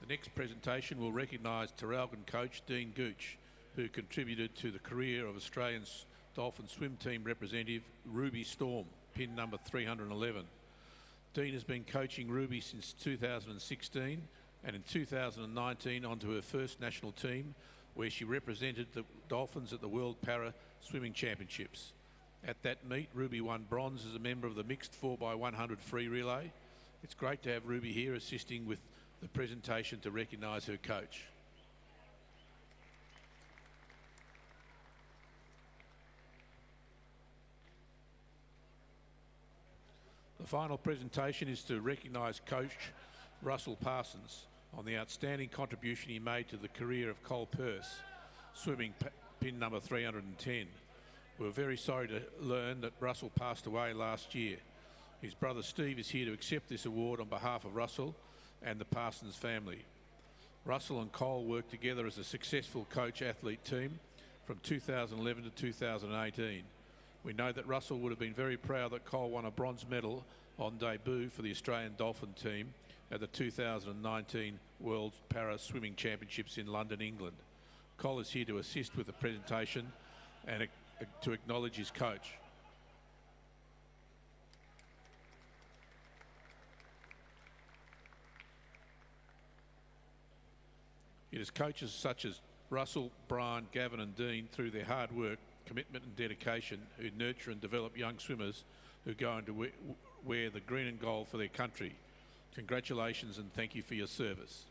The next presentation will recognise Traralgon coach Dean Gooch, who contributed to the career of Australian Dolphin swim team representative Ruby Storm, pin number 311. Dean has been coaching Ruby since 2016 and in 2019 onto her first national team, where she represented the Dolphins at the World Para Swimming Championships. At that meet, Ruby won bronze as a member of the mixed 4x100 free relay. It's great to have Ruby here assisting with the presentation to recognise her coach. The final presentation is to recognise coach Russell Parsons on the outstanding contribution he made to the career of Cole Purse, swimming pin number 310. We're very sorry to learn that Russell passed away last year. His brother Steve is here to accept this award on behalf of Russell and the Parsons family. Russell and Cole worked together as a successful coach-athlete team from 2011 to 2018. We know that Russell would have been very proud that Cole won a bronze medal on debut for the Australian Dolphin team at the 2019 World Para Swimming Championships in London, England. Cole is here to assist with the presentation and to acknowledge his coach. It is coaches such as Russell, Brian, Gavin and Dean, through their hard work, commitment and dedication, who nurture and develop young swimmers who go on to wear the green and gold for their country. Congratulations and thank you for your service.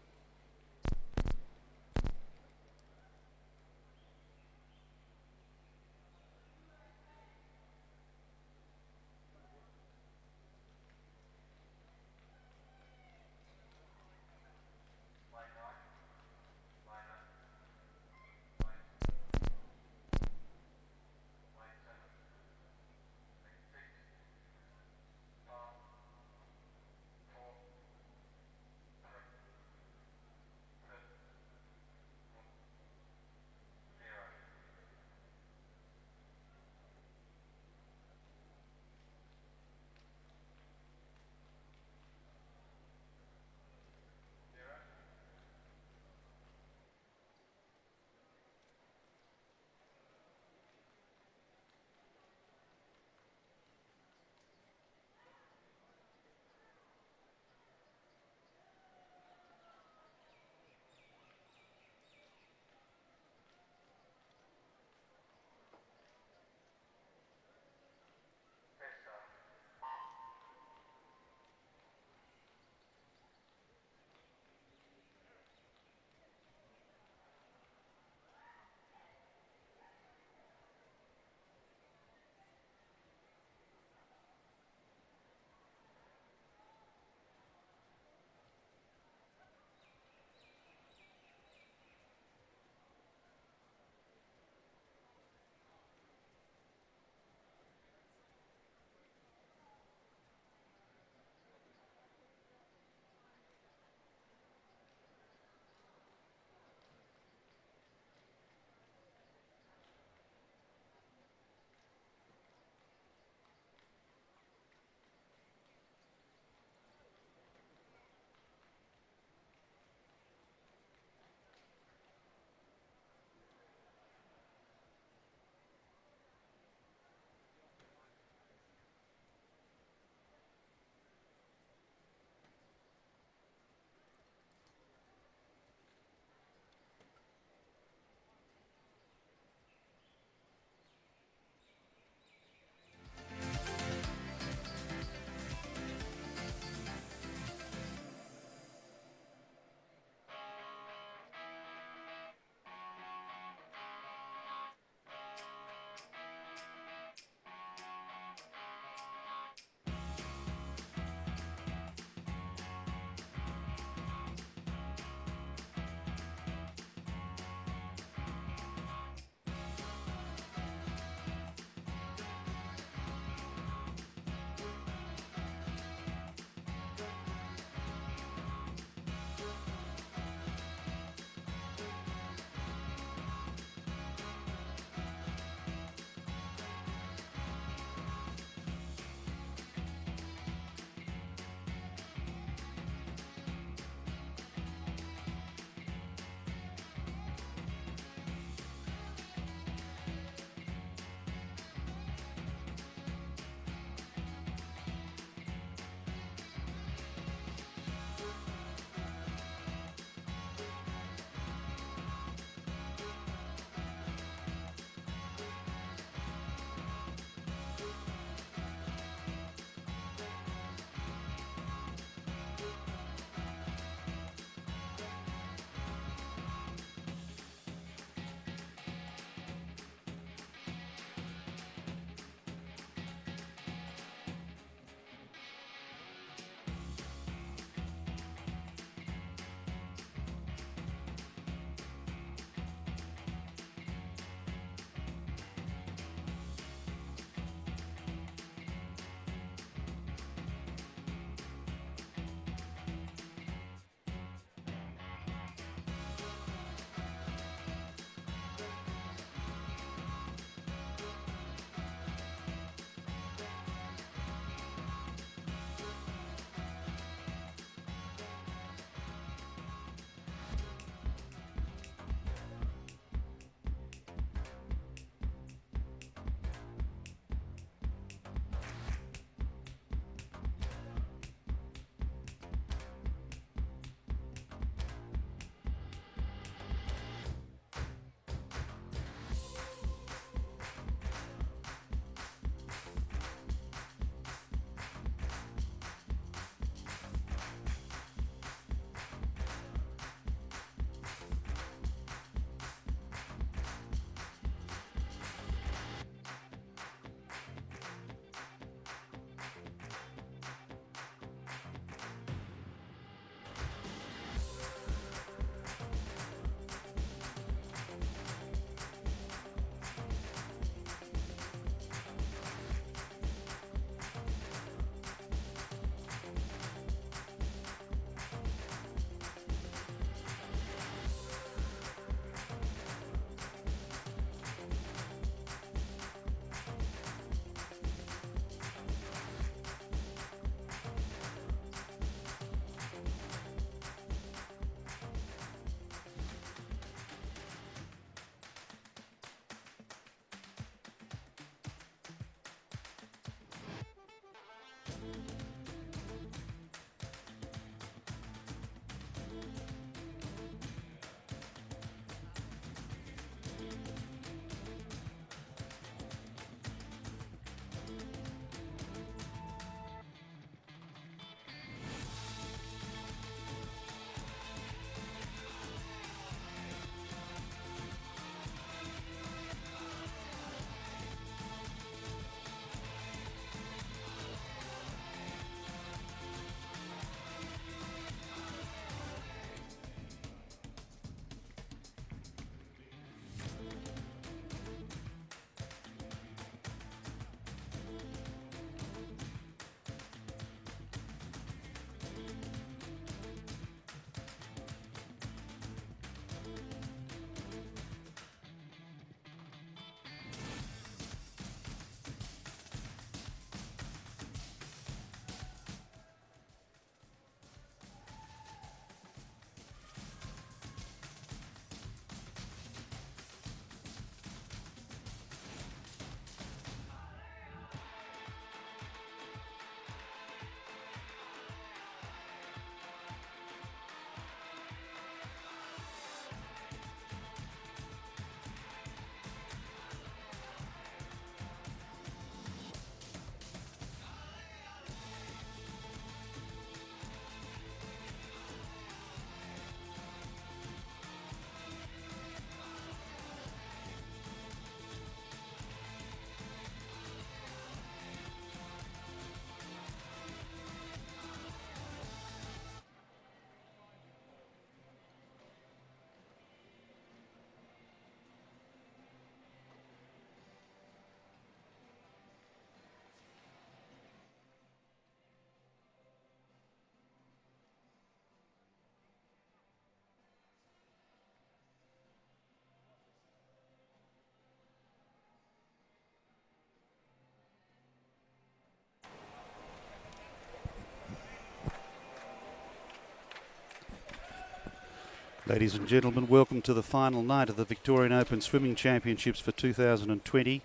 Ladies and gentlemen, welcome to the final night of the Victorian Open Swimming Championships for 2020,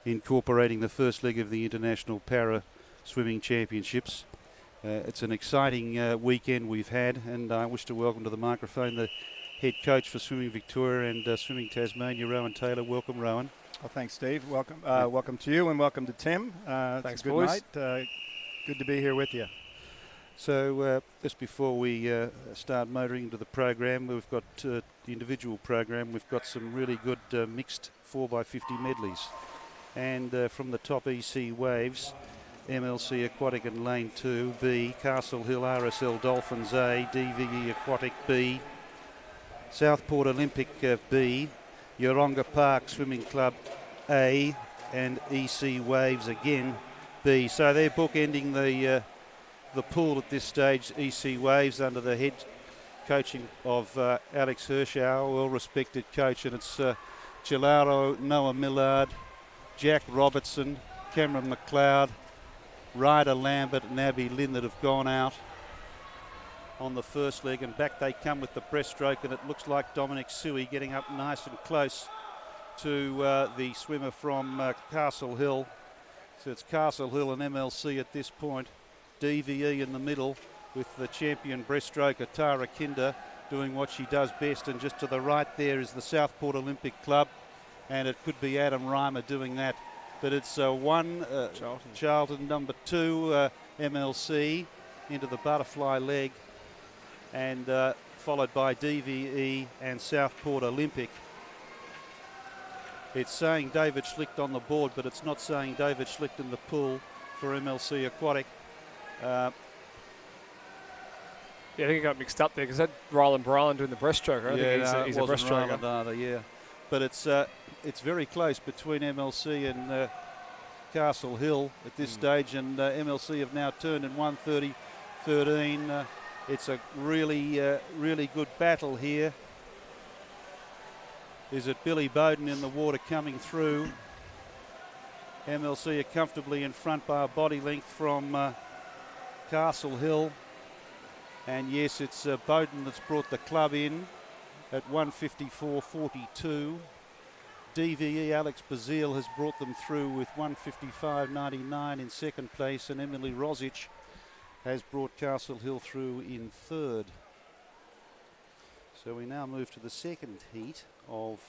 incorporating the first leg of the International Para Swimming Championships. It's an exciting weekend we've had, and I wish to welcome to the microphone the head coach for Swimming Victoria and Swimming Tasmania, Rowan Taylor. Welcome, Rowan. Well, thanks, Steve. Welcome, welcome to you, and welcome to Tim. Thanks, good boys. Night. Good to be here with you. So just before we start motoring into the program, we've got the individual program. We've got some really good mixed 4x50 medleys. And from the top, EC Waves, MLC Aquatic and Lane 2, B, Castle Hill RSL Dolphins A, DVE Aquatic B, Southport Olympic B, Yeronga Park Swimming Club A, and EC Waves again B. So they're bookending the pool at this stage. EC Waves under the head coaching of Alex Hirschauer, well-respected coach, and it's Chilaro, Noah Millard, Jack Robertson, Cameron McLeod, Ryder Lambert and Abby Lynn that have gone out on the first leg, and back they come with the breaststroke, and it looks like Dominic Suey getting up nice and close to the swimmer from Castle Hill. So it's Castle Hill and MLC at this point. DVE in the middle with the champion breaststroker Tara Kinder doing what she does best, and just to the right there is the Southport Olympic Club, and it could be Adam Reimer doing that, but it's Charlton number 2 MLC into the butterfly leg, and followed by DVE and Southport Olympic. It's saying David Schlicht on the board, but it's not saying David Schlicht in the pool for MLC Aquatic. Yeah, I think it got mixed up there because that Ryland Bryland doing the breaststroke. I think he's a breaststroker. Either, yeah. But it's very close between MLC and Castle Hill at this stage, and MLC have now turned in 1:30.13. It's a really good battle here. Is it Billy Bowden in the water coming through? MLC are comfortably in front by a body length from Castle Hill, and yes, it's Bowden that's brought the club in at 1:54.42. DVE Alex Bazile has brought them through with 1:55.99 in second place, and Emily Rosic has brought Castle Hill through in third. So we now move to the second heat of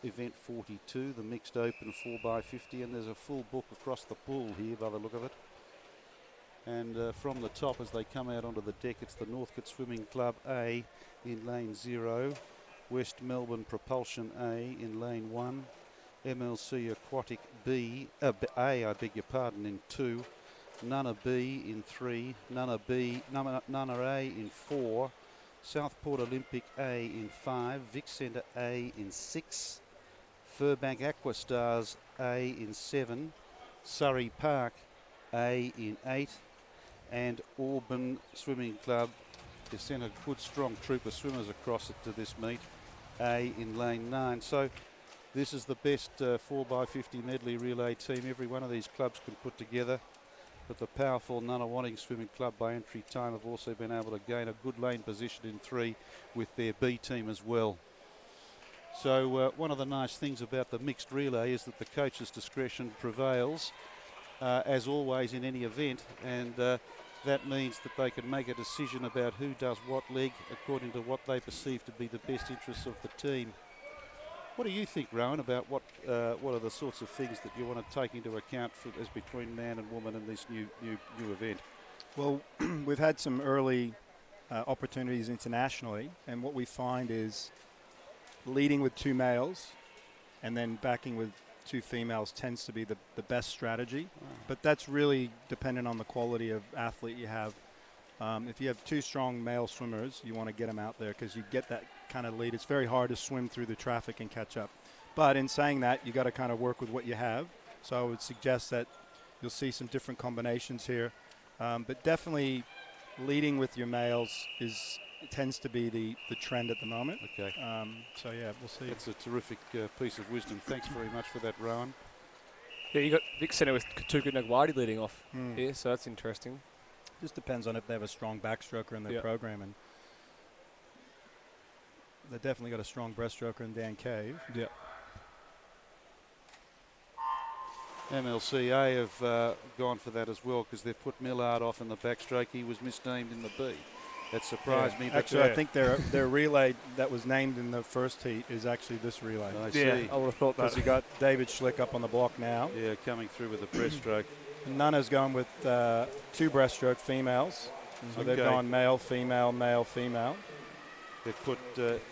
event 42, the mixed open 4x50, and there's a full book across the pool here by the look of it. And from the top as they come out onto the deck, it's the Northcote Swimming Club A in lane 0, West Melbourne Propulsion A in lane 1, MLC Aquatic B, A I beg your pardon, in 2, Nunna B in 3, Nunna A in 4, Southport Olympic A in 5, Vic Centre A in 6, Furbank Aquastars A in 7, Surrey Park A in 8, and Auburn Swimming Club has sent a good strong troop of swimmers across it to this meet, A in lane 9. So this is the best 4x50 medley relay team every one of these clubs can put together. But the powerful Nunawading Swimming Club by entry time have also been able to gain a good lane position in 3 with their B team as well. So one of the nice things about the mixed relay is that the coach's discretion prevails, as always in any event, and that means that they can make a decision about who does what leg according to what they perceive to be the best interests of the team. What do you think, Rowan, about what are the sorts of things that you want to take into account as between man and woman in this new event? Well, we've had some early opportunities internationally, and what we find is leading with 2 males and then backing with 2 females tends to be the best strategy. Wow. But that's really dependent on the quality of athlete you have. If you have 2 strong male swimmers, you want to get them out there because you get that kind of lead. It's very hard to swim through the traffic and catch up. But in saying that, you got to kind of work with what you have. So I would suggest that you'll see some different combinations here. But definitely leading with your males tends to be the trend at the moment. Okay. So yeah, we'll see. That's a terrific piece of wisdom. Thanks very much for that, Rowan. Yeah, you got Vic Centre with Katuka Nagwadi leading off here, so that's interesting. Just depends on if they have a strong backstroker in their program. And They definitely got a strong breaststroker in Dan Cave. Yeah. MLCA have gone for that as well because they've put Millard off in the backstroke. He was misnamed in the B. That surprised me. But actually, I think their relay that was named in the first heat is actually this relay. I Yeah, see. I would have thought that. Because you got David Schlick up on the block now. Yeah, coming through with the breaststroke. Nana's gone with 2 breaststroke females. So they've Okay. gone male, female, male, female. They've put,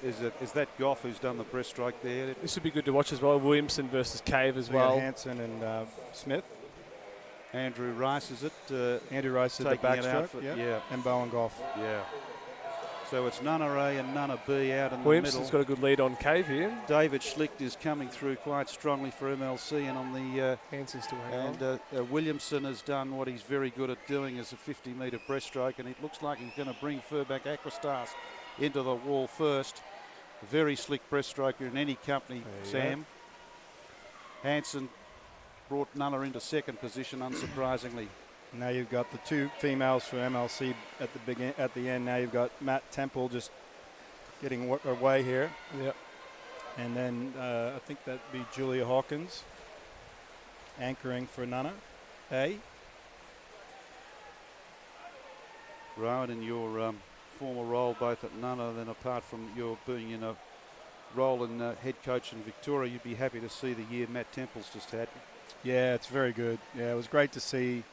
is that Goff who's done the breaststroke there? This would be good to watch as well. Williamson versus Cave as We got well. Hansen and Smith. Andrew Rice, is it? Andy Rice did the taking it out backstroke. for- Yeah. yeah. And Bowen Goff. Yeah. So it's Nana A and Nana B out in the Williamson's middle. got a good lead on Cave here. David Schlicht is coming through quite strongly for MLC, and on the Hansen still hanging on. and Williamson has done what he's very good at doing as a 50-metre breaststroke, and it looks like he's going to bring Furback Aquastars into the wall first. A very slick breaststroker in any company, Sam. Hansen brought Nana into second position, unsurprisingly. Now you've got the 2 females for MLC at the end. Now you've got Matt Temple just getting away here. Yep. And then I think that'd be Julia Hawkins anchoring for Nana A. Rowan, in your former role both at Nana, then apart from your being in a role in head coach in Victoria, you'd be happy to see the year Matt Temple's just had. Yeah, it's very good. Yeah, it was great to see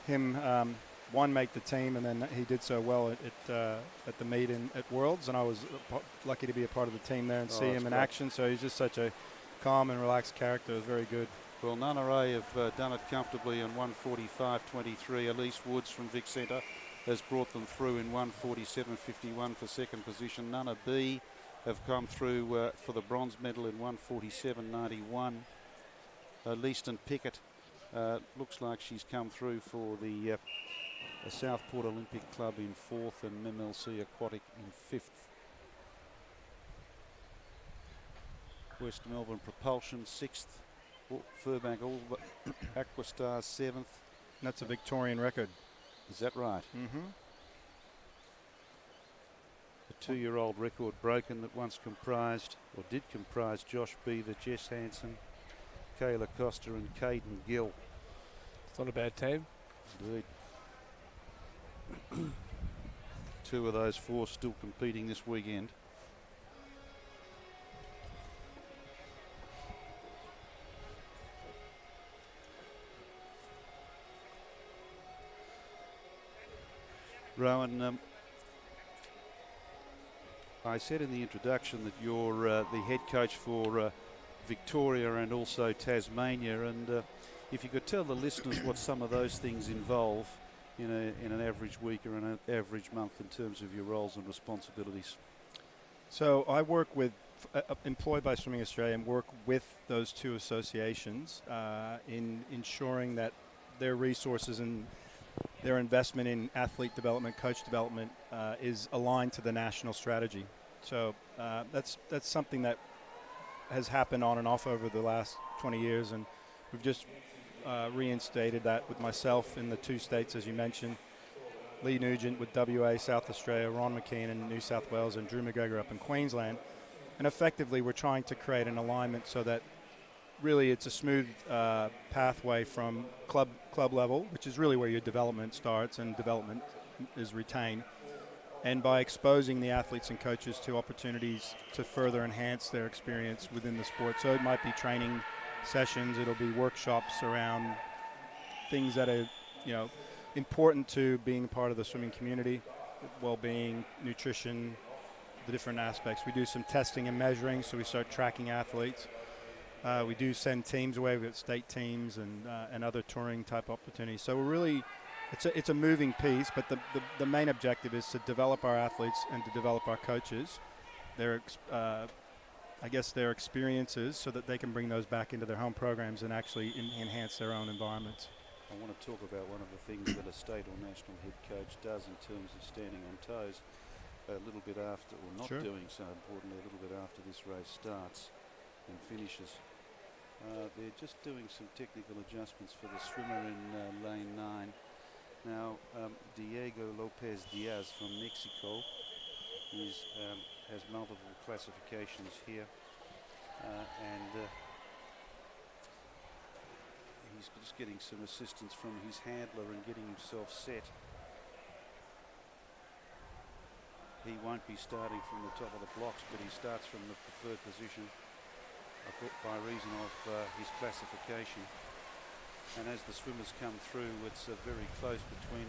him make the team, and then he did so well at the meet at Worlds, and I was lucky to be a part of the team there and see him in action. So he's just such a calm and relaxed character. It was very good. Well, Nana A have done it comfortably in 1:45.23. Elise Woods from Vic Centre has brought them through in 1:47.51 for second position. Nana B have come through for the bronze medal in 1:47.91. Leaston Pickett looks like she's come through for the Southport Olympic Club in 4th and MLC Aquatic in 5th. West Melbourne Propulsion 6th. Furbank Aquastars 7th. And that's a Victorian record. Is that right? Mm-hmm. A 2-year-old record broken that once comprised, or did comprise, Josh Beaver, Jess Hansen, Kayla Costa and Caden Gill. It's not a bad team. Indeed. 2 of those 4 still competing this weekend. Rowan, I said in the introduction that you're the head coach for Victoria and also Tasmania, and if you could tell the listeners what some of those things involve in an average week or an average month in terms of your roles and responsibilities. So I work with, employed by Swimming Australia, and work with those 2 associations in ensuring that their resources and their investment in athlete development, coach development is aligned to the national strategy. So that's something that has happened on and off over the last 20 years, and we've just reinstated that with myself in the 2 states, as you mentioned, Lee Nugent with WA, South Australia, Ron McKean in New South Wales, and Drew McGregor up in Queensland. And effectively, we're trying to create an alignment so that really it's a smooth pathway from club level, which is really where your development starts and development is retained. And by exposing the athletes and coaches to opportunities to further enhance their experience within the sport. So it might be training sessions, it'll be workshops around things that are, important to being part of the swimming community, well-being, nutrition, the different aspects. We do some testing and measuring, so we start tracking athletes. We do send teams away. We've got state teams and other touring type opportunities. So we're really, it's a moving piece, but the main objective is to develop our athletes and to develop our coaches, their experiences, so that they can bring those back into their home programs and actually enhance their own environments. I want to talk about one of the things that a state or national head coach does in terms of standing on toes a little bit after, or not doing so importantly, a little bit after this race starts and finishes. They're just doing some technical adjustments for the swimmer in lane 9. Now, Diego Lopez Diaz from Mexico He has multiple classifications here, and he's just getting some assistance from his handler and getting himself set. He won't be starting from the top of the blocks, but he starts from the preferred position by reason of his classification. And as the swimmers come through, it's very close between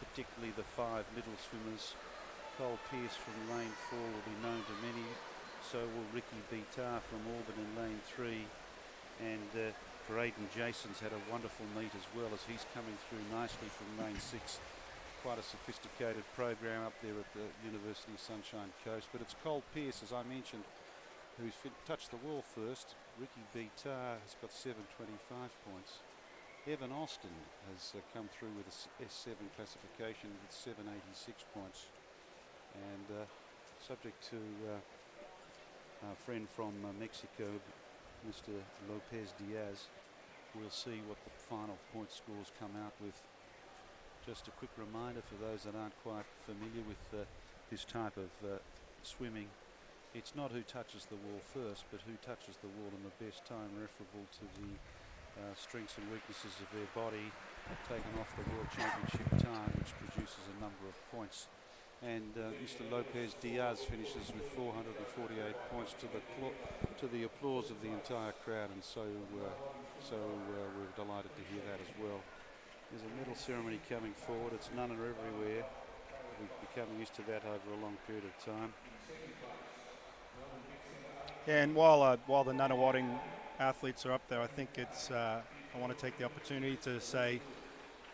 particularly the 5 middle swimmers. Cole Pearce from lane 4 will be known to many. So will Ricky Bitar from Auburn in lane 3. And Braden Jason's had a wonderful meet as well, as he's coming through nicely from lane 6. Quite a sophisticated program up there at the University of Sunshine Coast. But it's Cole Pearce, as I mentioned, who's touched the wall first. Ricky Bitar has got 725 points. Evan Austin has come through with a S7 classification with 786 points. And subject to our friend from Mexico, Mr. Lopez Diaz, we'll see what the final point scores come out with. Just a quick reminder for those that aren't quite familiar with this type of swimming. It's not who touches the wall first, but who touches the wall in the best time referable to the strengths and weaknesses of their body, taken off the World Championship time, which produces a number of points. And Mr. Lopez Diaz finishes with 448 points to the applause of the entire crowd, and so we're delighted to hear that as well. There's a medal ceremony coming forward. It's none are everywhere. We've become used to that over a long period of time. Yeah, and while the Nunawading athletes are up there, I think it's I want to take the opportunity to say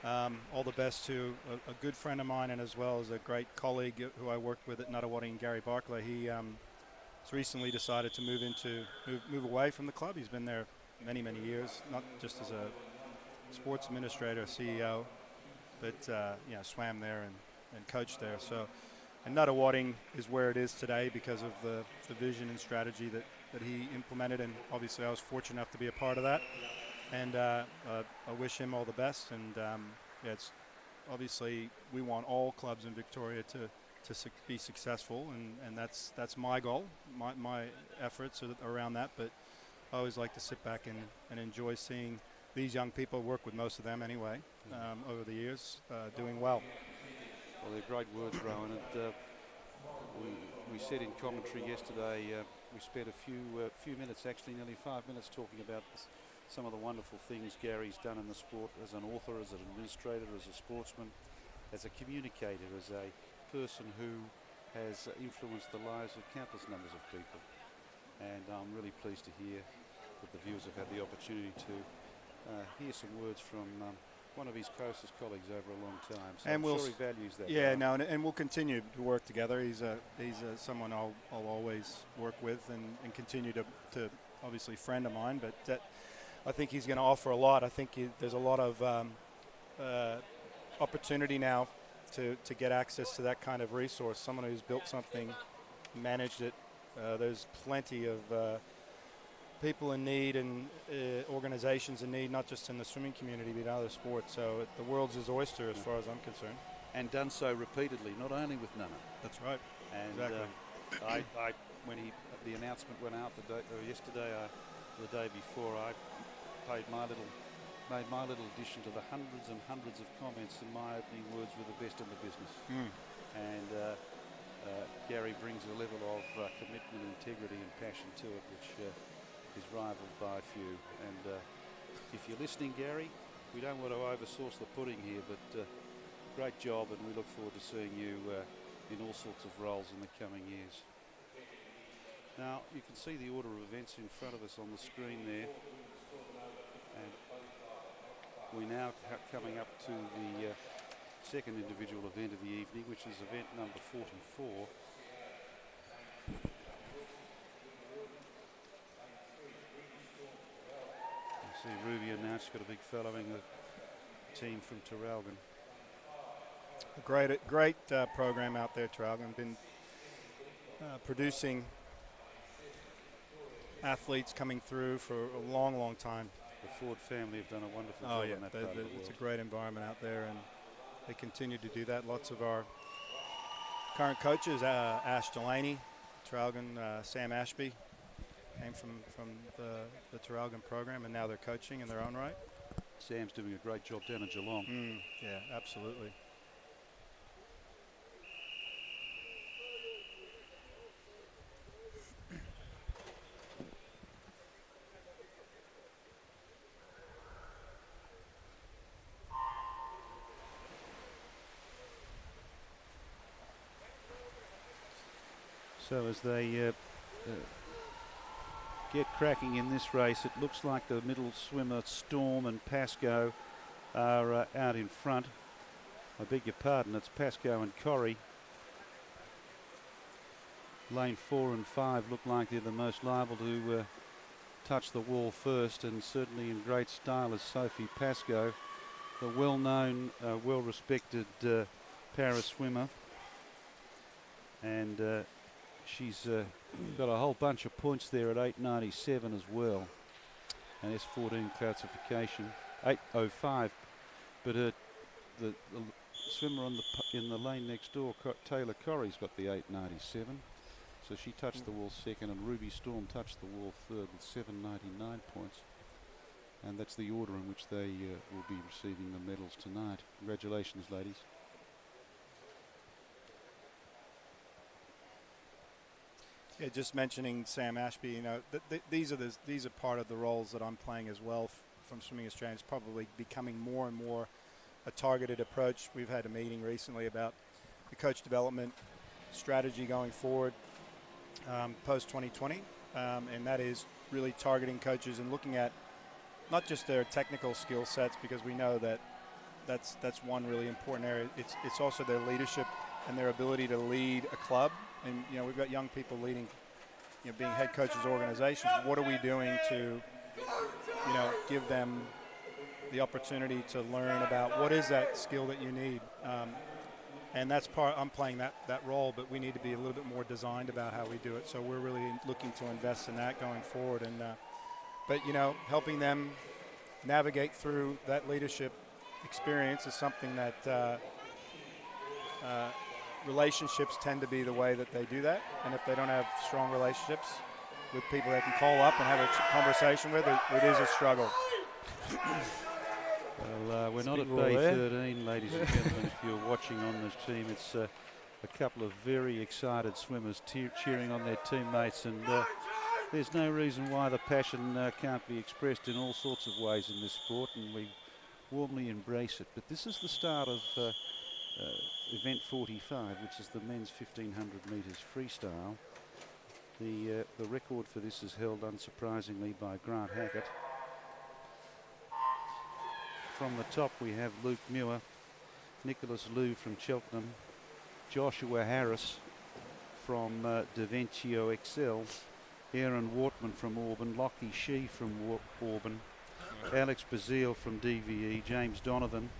all the best to a good friend of mine, and as well as a great colleague who I worked with at Nunawading, Gary Barclay. He has recently decided to move away from the club. He's been there many years, not just as a sports administrator, CEO, but swam there and coached there. So, and Nunawading is where it is today because of the vision and strategy that he implemented, and obviously I was fortunate enough to be a part of that. And I wish him all the best. And it's obviously we want all clubs in Victoria to be successful, and that's my goal, my efforts around that. But I always like to sit back and enjoy seeing these young people, work with most of them anyway, over the years, doing well. Well, they're great words, Rowan. And we said in commentary yesterday, we spent a few minutes, actually nearly 5 minutes, talking about some of the wonderful things Gary's done in the sport as an author, as an administrator, as a sportsman, as a communicator, as a person who has influenced the lives of countless numbers of people. And I'm really pleased to hear that the viewers have had the opportunity to hear some words from one of his closest colleagues over a long time. So I'm sure he values that. Yeah, no, and we'll continue to work together. He's someone I'll always work with and continue to obviously friend of mine. But I think he's going to offer a lot. I think there's a lot of opportunity now to get access to that kind of resource. Someone who's built something, managed it. There's plenty of people in need and organizations in need, not just in the swimming community, but in other sports. So the world's his oyster as far as I'm concerned. And done so repeatedly, not only with Nana. That's right. And exactly. When the announcement went out yesterday, the day before, I made my little addition to the hundreds and hundreds of comments, and my opening words were the best in the business. And Gary brings a level of commitment, integrity and passion to it, which is rivaled by a few. And if you're listening, Gary, we don't want to oversource the pudding here, but great job, and we look forward to seeing you in all sorts of roles in the coming years. Now, you can see the order of events in front of us on the screen there. And we're now coming up to the second individual event of the evening, which is event number 44. You see Rubia now, she's got a big following, a team from Traralgon. A great program out there, Traralgon. Been producing athletes coming through for a long time. The Ford family have done a wonderful job in that part of the world. It's a great environment out there, and they continue to do that. Lots of our Current coaches, Ash Delaney, Traralgon, Sam Ashby, came from the Traralgon program, and now they're coaching in their own right. Sam's doing a great job down at Geelong. Yeah, absolutely. So as they get cracking in this race, it looks like the middle swimmer Storm and Pascoe are out in front. I beg your pardon, it's Pascoe and Corrie. Lane 4 and 5 look like they're the most liable to touch the wall first, and certainly in great style is Sophie Pascoe, the well-known, well-respected para swimmer, and she's got a whole bunch of points there at 8.97 as well, and S14 classification 8.05. But the swimmer in the lane next door, Taylor Corrie's got the 8.97, so she touched the wall second, and Ruby Storm touched the wall third with 7.99 points, and that's the order in which they will be receiving the medals tonight. Congratulations, ladies. Yeah, just mentioning Sam Ashby, you know, these are part of the roles that I'm playing as well from Swimming Australia. It's probably becoming more and more a targeted approach. We've had a meeting recently about the coach development strategy going forward post 2020, and that is really targeting coaches and looking at not just their technical skill sets, because we know that that's one really important area. It's also their leadership and their ability to lead a club. And, you know, we've got young people leading, you know, being head coaches of organizations. What are we doing to, you know, give them the opportunity to learn about what is that skill that you need? And that's I'm playing that role, but we need to be a little bit more designed about how we do it. So we're really looking to invest in that going forward. And, but, you know, helping them navigate through that leadership experience is something that relationships tend to be the way that they do that, and if they don't have strong relationships with people they can call up and have a conversation with, it is a struggle. Well, we're not at Bay 13, ladies and gentlemen. If you're watching on this team, it's a couple of very excited swimmers cheering on their teammates, and there's no reason why the passion can't be expressed in all sorts of ways in this sport, and we warmly embrace it. But this is the start of event 45, which is the men's 1500 metres freestyle. The record for this is held, unsurprisingly, by Grant Hackett. From the top we have Luke Muir, Nicholas Liu from Cheltenham, Joshua Harris from Daventio Excel, Aaron Wortman from Auburn, Lockie Shee from Auburn, Alex Bazile from DVE, James Donovan,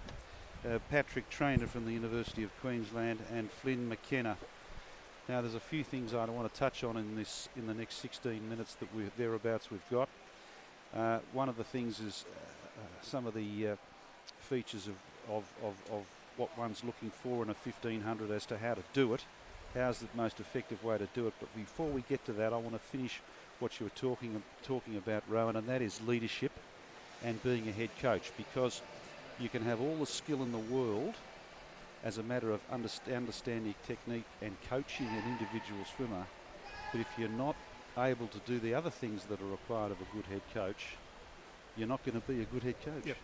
Patrick Traynor from the University of Queensland, and Flynn McKenna. Now there's a few things I want to touch on in the next 16 minutes that we've got. One of the things is some of the features of what one's looking for in a 1500 as to how to do it. How's the most effective way to do it? But before we get to that, I want to finish what you were talking about, Rowan, and that is leadership and being a head coach, because you can have all the skill in the world as a matter of understanding technique and coaching an individual swimmer, but if you're not able to do the other things that are required of a good head coach, you're not going to be a good head coach. Yep.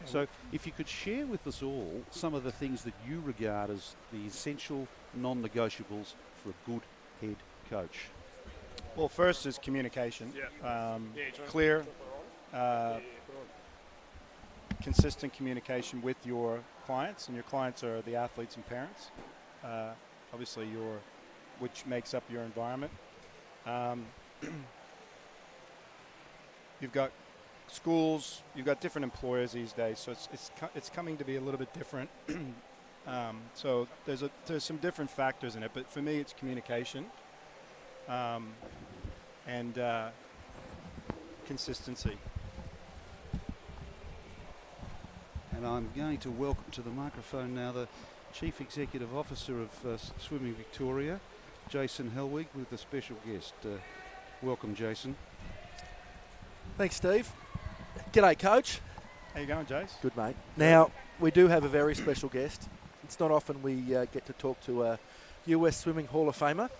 So if you could share with us all some of the things that you regard as the essential non-negotiables for a good head coach. Well, first is communication. Clear, consistent communication with your clients, and your clients are the athletes and parents. Obviously, which makes up your environment. You've got schools, you've got different employers these days, so it's coming to be a little bit different. So there's some different factors in it, but for me, it's communication and consistency. And I'm going to welcome to the microphone now the Chief Executive Officer of Swimming Victoria, Jason Helwig, with a special guest. Welcome, Jason. Thanks, Steve. G'day, Coach. How you going, Jace? Good, mate. Now, we do have a very special guest. It's not often we get to talk to a US Swimming Hall of Famer,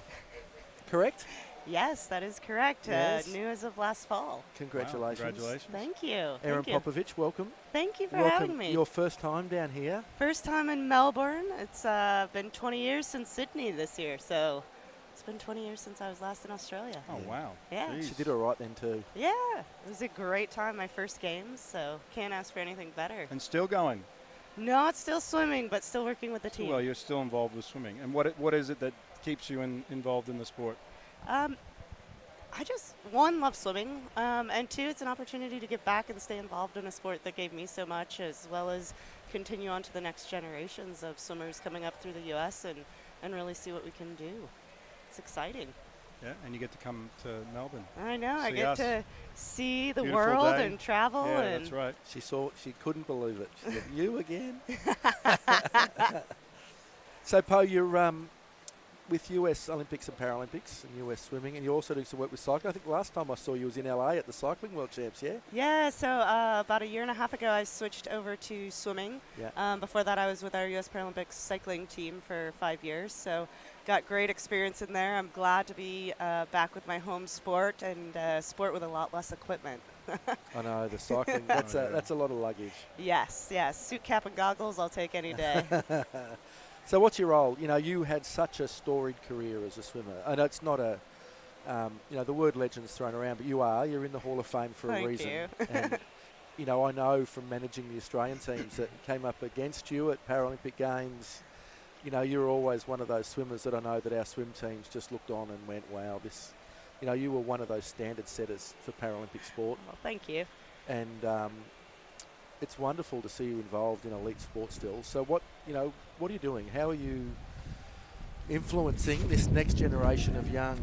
correct? Yes, that is correct. Yes. New as of last fall. Congratulations. Wow, congratulations. Thank you. Erin Thank you. Popovich, welcome. Thank you for Welcome. having me. Your first time down here. First time in Melbourne. It's been 20 years since Sydney this year, so it's been 20 years since I was last in Australia. Oh, wow. Yeah. Jeez. She did all right then too. Yeah, it was a great time, my first games, so can't ask for anything better. And still going. Not still swimming, but still working with the team. Well, you're still involved with swimming. And what is it that keeps you involved in the sport? I just, one, love swimming, and two, it's an opportunity to get back and stay involved in a sport that gave me so much, as well as continue on to the next generations of swimmers coming up through the U.S. and really see what we can do. It's exciting. Yeah, and you get to come to Melbourne. I know. I See get us. to see the Beautiful world day. and travel. Yeah, and that's right. She couldn't believe it. She said, you again? So, Po, you're with US Olympics and Paralympics and US swimming, and you're also doing some work with cycling. I think the last time I saw you was in LA at the Cycling World Champs, yeah? Yeah, so about a year and a half ago, I switched over to swimming. Yeah. Before that, I was with our U.S. Paralympics cycling team for 5 years, so got great experience in there. I'm glad to be back with my home sport and sport with a lot less equipment. I know, the cycling, that's a lot of luggage. Yes, suit, cap, and goggles, I'll take any day. So what's your role? You know, you had such a storied career as a swimmer. I know it's not a, the word legend's thrown around, but you're in the Hall of Fame for Thank a reason. you. And, I know from managing the Australian teams that came up against you at Paralympic Games, you're always one of those swimmers that I know that our swim teams just looked on and went, wow, this, you were one of those standard setters for Paralympic sport. Well, thank you. And it's wonderful to see you involved in elite sport still. So what are you doing? How are you influencing this next generation of young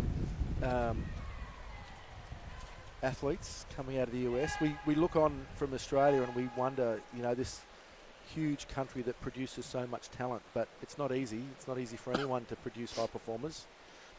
athletes coming out of the US? We look on from Australia and we wonder, this huge country that produces so much talent, but it's not easy. It's not easy for anyone to produce high performers.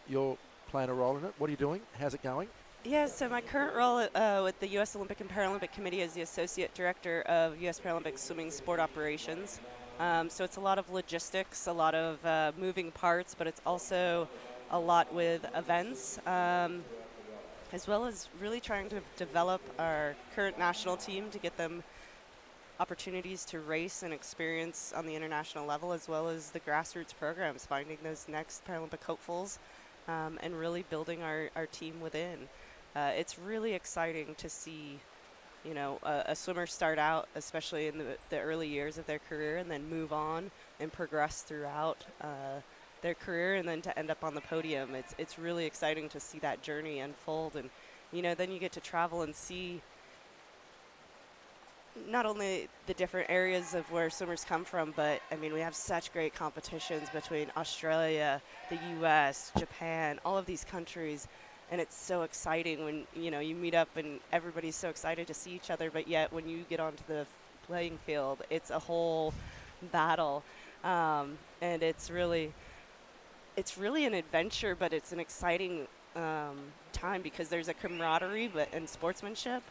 You're playing a role in it. What are you doing? How's it going? Yeah, so my current role with the U.S. Olympic and Paralympic Committee is the Associate Director of U.S. Paralympic Swimming Sport Operations. So it's a lot of logistics, a lot of moving parts, but it's also a lot with events, as well as really trying to develop our current national team to get them opportunities to race and experience on the international level, as well as the grassroots programs, finding those next Paralympic hopefuls, and really building our team within. It's really exciting to see, a swimmer start out, especially in the early years of their career, and then move on and progress throughout their career, and then to end up on the podium. It's really exciting to see that journey unfold, and then you get to travel and see not only the different areas of where swimmers come from, but we have such great competitions between Australia, the U.S., Japan, all of these countries. And it's so exciting when, you meet up and everybody's so excited to see each other, but yet when you get onto the playing field, it's a whole battle. And it's really an adventure, but it's an exciting time because there's a camaraderie and sportsmanship,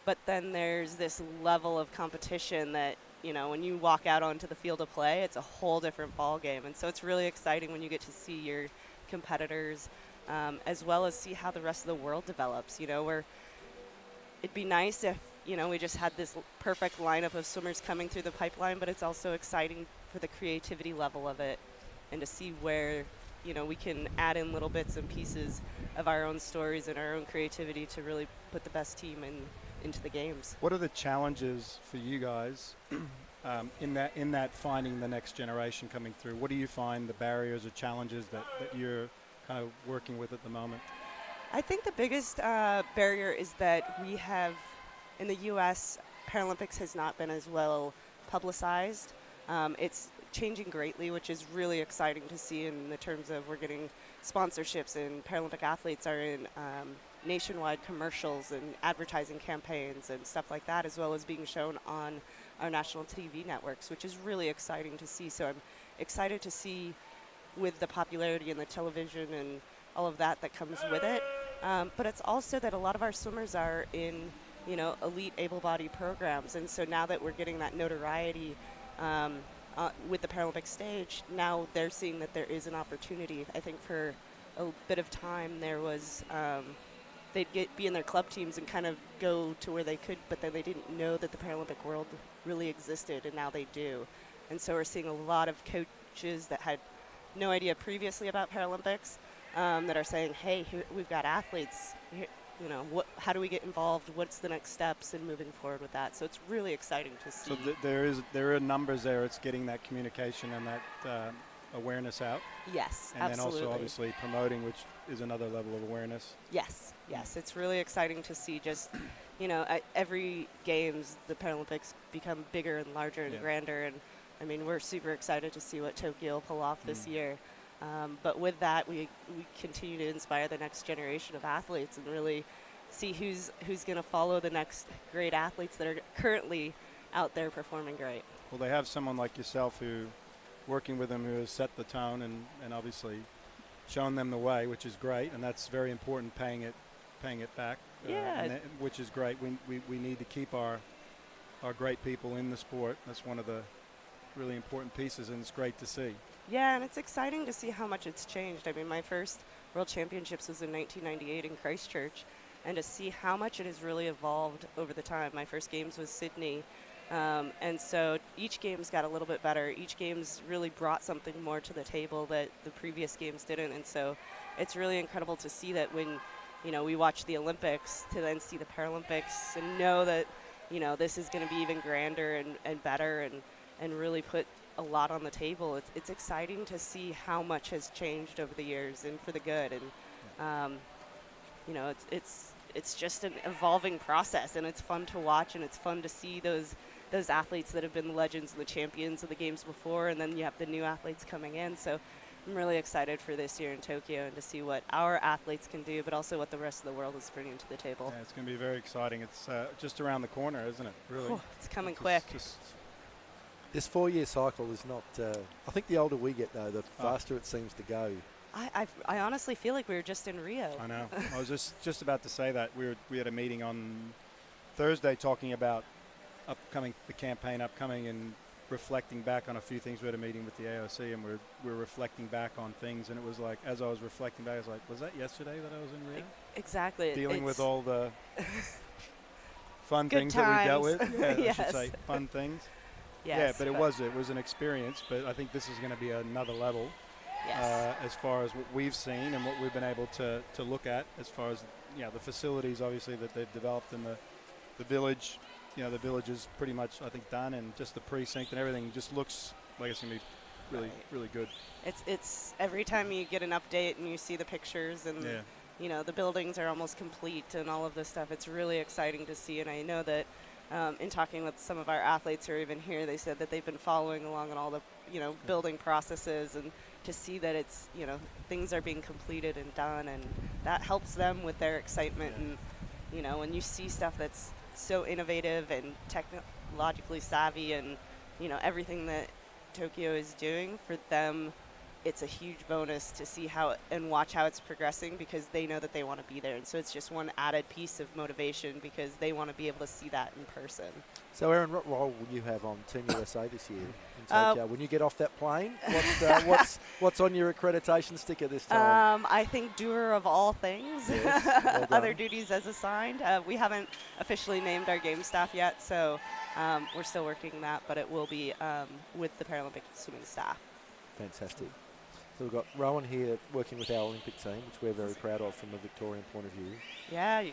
but then there's this level of competition that, when you walk out onto the field of play, it's a whole different ball game. And so it's really exciting when you get to see your competitors, as well as see how the rest of the world develops. It'd be nice if, we just had this perfect lineup of swimmers coming through the pipeline, but it's also exciting for the creativity level of it and to see where, we can add in little bits and pieces of our own stories and our own creativity to really put the best team into the games. What are the challenges for you guys in that finding the next generation coming through? What do you find the barriers or challenges that you're kind of working with at the moment? I think the biggest barrier is that we have, in the U.S., Paralympics has not been as well publicized. It's changing greatly, which is really exciting to see in the terms of we're getting sponsorships and Paralympic athletes are in nationwide commercials and advertising campaigns and stuff like that, as well as being shown on our national TV networks, which is really exciting to see. So I'm excited to see with the popularity and the television and all of that comes with it. But it's also that a lot of our swimmers are in, elite able-bodied programs. And so now that we're getting that notoriety with the Paralympic stage, now they're seeing that there is an opportunity. I think for a bit of time there was they'd be in their club teams and kind of go to where they could, but then they didn't know that the Paralympic world really existed, and now they do. And so we're seeing a lot of coaches that had no idea previously about Paralympics that are saying, hey, we've got athletes. How do we get involved? What's the next steps in moving forward with that? So it's really exciting to see. So there are numbers there. It's getting that communication and that awareness out. Yes, and absolutely. then also obviously promoting, which is another level of awareness. Yes. It's really exciting to see just, at every games, the Paralympics become bigger and larger and grander. And, I mean, we're super excited to see what Tokyo will pull off this year. But with that, we continue to inspire the next generation of athletes and really see who's going to follow the next great athletes that are currently out there performing great. Well, they have someone like yourself who, working with them, who has set the tone and obviously shown them the way, which is great, and that's very important, paying it back, which is great. We need to keep our great people in the sport. That's one of the really important pieces, and it's great to see. Yeah, and it's exciting to see how much it's changed. I mean, my first World Championships was in 1998 in Christchurch, and to see how much it has really evolved over the time. My first games was Sydney, and so each game's got a little bit better. Each game's really brought something more to the table that the previous games didn't, and so it's really incredible to see that when, we watch the Olympics to then see the Paralympics and know that, this is going to be even grander and better and really put a lot on the table. It's exciting to see how much has changed over the years and for the good. And, it's just an evolving process, and it's fun to watch, and it's fun to see those athletes that have been the legends and the champions of the games before, and then you have the new athletes coming in. So I'm really excited for this year in Tokyo and to see what our athletes can do, but also what the rest of the world is bringing to the table. Yeah, it's going to be very exciting. It's just around the corner, isn't it? Really, it's coming quick. This 4-year cycle is not. I think the older we get, though, the faster it seems to go. I honestly feel like we were just in Rio. I know. I was just about to say that. We had a meeting on Thursday talking about the campaign upcoming, and reflecting back on a few things. We had a meeting with the AOC, and we're reflecting back on things, and it was like, as I was reflecting back, I was like, was that yesterday that I was in Rio? Exactly. Dealing with all the fun things times. that we dealt with. Yeah, Yes. I should say fun things. Yes, yeah, but it was an experience. But I think this is going to be another level. Yes. As far as what we've seen and what we've been able to look at, as far as the facilities obviously that they've developed in the village. The village is pretty much, I think, done, and just the precinct and everything just looks like it's going to be really, really good. It's every time you get an update and you see the pictures and the buildings are almost complete and all of this stuff. It's really exciting to see, and I know that in talking with some of our athletes who are even here, they said that they've been following along on all the building processes, and to see that it's things are being completed and done, and that helps them with their excitement. And when you see stuff that's so innovative and technologically savvy, and everything that Tokyo is doing for them, it's a huge bonus to see and watch how it's progressing, because they know that they want to be there, and so it's just one added piece of motivation because they want to be able to see that in person. So Erin, what role will you have on Team USA this year in Tokyo? When you get off that plane, what's on your accreditation sticker this time? I think doer of all things. Yes, well Other duties as assigned. We haven't officially named our game staff yet, so we're still working that, but it will be with the Paralympic swimming staff. Fantastic. So we've got Rowan here working with our Olympic team, which we're very proud of from a Victorian point of view. Yeah.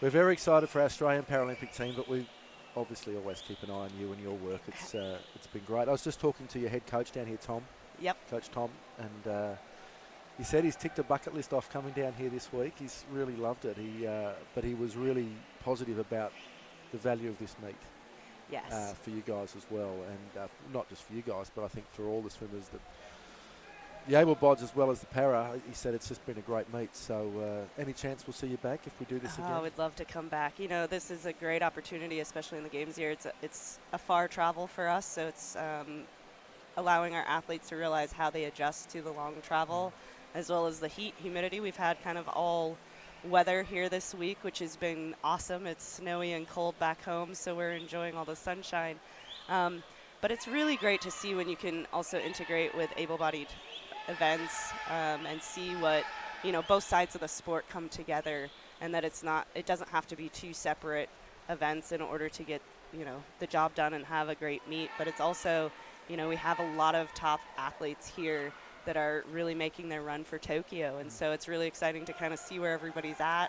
We're very excited for our Australian Paralympic team, but we obviously always keep an eye on you and your work. It's been great. I was just talking to your head coach down here, Tom. Yep. Coach Tom, and he said he's ticked a bucket list off coming down here this week. He's really loved it. But he was really positive about the value of this meet. Yes. For you guys as well, and not just for you guys, but I think for all the swimmers, the able-bods as well as the para. He said it's just been a great meet. So any chance we'll see you back if we do this again? I would love to come back. This is a great opportunity, especially in the games year. It's a far travel for us, so it's allowing our athletes to realize how they adjust to the long travel, as well as the heat, humidity. We've had kind of all weather here this week, which has been awesome. It's snowy and cold back home, so we're enjoying all the sunshine. But it's really great to see when you can also integrate with able-bodied events and see what, both sides of the sport come together, and that it doesn't have to be two separate events in order to get, the job done and have a great meet. But it's also, we have a lot of top athletes here that are really making their run for Tokyo. And so it's really exciting to kind of see where everybody's at.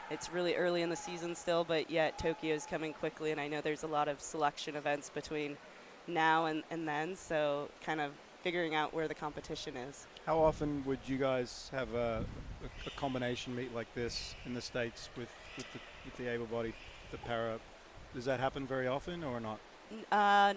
It's really early in the season still, but yet Tokyo is coming quickly, and I know there's a lot of selection events between now and then, so kind of figuring out where the competition is. How often would you guys have a combination meet like this in the States with the able-bodied, the para? Does that happen very often or not?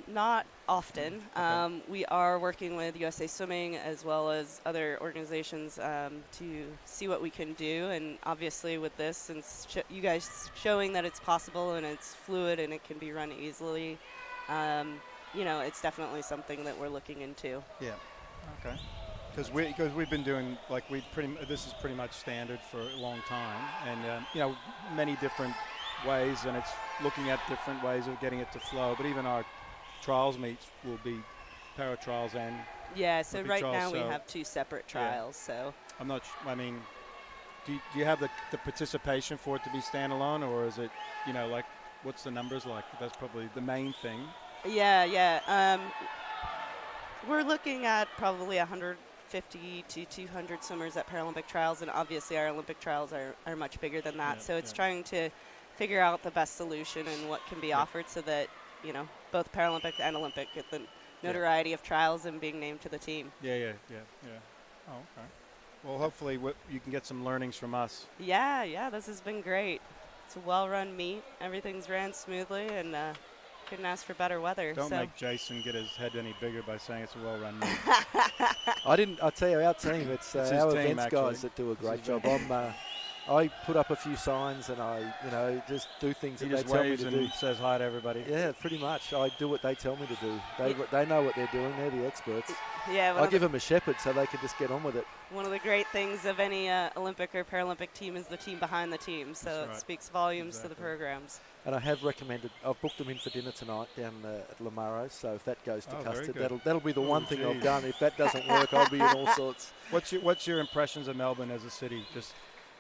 Not often. Okay. We are working with USA Swimming as well as other organizations to see what we can do. And obviously with this, since you guys showing that it's possible and it's fluid and it can be run easily, it's definitely something that we're looking into. Yeah. Okay. Because we've been doing, this is pretty much standard for a long time, and many different ways, and it's looking at different ways of getting it to flow. But even our trials meets will be para trials and so right now we have two separate trials. So I'm not. Do you have the participation for it to be standalone, or is it what's the numbers like? That's probably the main thing. Yeah. We're looking at probably 150 to 200 swimmers at Paralympic trials, and obviously our Olympic trials are much bigger than that. So it's trying to figure out the best solution and what can be offered so that, both Paralympic and Olympic get the notoriety of trials and being named to the team. Yeah. Oh, okay. Well, hopefully you can get some learnings from us. Yeah, this has been great. It's a well-run meet. Everything's ran smoothly, and couldn't ask for better weather. Don't make Jason get his head any bigger by saying it's a well-run meet. I'll tell you, our team, it's our team, events actually. guys that do a great job. I put up a few signs and I, just do things that they tell me to do. He says hi to everybody. Yeah, pretty much. I do what they tell me to do. They know what they're doing. They're the experts. Yeah, I give them a shepherd so they can just get on with it. One of the great things of any Olympic or Paralympic team is the team behind the team. So it speaks volumes to the programs. And I have recommended, I've booked them in for dinner tonight down at Lamaro's, so if that goes to custard, that'll be the one thing I've done. If that doesn't work, I'll be in all sorts. What's your impressions of Melbourne as a city? Just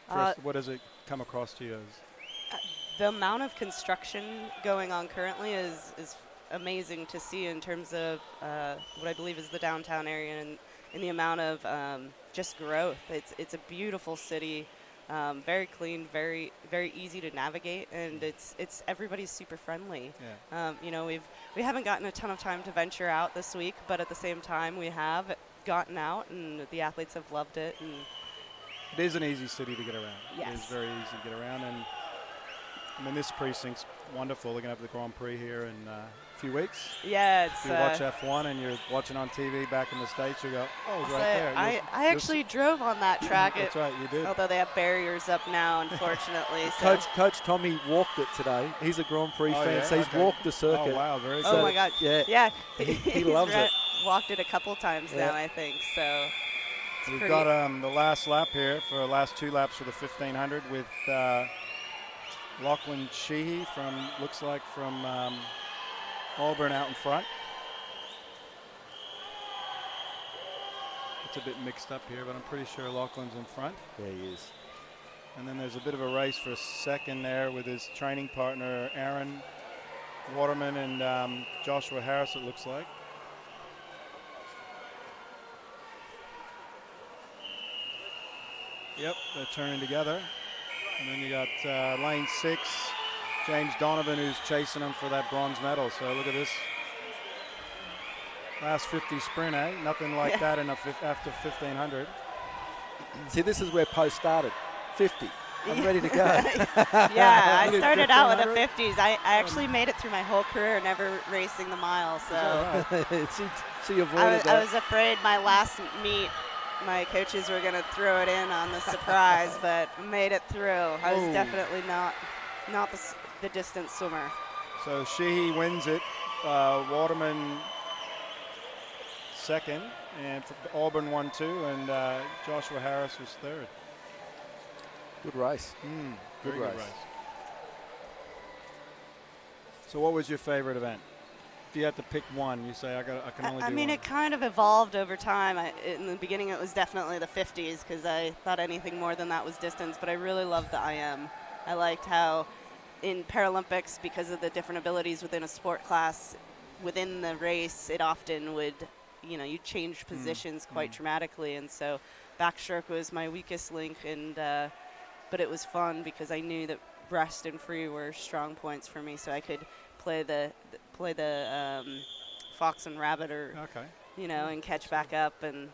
first, what does it come across to you as? The amount of construction going on currently is amazing to see in terms of what I believe is the downtown area and the amount of just growth. It's a beautiful city. Very clean, very very easy to navigate, and it's everybody's super friendly. We haven't gotten a ton of time to venture out this week, but at the same time we have gotten out, and the athletes have loved it. And it is an easy city to get around. Yes. It is very easy to get around, and this precinct's wonderful. They're going to have the Grand Prix here in a few weeks. Yeah, it's. If you watch F1 and you're watching on TV back in the States, you go, oh, it's right there. I actually drove on that track. That's right, you did. Although they have barriers up now, unfortunately. So. Coach Tommy walked it today. He's a Grand Prix fan, so he's walked the circuit. Oh, wow, very Oh, good. my God. Yeah. He loves it. Walked it a couple times now, I think. So we've got the last lap here for the last two laps for the 1500 with Lachlan Sheehy looks like from Auburn out in front. It's a bit mixed up here, but I'm pretty sure Lachlan's in front. There he is. And then there's a bit of a race for a second there with his training partner Aaron Waterman and Joshua Harris, it looks like. Yep, they're turning together. And then you got lane 6, James Donovan, who's chasing him for that bronze medal. So look at this. Last 50 sprint, eh? Nothing like that after 1500. See, this is where Poe started. 50. I'm ready to go. Yeah, I started out with the 50s. I actually made it through my whole career never racing the mile. So so you avoided that. I was afraid my last meet, my coaches were going to throw it in on the surprise, but made it through. I was definitely not the distance swimmer. So Sheehy wins it. Waterman second, and Auburn won 2, and Joshua Harris was third. Good race. Very good race. So what was your favorite event? If you had to pick one, you say, I can only do I mean, one. it kind of evolved over time. In the beginning, it was definitely the 50s because I thought anything more than that was distance, but I really loved the IM. I liked how in Paralympics, because of the different abilities within a sport class, within the race, it often would, you change positions quite dramatically. And so backstroke was my weakest link, and but it was fun because I knew that breast and free were strong points for me, so I could play the fox and rabbit, or and catch back up, and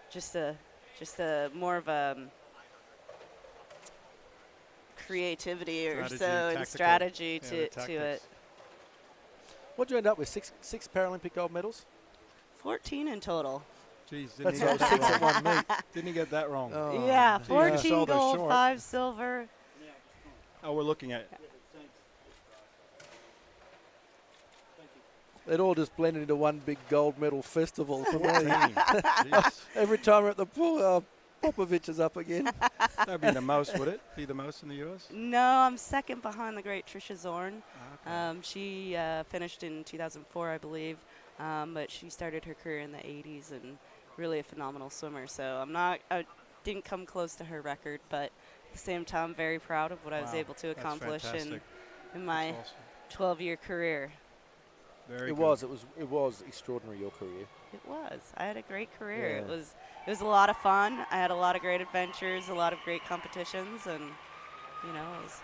just a more of a creativity or so and strategy to it. What did you end up with? Six Paralympic gold medals? 14 in total. Jeez, That's all 6 at one meet. Didn't he get that wrong? Oh. Yeah, Geez, 14 gold, short. 5 silver. Oh, we're looking at it. It all just blended into one big gold medal festival for me. Jeez. Every time we're at the pool, Popovich is up again. That would be the most, would it? Be the most in the U.S.? No, I'm second behind the great Trisha Zorn. Okay. She finished in 2004, I believe, but she started her career in the 80s and really a phenomenal swimmer. So I didn't come close to her record, but at the same time, very proud of what I was able to accomplish in my 12-year career. It was extraordinary, your career. It was. I had a great career. Yeah. It was a lot of fun. I had a lot of great adventures, a lot of great competitions, and it was.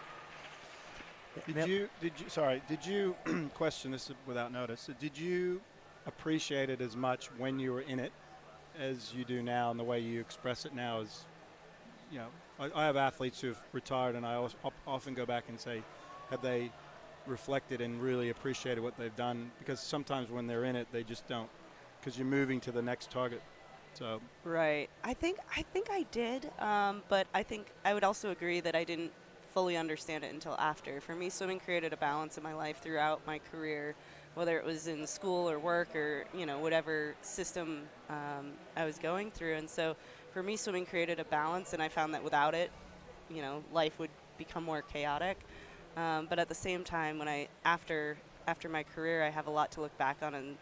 Did you question this without notice? Did you appreciate it as much when you were in it as you do now, and the way you express it now is, I have athletes who've retired, and I often go back and say, have they reflected and really appreciated what they've done? Because sometimes when they're in it, they just don't, because you're moving to the next target. So right. I think I did, but I think I would also agree that I didn't fully understand it until after. For me, swimming created a balance in my life throughout my career, whether it was in school or work or whatever system I was going through. And so for me, swimming created a balance, and I found that without it, life would become more chaotic. But at the same time, when after my career, I have a lot to look back on, and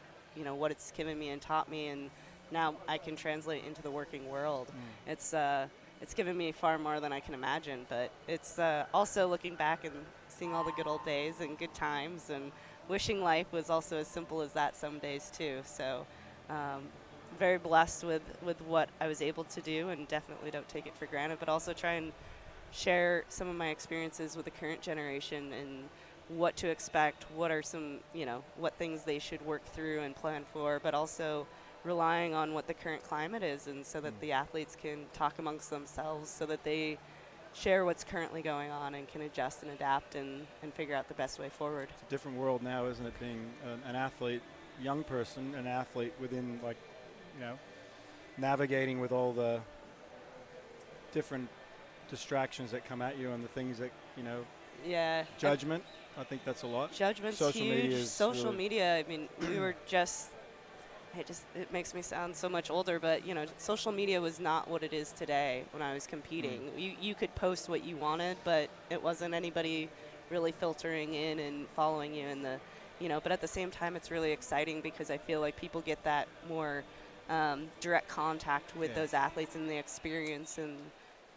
what it's given me and taught me, and now I can translate into the working world. It's given me far more than I can imagine, but it's also looking back and seeing all the good old days and good times, and wishing life was also as simple as that some days too. So very blessed with what I was able to do, and definitely don't take it for granted, but also try and share some of my experiences with the current generation and what to expect, what are some, what things they should work through and plan for, but also relying on what the current climate is, and so that the athletes can talk amongst themselves, so that they share what's currently going on and can adjust and adapt and figure out the best way forward. It's a different world now, isn't it, being an athlete, young person, an athlete within, navigating with all the different distractions that come at you and the things that, judgment. I think that's a lot. Judgment's social huge. Media is social media, I mean, we were just, it makes me sound so much older, but, social media was not what it is today when I was competing. You could post what you wanted, but it wasn't anybody really filtering in and following you in the, but at the same time, it's really exciting because I feel like people get that more direct contact with those athletes and the experience and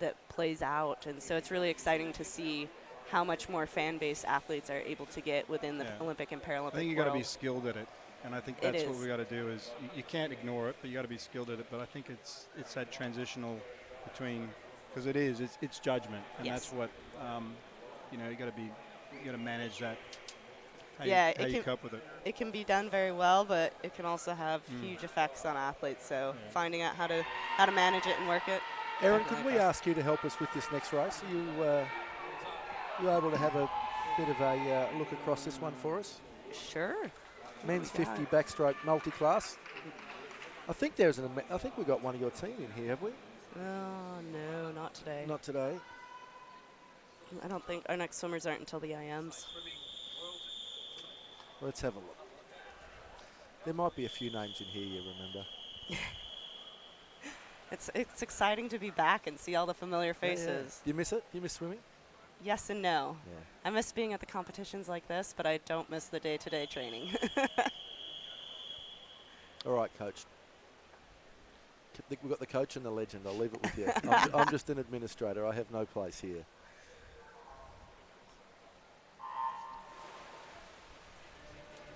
that plays out. And so it's really exciting to see how much more fan-based athletes are able to get within the Olympic and Paralympic world. I think you got to be skilled at it, and I think that's what we got to do. Is you can't ignore it, but you got to be skilled at it. But I think it's that transitional between, because it's judgment, and that's what you got to manage that. How you cope with it. It can be done very well, but it can also have huge effects on athletes. So finding out how to manage it and work it. Erin, could we ask you to help us with this next race? Are you able to have a bit of a look across this one for us? Sure. Men's 50 backstroke multi-class. I think we got one of your team in here, have we? Oh, no, not today. Not today. I don't think our next swimmers aren't until the IMs. Let's have a look. There might be a few names in here you remember. It's exciting to be back and see all the familiar faces. Do you miss it? Do you miss swimming? Yes and no. Yeah. I miss being at the competitions like this, but I don't miss the day-to-day training. All right, Coach. We've got the coach and the legend. I'll leave it with you. I'm just an administrator. I have no place here.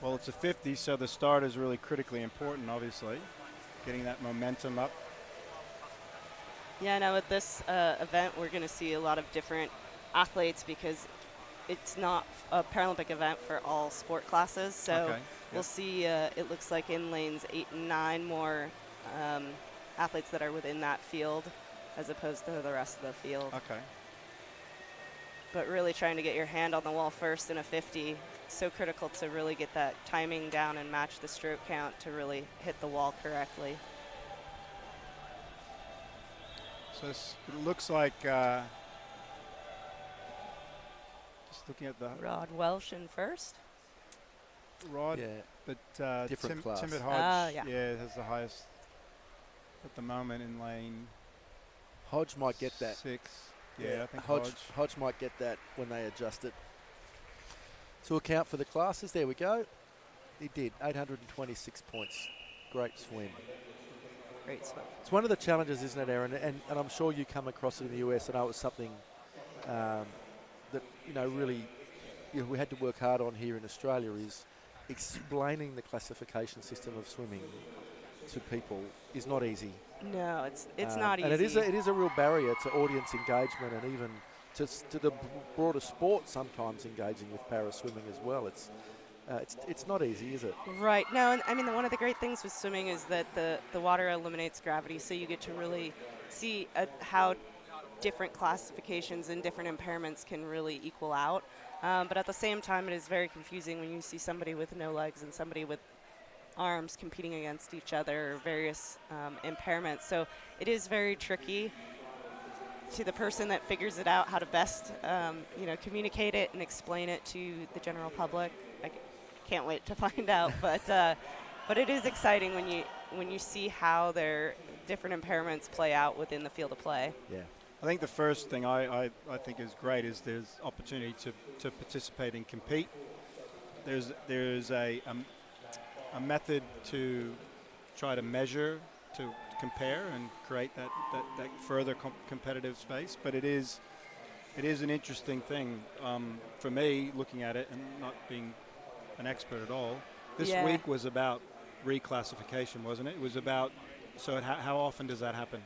Well, it's a 50, so the start is really critically important, obviously. Getting that momentum up. Yeah, now with this event, we're going to see a lot of different athletes because it's not a Paralympic event for all sport classes. So we'll see, it looks like in lanes 8 and 9, more athletes that are within that field as opposed to the rest of the field. Okay. But really trying to get your hand on the wall first in a 50, so critical to really get that timing down and match the stroke count to really hit the wall correctly. So it looks like, just looking at the Rod Welsh in first. Rod, Yeah. but Different class. Timid Hodge, yeah. has the highest at the moment in lane Hodge might get that. 6. Yeah, I think Hodge might get that when they adjust it. To account for the classes, there we go. He did, 826 points. Great swim. Great swim. It's one of the challenges, isn't it, Erin? And I'm sure you come across it in the US. I know it was something that, really we had to work hard on here in Australia, is explaining the classification system of swimming to people is not easy. No, it's not easy. And it is a real barrier to audience engagement and even to the broader sport sometimes engaging with para swimming as well. It's not easy, is it? Right. No, and I mean, one of the great things with swimming is that the water eliminates gravity, so you get to really see how different classifications and different impairments can really equal out. But at the same time, it is very confusing when you see somebody with no legs and somebody with arms competing against each other, or various impairments. So it is very tricky to the person that figures it out how to best communicate it and explain it to the general public. I can't wait to find out, but it is exciting when you see how their different impairments play out within the field of play. Yeah. I think the first thing I think is great is there's opportunity to participate and compete. There's a method to try to measure, to compare and create that further competitive space. But it is an interesting thing for me, looking at it and not being an expert at all. This week was about reclassification, wasn't it? It was about, how often does that happen?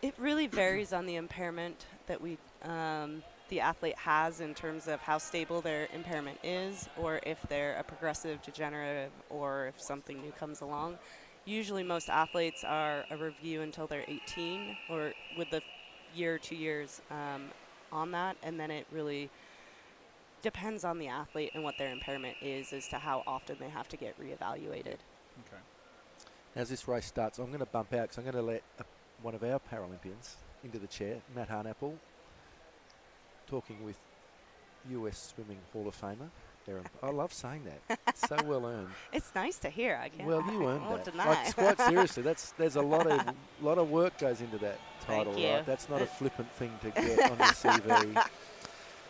It really varies on the impairment that the athlete has in terms of how stable their impairment is, or if they're a progressive degenerative, or if something new comes along. Usually most athletes are a review until they're 18, or with the year or 2 years on that, and then it really depends on the athlete and what their impairment is as to how often they have to get reevaluated. Okay. As this race starts, I'm going to bump out because I'm going to let one of our Paralympians into the chair, Matt Harnapple, talking with US Swimming Hall of Famer, Erin. I love saying that. It's so well earned. It's nice to hear. I can't. Well, you earned won't that. deny. Like, quite seriously, there's a lot of work goes into that title, Thank you. right? That's not a flippant thing to get on your CV.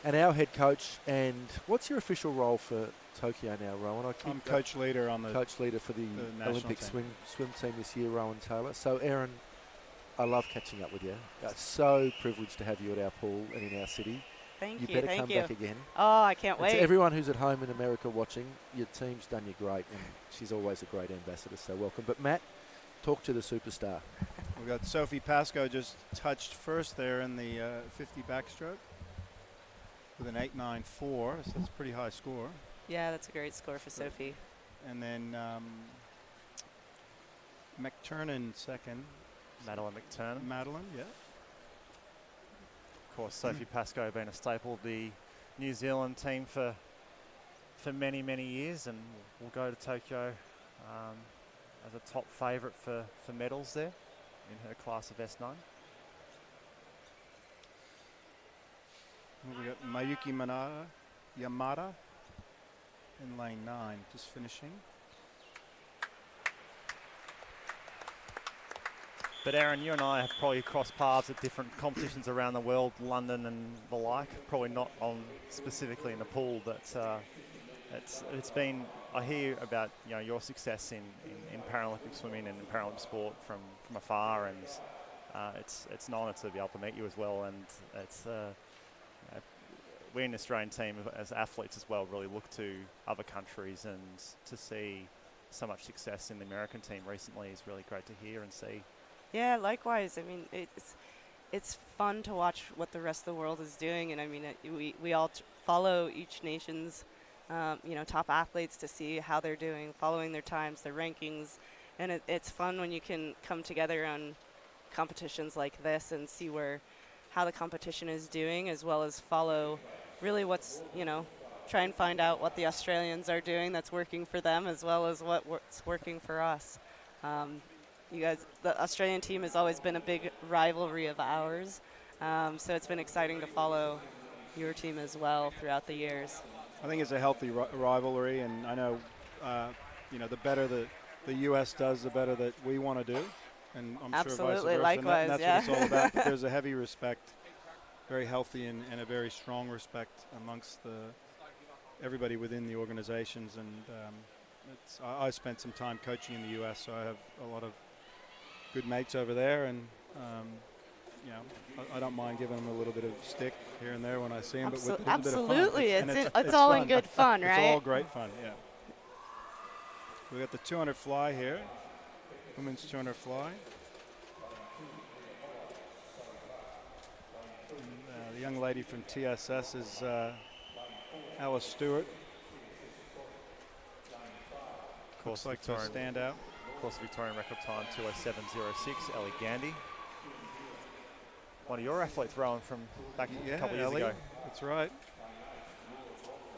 And our head coach, and what's your official role for Tokyo now, Rowan? I'm coach leader on the coach leader for the Olympic team. swim team this year, Rowan Taylor. So, Erin, I love catching up with you. So privileged to have you at our pool and in our city. Thank you. You better Thank come you. back again. Oh, I can't And wait. to everyone who's at home in America watching, your team's done you great, and she's always a great ambassador, so welcome. But Matt, talk to the superstar. We've got Sophie Pascoe just touched first there in the 50 backstroke with an 8.94, so that's a pretty high score. Yeah, that's a great score for Sophie. And then McTurnan second. Madeline McTurnan. Madeline, yeah. Of course, Sophie Pascoe being a staple of the New Zealand team for many, many years, and will go to Tokyo as a top favourite for medals there in her class of S9. We got Mayuki Yamada in lane 9, just finishing. But Erin, you and I have probably crossed paths at different competitions around the world, London and the like. Probably not on specifically in the pool, but it's been. I hear about your success in Paralympic swimming and in Paralympic sport from afar, and it's an honour to be able to meet you as well. And it's we in the Australian team as athletes as well really look to other countries, and to see so much success in the American team recently is really great to hear and see. Yeah, likewise. I mean, it's fun to watch what the rest of the world is doing, and I mean, we all follow each nation's top athletes to see how they're doing, following their times, their rankings, and it's fun when you can come together on competitions like this and see how the competition is doing, as well as follow really what's try and find out what the Australians are doing that's working for them, as well as what's working for us. You guys, the Australian team has always been a big rivalry of ours, so it's been exciting to follow your team as well throughout the years. I think it's a healthy rivalry, and I know, the better the U.S. does, the better that we want to do, and I'm Absolutely, sure vice versa. likewise, and that's what it's all about. But there's a heavy respect, very healthy and a very strong respect amongst everybody within the organizations, and I spent some time coaching in the U.S., so I have a lot of good mates over there, and I don't mind giving them a little bit of stick here and there when I see them. But with absolutely, a bit of fun. it's all fun. in good fun, right? It's all great fun, yeah. We got the 200 fly here, women's 200 fly. And, the young lady from TSS is Alice Stewart. Looks like to stand out. Of course, Victorian record time 2:07.06. Ellie Gandy, one of your athletes, Rowan, from back a couple of years ago. That's right.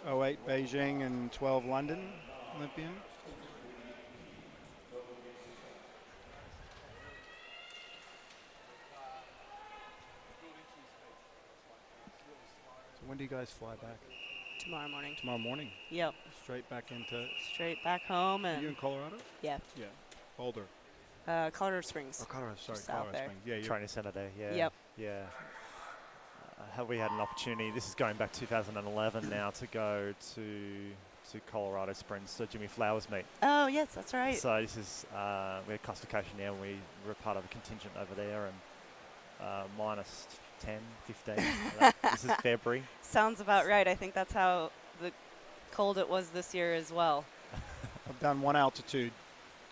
08 Beijing and 12 London Olympian. So when do you guys fly back? Tomorrow morning. Tomorrow morning? Yep. Straight back home. And you in Colorado? Yeah. Yeah. Boulder. Colorado Springs. Oh, Colorado, sorry, Just Colorado out there. Springs. Yeah, Training centre there, yeah. Yep. Yeah. Have we had an opportunity, this is going back 2011 now, to go to Colorado Springs, so Jimmy Flowers meet. Oh, yes, that's right. So this is, we had classification now, and we were part of a contingent over there, and minus 10, 15. This is February. Sounds about right. I think that's how cold it was this year as well. I've done one altitude,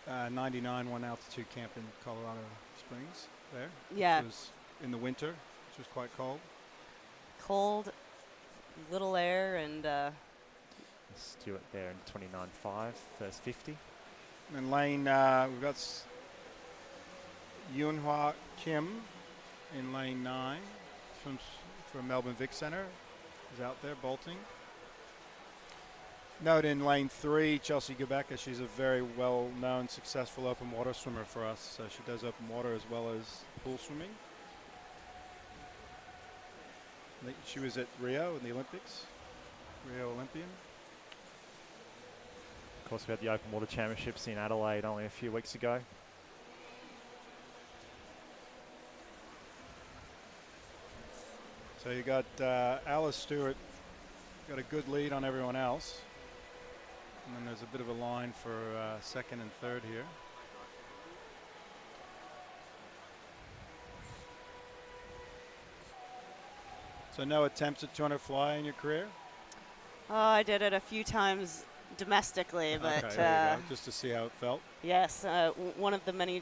99 one altitude camp in Colorado Springs there. Yeah. Which was in the winter, which was quite cold. Cold, little air, and Stewart there in 29.5, first 50. And lane, we've got Yoonhwa Kim in lane 9 from Melbourne Vic Centre. Is out there bolting. Note in lane 3, Chelsea Gabecka. She's a very well-known, successful open water swimmer for us. So she does open water as well as pool swimming. She was at Rio in the Olympics, Rio Olympian. Of course, we had the Open Water Championships in Adelaide only a few weeks ago. So you got Alice Stewart, got a good lead on everyone else. And then there's a bit of a line for second and third here. So no attempts at 200 fly in your career? Oh, I did it a few times domestically, but okay, there you go, just to see how it felt. Yes, one of the many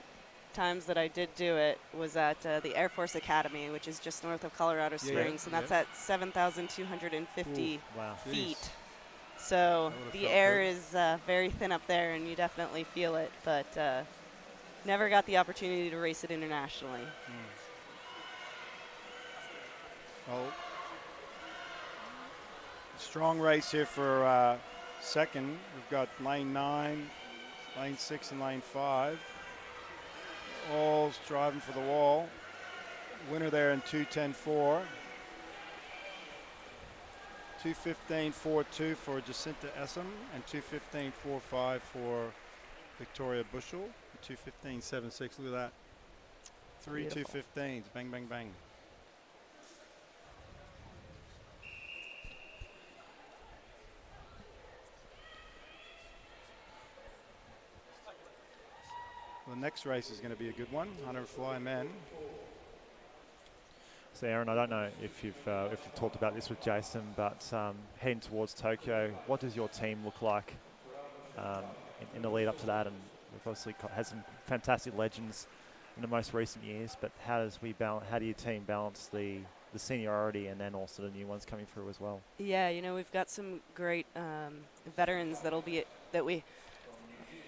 times that I did do it was at the Air Force Academy, which is just north of Colorado Springs, and that's at 7,250 feet. Jeez. So the air is very thin up there, and you definitely feel it, but never got the opportunity to race it internationally. Well, strong race here for second. We've got lane 9, lane 6, and lane 5. All's driving for the wall. Winner there in 2:10.4. 2:15.42 for Jacinta Essam and 2:15.45 for Victoria Bushell. 2:15.76. Look at that. 3 2:15s. Bang, bang, bang. The next race is going to be a good one. 100 fly men. So Erin, I don't know if you've talked about this with Jason, but heading towards Tokyo, what does your team look like in the lead up to that? And we've obviously had some fantastic legends in the most recent years, but how do your team balance the seniority and then also the new ones coming through as well? Yeah, you know, we've got some great veterans that we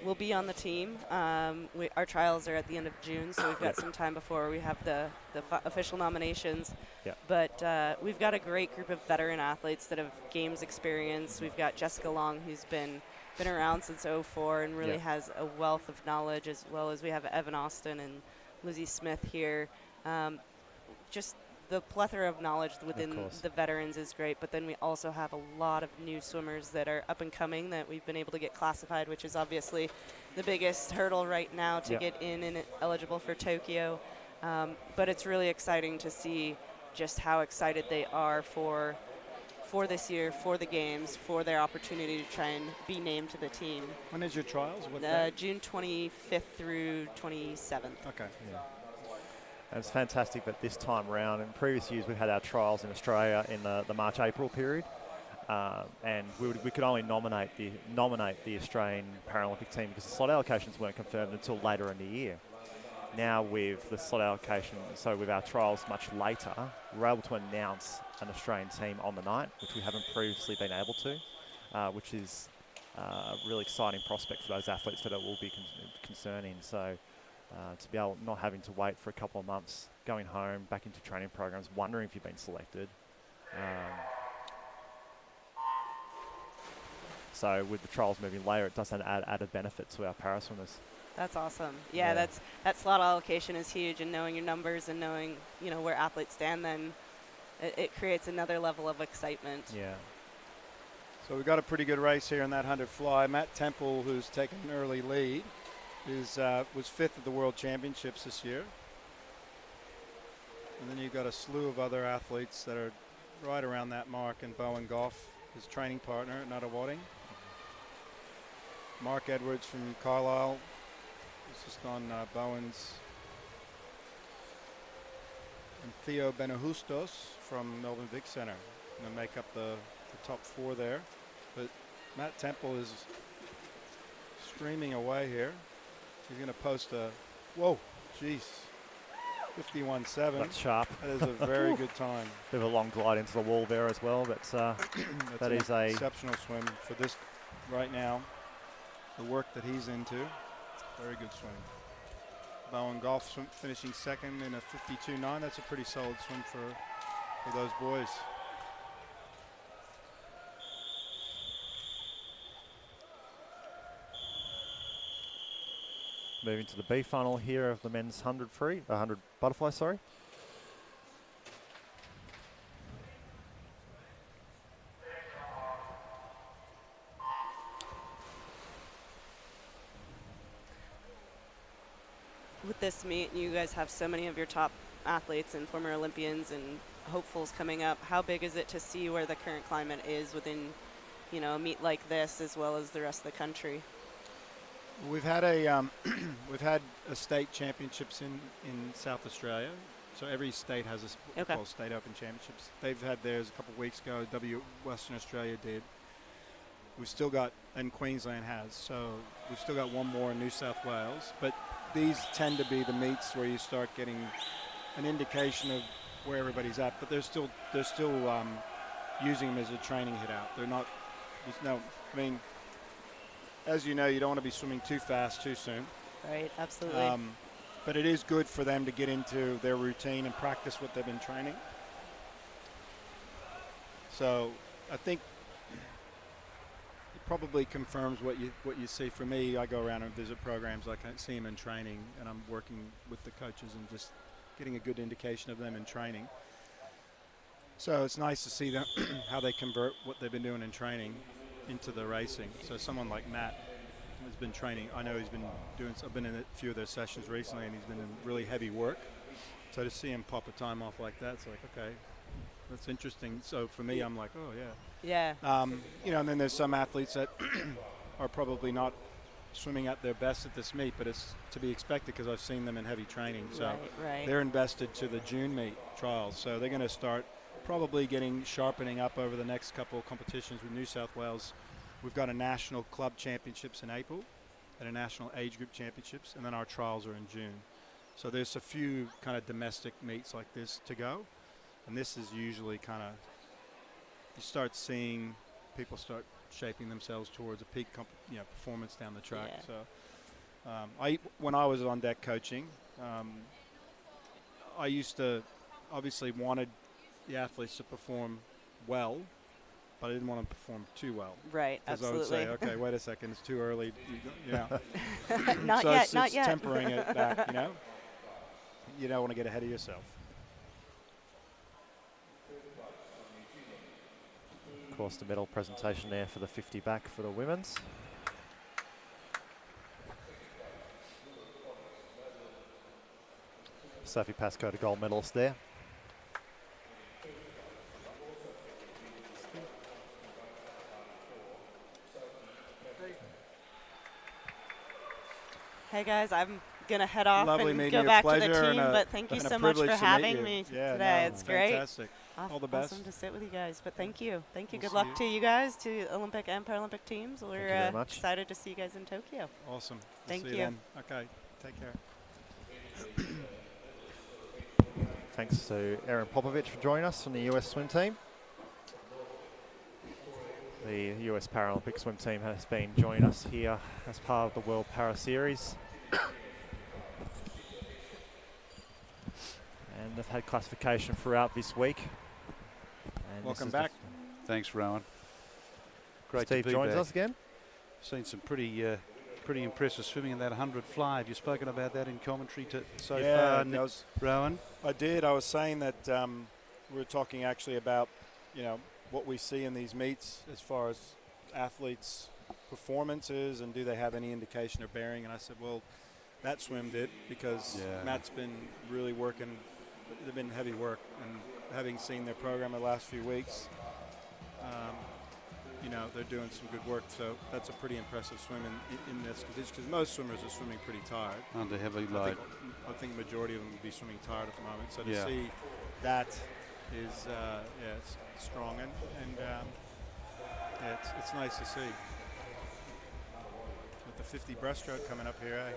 will be on the team. Our trials are at the end of June, so we've got some time before we have the official nominations. Yep. But we've got a great group of veteran athletes that have games experience. We've got Jessica Long, who's been around since '04 and really has a wealth of knowledge, as well as we have Evan Austin and Lizzie Smith here. Just the plethora of knowledge within the veterans is great, but then we also have a lot of new swimmers that are up and coming that we've been able to get classified, which is obviously the biggest hurdle right now to get in and eligible for Tokyo. But it's really exciting to see just how excited they are for this year, for the games, for their opportunity to try and be named to the team. When is your trials? June 25th through 27th. Okay. Yeah. And it's fantastic that this time round, in previous years we've had our trials in Australia in the March-April period, and we could only nominate the Australian Paralympic team because the slot allocations weren't confirmed until later in the year. Now with the slot allocation, so with our trials much later, we're able to announce an Australian team on the night, which we haven't previously been able to, which is a really exciting prospect for those athletes that it will be concerning. So to be able not having to wait for a couple of months, going home, back into training programs, wondering if you've been selected. So with the trials moving later, it does add added benefit to our para swimmers. That's awesome. Yeah, that slot allocation is huge, and knowing your numbers and knowing, you know, where athletes stand, then it creates another level of excitement. Yeah. So we've got a pretty good race here in that 100 fly. Matt Temple, who's taken an early lead, was 5th at the World Championships this year. And then you've got a slew of other athletes that are right around that mark, and Bowen Goff, his training partner at Nuttawading. Mark Edwards from Carlisle is just on Bowen's. And Theo Benahustos from Melbourne Vic Centre going to make up the top 4 there. But Matt Temple is streaming away here. He's going to post a, whoa, jeez, 51.7. That's sharp. That is a very good time. Bit of a long glide into the wall there as well, but that is an exceptional swim for this right now. The work that he's into, very good swim. Bowen Goff finishing 2nd in a 52.9. That's a pretty solid swim for those boys. Moving to the B final here of the men's 100 butterfly, sorry. With this meet, you guys have so many of your top athletes and former Olympians and hopefuls coming up. How big is it to see where the current climate is within, you know, a meet like this, as well as the rest of the country? We've had a state championships in South Australia. So every state has a called state open championships. They've had theirs a couple of weeks ago. Western Australia did. We've still got, and Queensland has. So we've still got one more in New South Wales. But these tend to be the meets where you start getting an indication of where everybody's at. But they're still using them as a training hit out. They're not. I mean, as you know, you don't want to be swimming too fast too soon. Right, absolutely. But it is good for them to get into their routine and practice what they've been training. So I think it probably confirms what you see. For me, I go around and visit programs. I can see them in training, and I'm working with the coaches and just getting a good indication of them in training. So it's nice to see them how they convert what they've been doing in training into the racing. So someone like Matt has been training. I know he's been doing. I've been in a few of their sessions recently, and he's been in really heavy work. So to see him pop a time off like that, it's like, okay, that's interesting. So for me, I'm like, oh, yeah. Yeah. You know, and then there's some athletes that are probably not swimming at their best at this meet, but it's to be expected because I've seen them in heavy training. So right. they're invested to the June meet trials. So they're going to start probably sharpening up over the next couple of competitions with New South Wales. We've got a national club championships in April and a national age group championships, and then our trials are in June. So there's a few kind of domestic meets like this to go, and this is usually kind of, you start seeing people start shaping themselves towards a peak performance down the track. Yeah. So when I was on deck coaching, I used to obviously wanted the athletes to perform well, but I didn't want them to perform too well. Right, absolutely. I would say, okay, wait a second, it's too early. Not so yet, it's not yet. Tempering it back, you know. You don't want to get ahead of yourself. Of course, the medal presentation there for the 50 back for the women's. Sophie Pascoe, the gold medalist there. Hey guys, I'm gonna head off Lovely and meeting go you. back to the Pleasure team, but thank you so much for having me today. It's great. Fantastic. All the best. Awesome to sit with you guys, but thank you. Thank you. We'll Good luck to you guys, to Olympic and Paralympic teams. We're excited to see you guys in Tokyo. Awesome. Thank see you. Then. Okay, take care. Thanks to Erin Popovich for joining us from the US swim team. The US Paralympic swim team has been joining us here as part of the World Para Series. And they've had classification throughout this week. And Welcome back. Thanks, Rowan. Great Steve to be joins back. us again. Seen some pretty impressive swimming in that 100 fly. Have you spoken about that in commentary so far, Rowan? I did. I was saying that we were talking actually about, what we see in these meets as far as athletes' performances and do they have any indication or bearing. And I said, well, that swim did because Matt's been really working. They've been heavy work, and having seen their program the last few weeks, they're doing some good work. So that's a pretty impressive swim in this condition because most swimmers are swimming pretty tired. Under heavy load. I think the majority of them would be swimming tired at the moment. So to Yeah. see that is, it's strong and it's nice to see. With the 50 breaststroke coming up here, eh?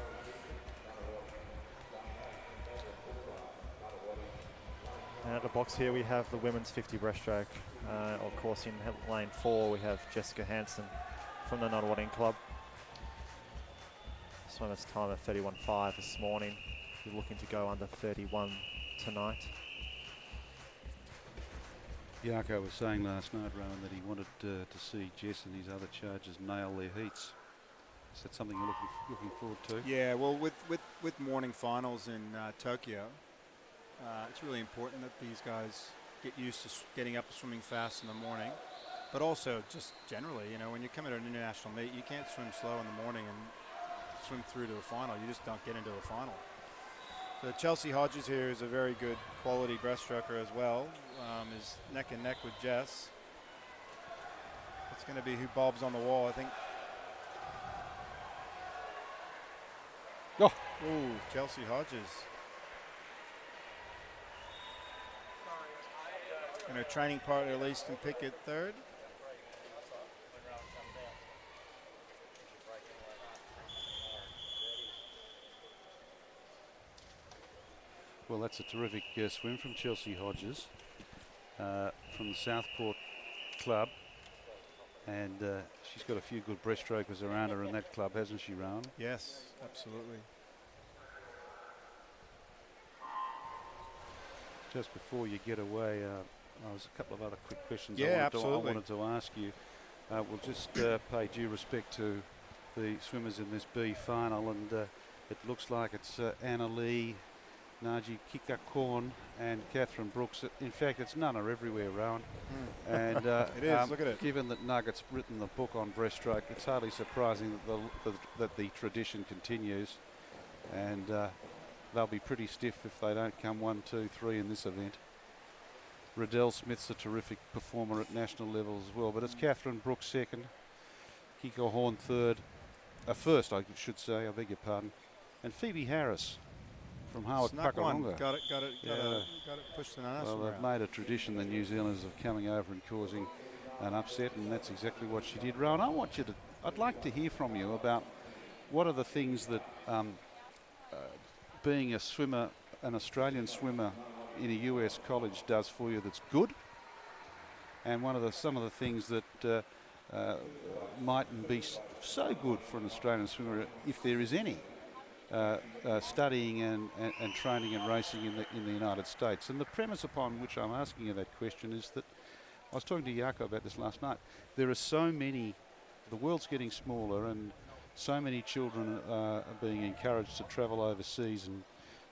And at the box here we have the women's 50 breaststroke. Of course in lane 4 we have Jessica Hansen from the Nunawading Club. Swimmer's time of 31.5 this morning. She's looking to go under 31 tonight. Yarko was saying last night, Rowan, that he wanted to see Jess and his other charges nail their heats. Is that something you're looking forward to? Yeah, well, with morning finals in Tokyo, it's really important that these guys get used to getting up and swimming fast in the morning. But also, just generally, when you come into an international meet, you can't swim slow in the morning and swim through to a final. You just don't get into a final. So Chelsea Hodges here is a very good quality breaststroker as well. Is neck and neck with Jess. It's going to be who bobs on the wall, I think. Ooh, Chelsea Hodges. And her training partner, Leaston Pickett, third. Well, that's a terrific swim from Chelsea Hodges from the Southport Club. And she's got a few good breaststrokers around her in that club, hasn't she, Rowan? Yes, absolutely. Just before you get away, there's a couple of other quick questions I wanted to ask you. We'll just pay due respect to the swimmers in this B final, and it looks like it's Anna Lee, Naji Kikakorn and Catherine Brooks. In fact, it's none are everywhere, Rowan. And it is, look at it. Given that Nugget's written the book on breaststroke, it's hardly surprising that the tradition continues. And they'll be pretty stiff if they don't come 1, 2, 3 in this event. Riddell Smith's a terrific performer at national levels as well, but it's Catherine Brooks second, Kiko Horn third, first I should say, I beg your pardon, and Phoebe Harris from Howard Snuck one. Puckaronga. Got it Yeah. pushed an arse Well, they've around. made a tradition, the New Zealanders, of coming over and causing an upset, and that's exactly what she did. Rowan, I'd like to hear from you about what are the things that being a swimmer, an Australian swimmer in a US college does for you that's good, and some of the things that mightn't be so good for an Australian swimmer, if there is any, studying and training and racing in the United States. And the premise upon which I'm asking you that question is that I was talking to Jaco about this last night. There are so many, the world's getting smaller, and so many children are being encouraged to travel overseas and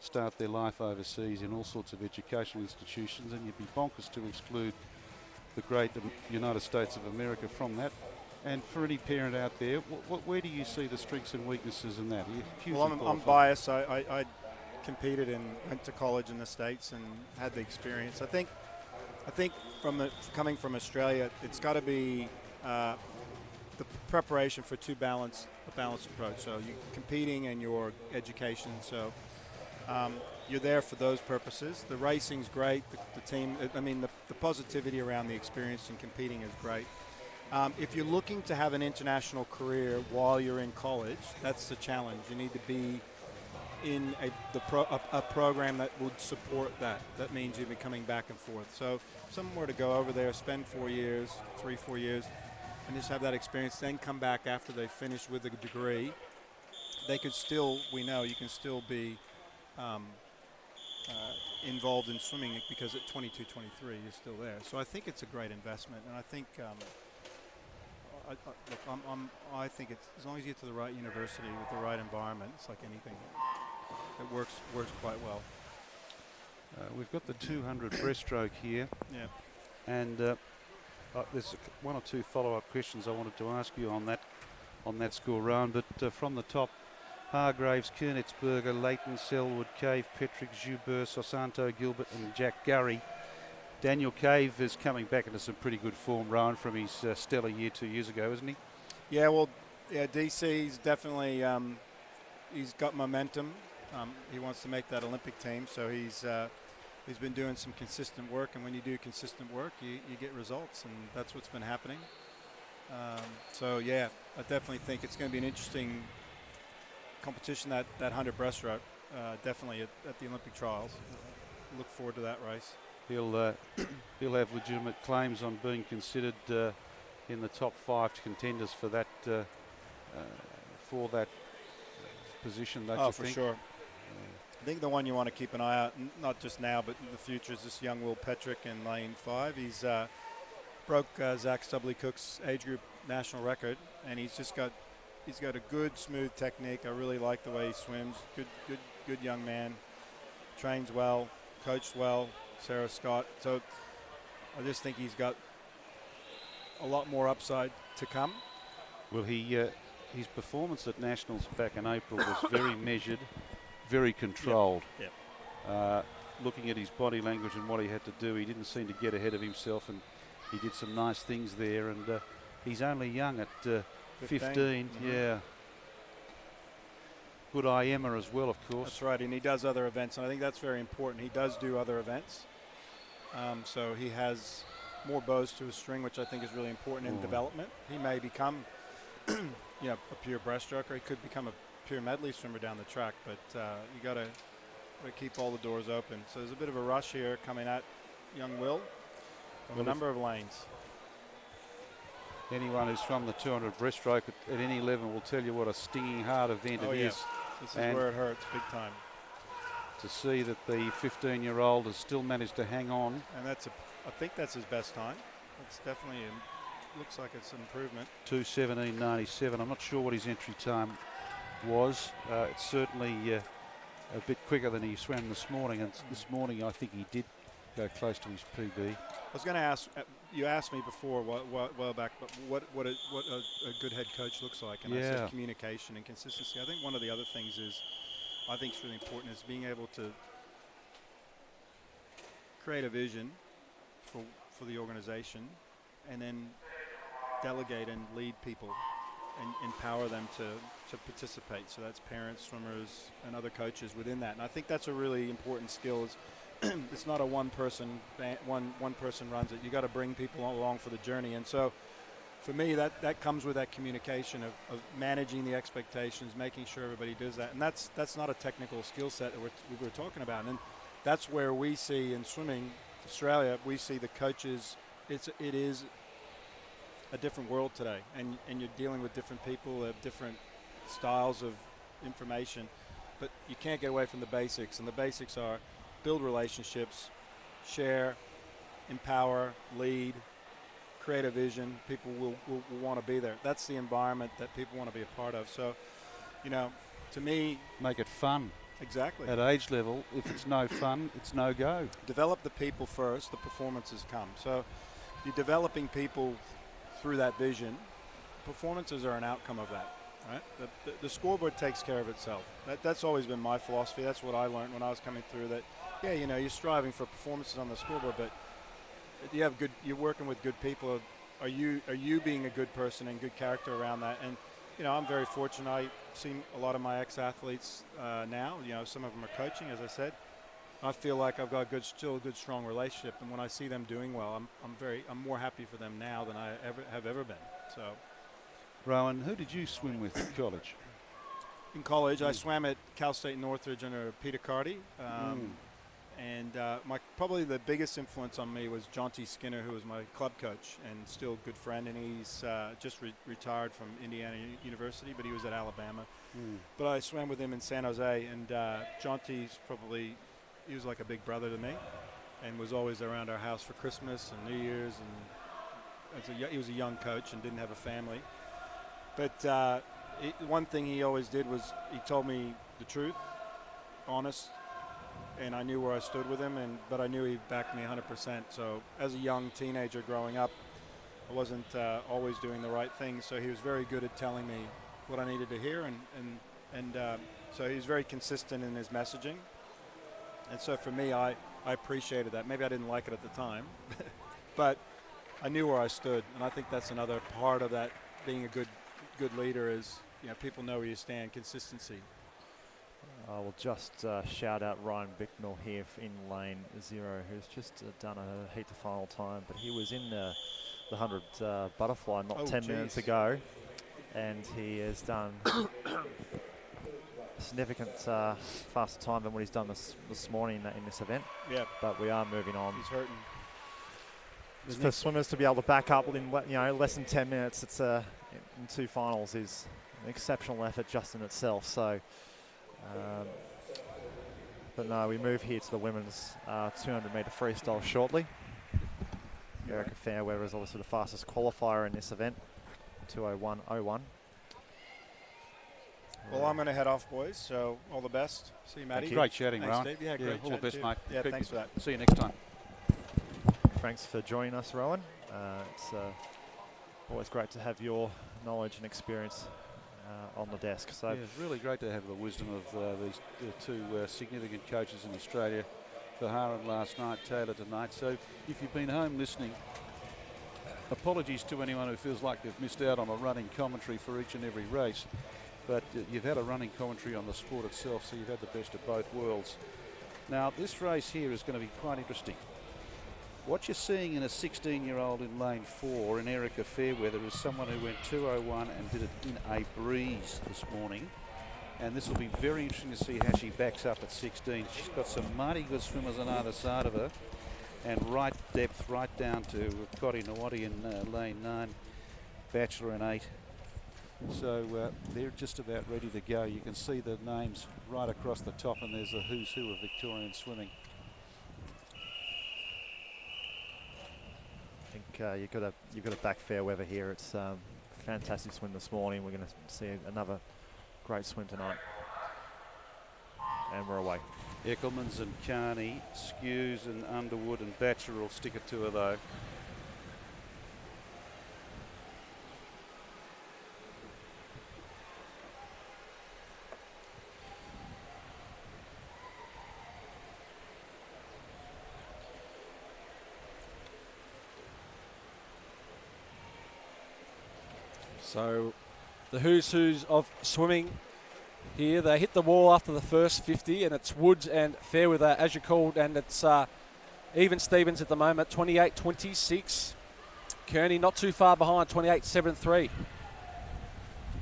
start their life overseas in all sorts of educational institutions, and you'd be bonkers to exclude the great United States of America from that. And for any parent out there, where do you see the strengths and weaknesses in that? Well, I'm biased. I competed and went to college in the States and had the experience. I think coming from Australia, it's got to be the preparation for a balanced approach. So you're competing and your education. So you're there for those purposes. The racing's great. The team, the positivity around the experience and competing is great. If you're looking to have an international career while you're in college, that's the challenge. You need to be in a program that would support that. That means you'll be coming back and forth. So somewhere to go over there, spend 4 years, 3-4 years, and just have that experience, then come back after they finish with a degree. They could still, we know, you can still be involved in swimming, because at 22, 23, you're still there. So I think it's a great investment, and I think I think it's, as long as you get to the right university with the right environment, it's like anything. It works quite well. We've got the 200 breaststroke here. Yeah. And there's one or two follow-up questions I wanted to ask you on that score, Rowan. But from the top, Hargraves, Kernitzberger, Leighton, Selwood, Cave, Petrick, Joubert, Sosanto, Gilbert and Jack Gurry. Daniel Cave is coming back into some pretty good form, Rowan, from his stellar year 2 years ago, isn't he? Yeah, well, DC's definitely, he's got momentum. He wants to make that Olympic team, so he's been doing some consistent work, and when you do consistent work, you get results, and that's what's been happening. So, yeah, I definitely think it's going to be an interesting competition, that 100 breaststroke, definitely at the Olympic trials. Look forward to that race. He'll have legitimate claims on being considered in the top 5 contenders for that position. Don't you for think? sure. I think the one you want to keep an eye out, not just now but in the future, is this young Will Petrick in lane 5. He's broke Zach Stubley-Cook's age group national record, and he's got a good, smooth technique. I really like the way he swims. Good young man. Trains well, coached well. Sarah Scott. So I just think he's got a lot more upside to come. Well, his performance at Nationals back in April was very measured, very controlled. Yep. Looking at his body language and what he had to do, he didn't seem to get ahead of himself, and he did some nice things there. And he's only young at 15. Mm-hmm. Yeah. Good IMer as well, of course. That's right, and he does other events, and I think that's very important. He does do other events. So he has more bows to his string, which I think is really important in development. He may become a pure breaststroker. He could become a pure medley swimmer down the track, but you got to keep all the doors open. So there's a bit of a rush here coming at young Will from a number of lanes. Anyone who's from the 200 breaststroke at any level will tell you what a stinging hard event it is. This is where it hurts big time. To see that the 15-year-old has still managed to hang on. And I think that's his best time. It's definitely, looks like it's an improvement. 2:17.97. I'm not sure what his entry time was. It's certainly a bit quicker than he swam this morning. And this morning, I think he did go close to his PB. I was going to ask, you asked me before a while back, but what a good head coach looks like. And I said communication and consistency. I think one of the other things is I think is really important is being able to create a vision for the organization and then delegate and lead people and empower them to participate. So that's parents, swimmers, and other coaches within that. And I think that's a really important skill. It's not a one person runs it. You got to bring people along for the journey. And so for me, that comes with that communication of managing the expectations, making sure everybody does that. And that's not a technical skill set that we're talking about. And that's where we see in swimming, Australia, we see the coaches, it is a different world today. And you're dealing with different people, different styles of information. But you can't get away from the basics. And the basics are build relationships, share, empower, lead, create a vision. People will want to be there. That's the environment that people want to be a part of. So, to me, make it fun. Exactly. At age level, if it's no fun, it's no go. Develop the people first, the performances come. So you're developing people through that vision. Performances are an outcome of that, right? The scoreboard takes care of itself. That's always been my philosophy. That's what I learned when I was coming through that, you're striving for performances on the scoreboard, but you're working with good people. Are you being a good person and good character around that? And I'm very fortunate. I see a lot of my ex-athletes now. Some of them are coaching, as I said. I feel like I've got still a good, strong relationship. And when I see them doing well, I'm more happy for them now than I have ever been. So, Rowan, who did you swim with at college? In college, I swam at Cal State Northridge under Peter Carty. And probably the biggest influence on me was John T. Skinner, who was my club coach and still a good friend. And he's just retired from Indiana University, but he was at Alabama. But I swam with him in San Jose, and John T's he was like a big brother to me and was always around our house for Christmas and New Year's. And he was a young coach and didn't have a family. But one thing he always did was he told me the truth, honest, and I knew where I stood with him, but I knew he backed me 100%. So as a young teenager growing up, I wasn't always doing the right thing. So he was very good at telling me what I needed to hear, and so he was very consistent in his messaging. And so for me, I appreciated that. Maybe I didn't like it at the time, but I knew where I stood, and I think that's another part of that being a good leader is people know where you stand, consistency. I will just shout out Ryan Bicknell here in lane 0, who's just done a heat to final time, but he was in the 100 butterfly not 10 minutes ago, and he has done a significant faster time than what he's done this morning in this event. Yeah, but we are moving on. He's hurting. For swimmers to be able to back up within less than 10 minutes, it's in 2 finals is an exceptional effort just in itself. So. But no, we move here to the women's 200-metre freestyle shortly. Erica Fairweather is obviously the fastest qualifier in this event, 2:01.01. Well, I'm going to head off, boys, so all the best. See you, Matty. Great chatting, Thanks, Rowan. Dave. Yeah, great all the best, mate. Yeah, thanks for that. See you next time. Thanks for joining us, Rowan. It's always great to have your knowledge and experience on the desk. So it's really great to have the wisdom of these two significant coaches in Australia, Faharan last night, Taylor tonight. So if you've been home listening, apologies to anyone who feels like they've missed out on a running commentary for each and every race, but you've had a running commentary on the sport itself, so you've had the best of both worlds. Now this race here is going to be quite interesting. What you're seeing in a 16-year-old in lane 4 in Erica Fairweather is someone who went 2:01 and did it in a breeze this morning. And this will be very interesting to see how she backs up at 16. She's got some mighty good swimmers on either side of her. And right depth, right down to Cotti Nawati in lane 9, Batchelor in 8. So they're just about ready to go. You can see the names right across the top, and there's the who's who of Victorian swimming. I think you've got to back Fairweather here. It's fantastic swim this morning. We're going to see another great swim tonight, and we're away. Eckelmans and Carney, Skews and Underwood and Batchelor will stick it to her though. So the who's of swimming here. They hit the wall after the first 50, and it's Woods and Fairweather, as you called, and it's even Stevens at the moment, 28-26. Kearney not too far behind, 28-7-3.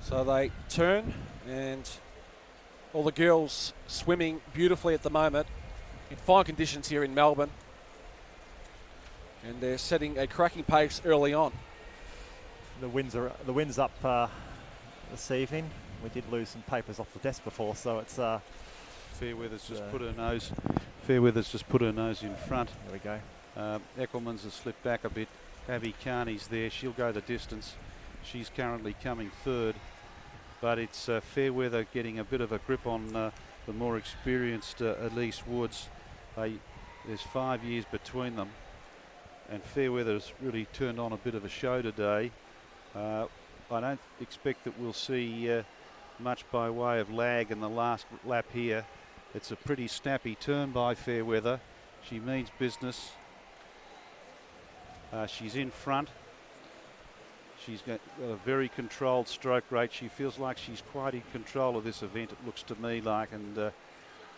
So they turn, and all the girls swimming beautifully at the moment in fine conditions here in Melbourne. And they're setting a cracking pace early on. The wind's up this evening. We did lose some papers off the desk before, so it's Fairweather's just put her nose. Fairweather's just put her nose in front. There we go. Eckelman's has slipped back a bit. Abby Carney's there. She'll go the distance. She's currently coming third, but it's Fairweather getting a bit of a grip on the more experienced Elise Woods. There's 5 years between them, and Fairweather's really turned on a bit of a show today. I don't expect that we'll see much by way of lag in the last lap here. It's a pretty snappy turn by Fairweather. She means business. She's in front. She's got a very controlled stroke rate. She feels like she's quite in control of this event, it looks to me like, and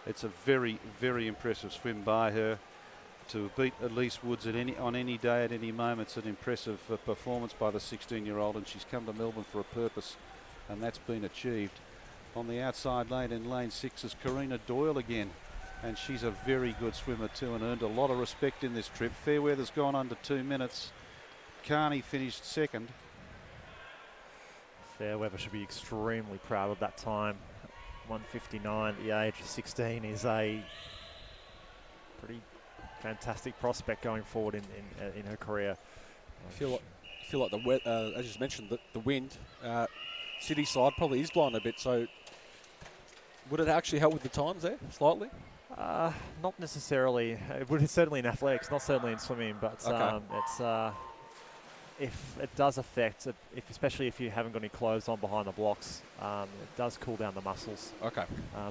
it's a very, very impressive swim by her. To beat Elise Woods on any day at any moment, it's an impressive performance by the 16-year-old, and she's come to Melbourne for a purpose, and that's been achieved. On the outside lane in lane 6 is Karina Doyle again, and she's a very good swimmer too and earned a lot of respect in this trip. Fairweather's gone under 2 minutes. Carney finished second. Fairweather should be extremely proud of that time. 1:59 at the age of 16 is a pretty fantastic prospect going forward in her career. I feel like the weather, as you mentioned, the wind, city side probably is blowing a bit. So would it actually help with the times there slightly? Not necessarily. It would certainly in athletics, not certainly in swimming. But it's if it does affect, especially if you haven't got any clothes on behind the blocks, it does cool down the muscles. Okay.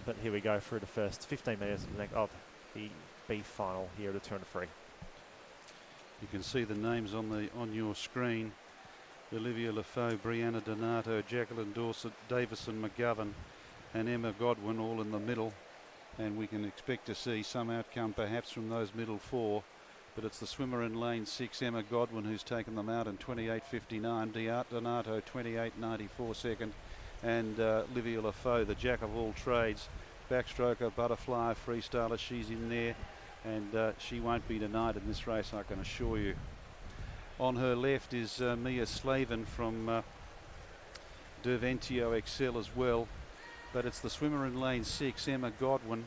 But here we go through the first 15 metres of the B final here at the 200 free. You can see the names on your screen. Olivia Lafoe, Brianna Donato, Jacqueline Dorset, Davison McGovern and Emma Godwin all in the middle, and we can expect to see some outcome perhaps from those middle four, but it's the swimmer in lane 6, Emma Godwin, who's taken them out in 28.59, Donato 28.94 second, and Olivia Lafoe, the jack of all trades, backstroker, butterfly, freestyler, she's in there, and she won't be denied in this race, I can assure you. On her left is Mia Slavin from Derventio Excel as well, but it's the swimmer in lane 6, Emma Godwin,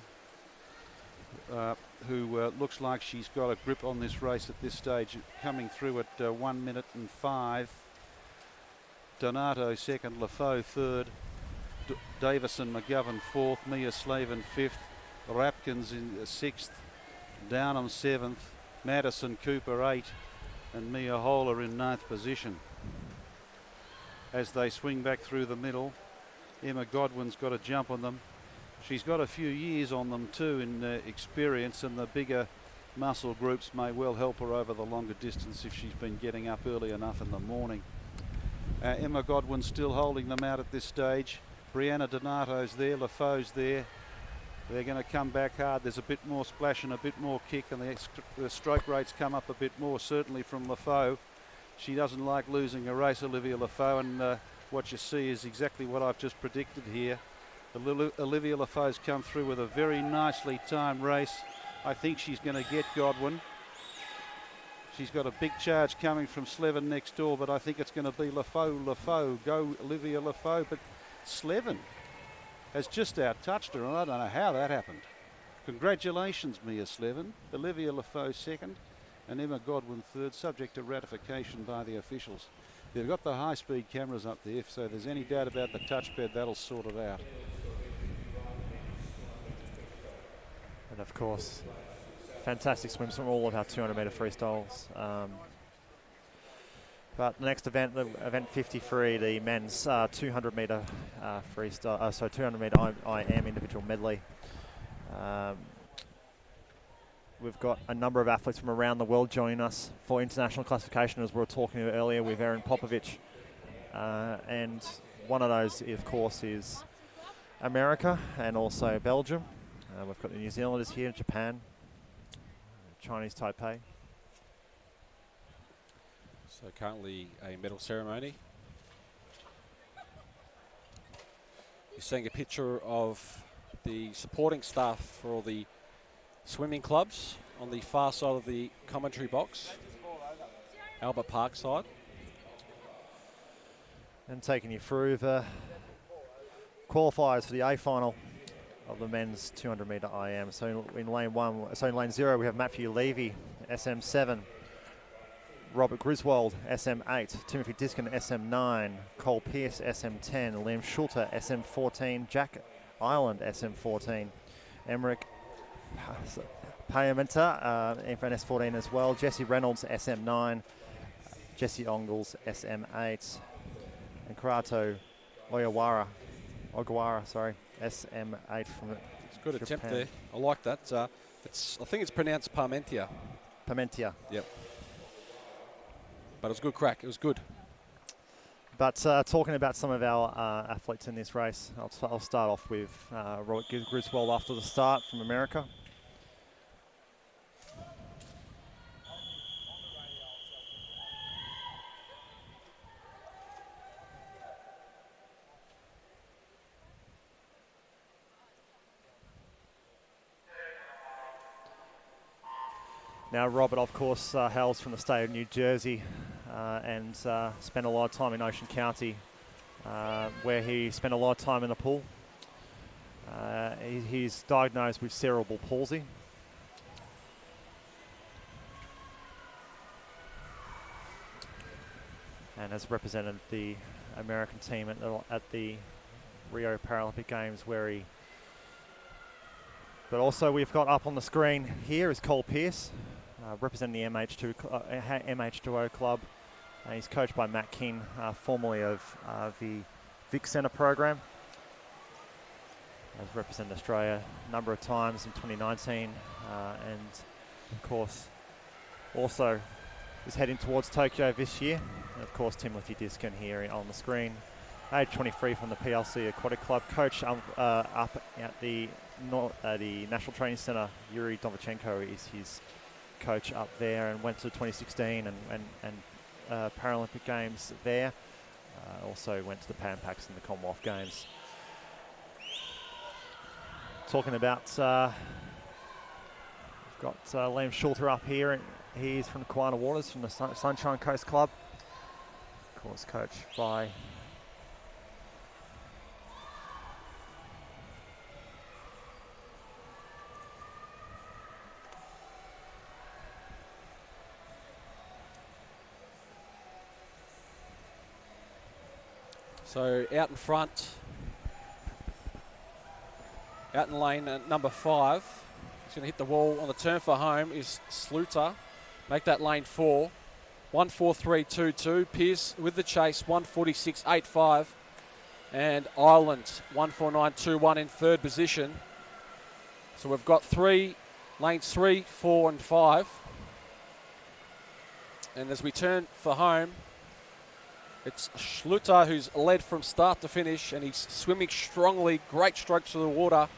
who looks like she's got a grip on this race at this stage, coming through at 1 minute and 5. Donato second, Lafoe third, Davison McGovern fourth, Mia Slavin fifth, Rapkins in sixth, Downham seventh, Madison Cooper 8, and Mia Holer in 9th position. As they swing back through the middle, Emma Godwin's got a jump on them. She's got a few years on them too in experience, and the bigger muscle groups may well help her over the longer distance if she's been getting up early enough in the morning. Emma Godwin's still holding them out at this stage. Brianna Donato's there, Lafoe's there. They're going to come back hard. There's a bit more splash and a bit more kick, and the stroke rates come up a bit more, certainly from Lafoe. She doesn't like losing a race, Olivia Lafoe, and what you see is exactly what I've just predicted here. Olivia Lafoe's come through with a very nicely timed race. I think she's going to get Godwin. She's got a big charge coming from Slevin next door, but I think it's going to be Lafoe. Go Olivia Lafoe, but Slevin has just out-touched her, and I don't know how that happened. Congratulations, Mia Slevin. Olivia Lafoe second, and Emma Godwin third, subject to ratification by the officials. They've got the high-speed cameras up there, so if there's any doubt about the touchpad, that'll sort it out. And of course, fantastic swims from all of our 200-metre freestyles. But the next event, the event 53, the men's 200-metre freestyle, 200-metre IM individual medley. We've got a number of athletes from around the world joining us for international classification, as we were talking earlier with Erin Popovich. and one of those, of course, is America and also Belgium. We've got the New Zealanders here, Japan, Chinese Taipei. So currently a medal ceremony. You're seeing a picture of the supporting staff for all the swimming clubs on the far side of the commentary box, Albert Park side. And taking you through the qualifiers for the A final of the men's 200 metre IM. So in lane 0 we have Matthew Levy, SM7, Robert Griswold, SM8, Timothy Diskin, SM9, Cole Pearce, SM10, Liam Schulter, SM14, Jack Ireland, SM14, Emmerich Payamenta, for an S14 as well, Jesse Reynolds, SM9, Jesse Ongles, SM8, and Karato Ogawara, SM8 from It's a good attempt Japan. there. I like that. I think it's pronounced Parmentia. Yep. But it was a good crack. It was good. But talking about some of our athletes in this race, I'll start off with Robert Griswold after the start from America. Now, Robert, of course, hails from the state of New Jersey and spent a lot of time in Ocean County, where he spent a lot of time in the pool. He's diagnosed with cerebral palsy. And has represented the American team at the Rio Paralympic Games, where he... But also we've got up on the screen here is Cole Pearce, representing the MH2O club. He's coached by Matt King, formerly of the Vic Centre program. Has represented Australia a number of times in 2019, and of course also is heading towards Tokyo this year. And of course Timothy Diskin here on the screen, age 23 from the PLC Aquatic Club, coach up at the National Training Centre. Yuri Dovichenko is his coach up there, and went to 2016 and Paralympic Games there. Also went to the Pan Pacs and the Commonwealth Games. Talking about, we've got Liam Schulter up here, and he's from the Kiwana Waters, from the Sunshine Coast Club. Of course, coached by So out in front, out in lane number 5, he's going to hit the wall on the turn for home is Sluter. Make that lane 4. 1:43.22. Pearce with the chase, 1:46.85. And Ireland, 1:49.21 in third position. So we've got lanes 3, 4 and 5. And as we turn for home, it's Schluter who's led from start to finish, and he's swimming strongly, great strokes to the water.